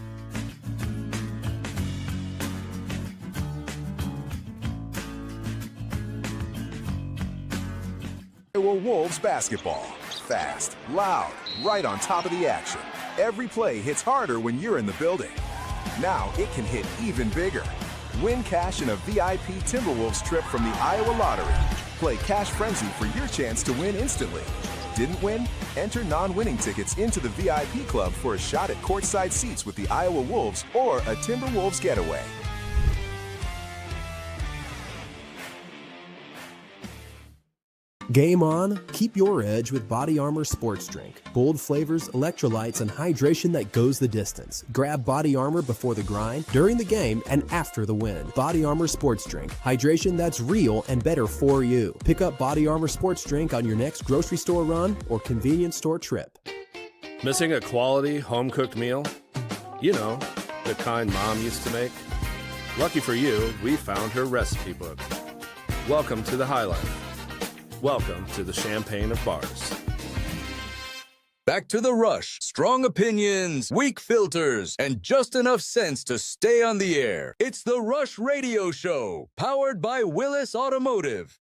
[SPEAKER 6] Iowa Wolves basketball. Fast, loud, right on top of the action. Every play hits harder when you're in the building. Now it can hit even bigger. Win cash in a VIP Timberwolves trip from the Iowa Lottery. Play Cash Frenzy for your chance to win instantly. Didn't win? Enter non-winning tickets into the VIP club for a shot at courtside seats with the Iowa Wolves or a Timberwolves getaway.
[SPEAKER 8] Game on, keep your edge with Body Armor Sports Drink. Bold flavors, electrolytes, and hydration that goes the distance. Grab Body Armor before the grind, during the game, and after the win. Body Armor Sports Drink. Hydration that's real and better for you. Pick up Body Armor Sports Drink on your next grocery store run or convenience store trip.
[SPEAKER 10] Missing a quality home-cooked meal? You know, the kind Mom used to make? Lucky for you, we found her recipe book. Welcome to the High Life. Welcome to the champagne of bars.
[SPEAKER 3] Back to The Rush. Strong opinions, weak filters, and just enough sense to stay on the air. It's The Rush Radio Show, powered by Willis Automotive.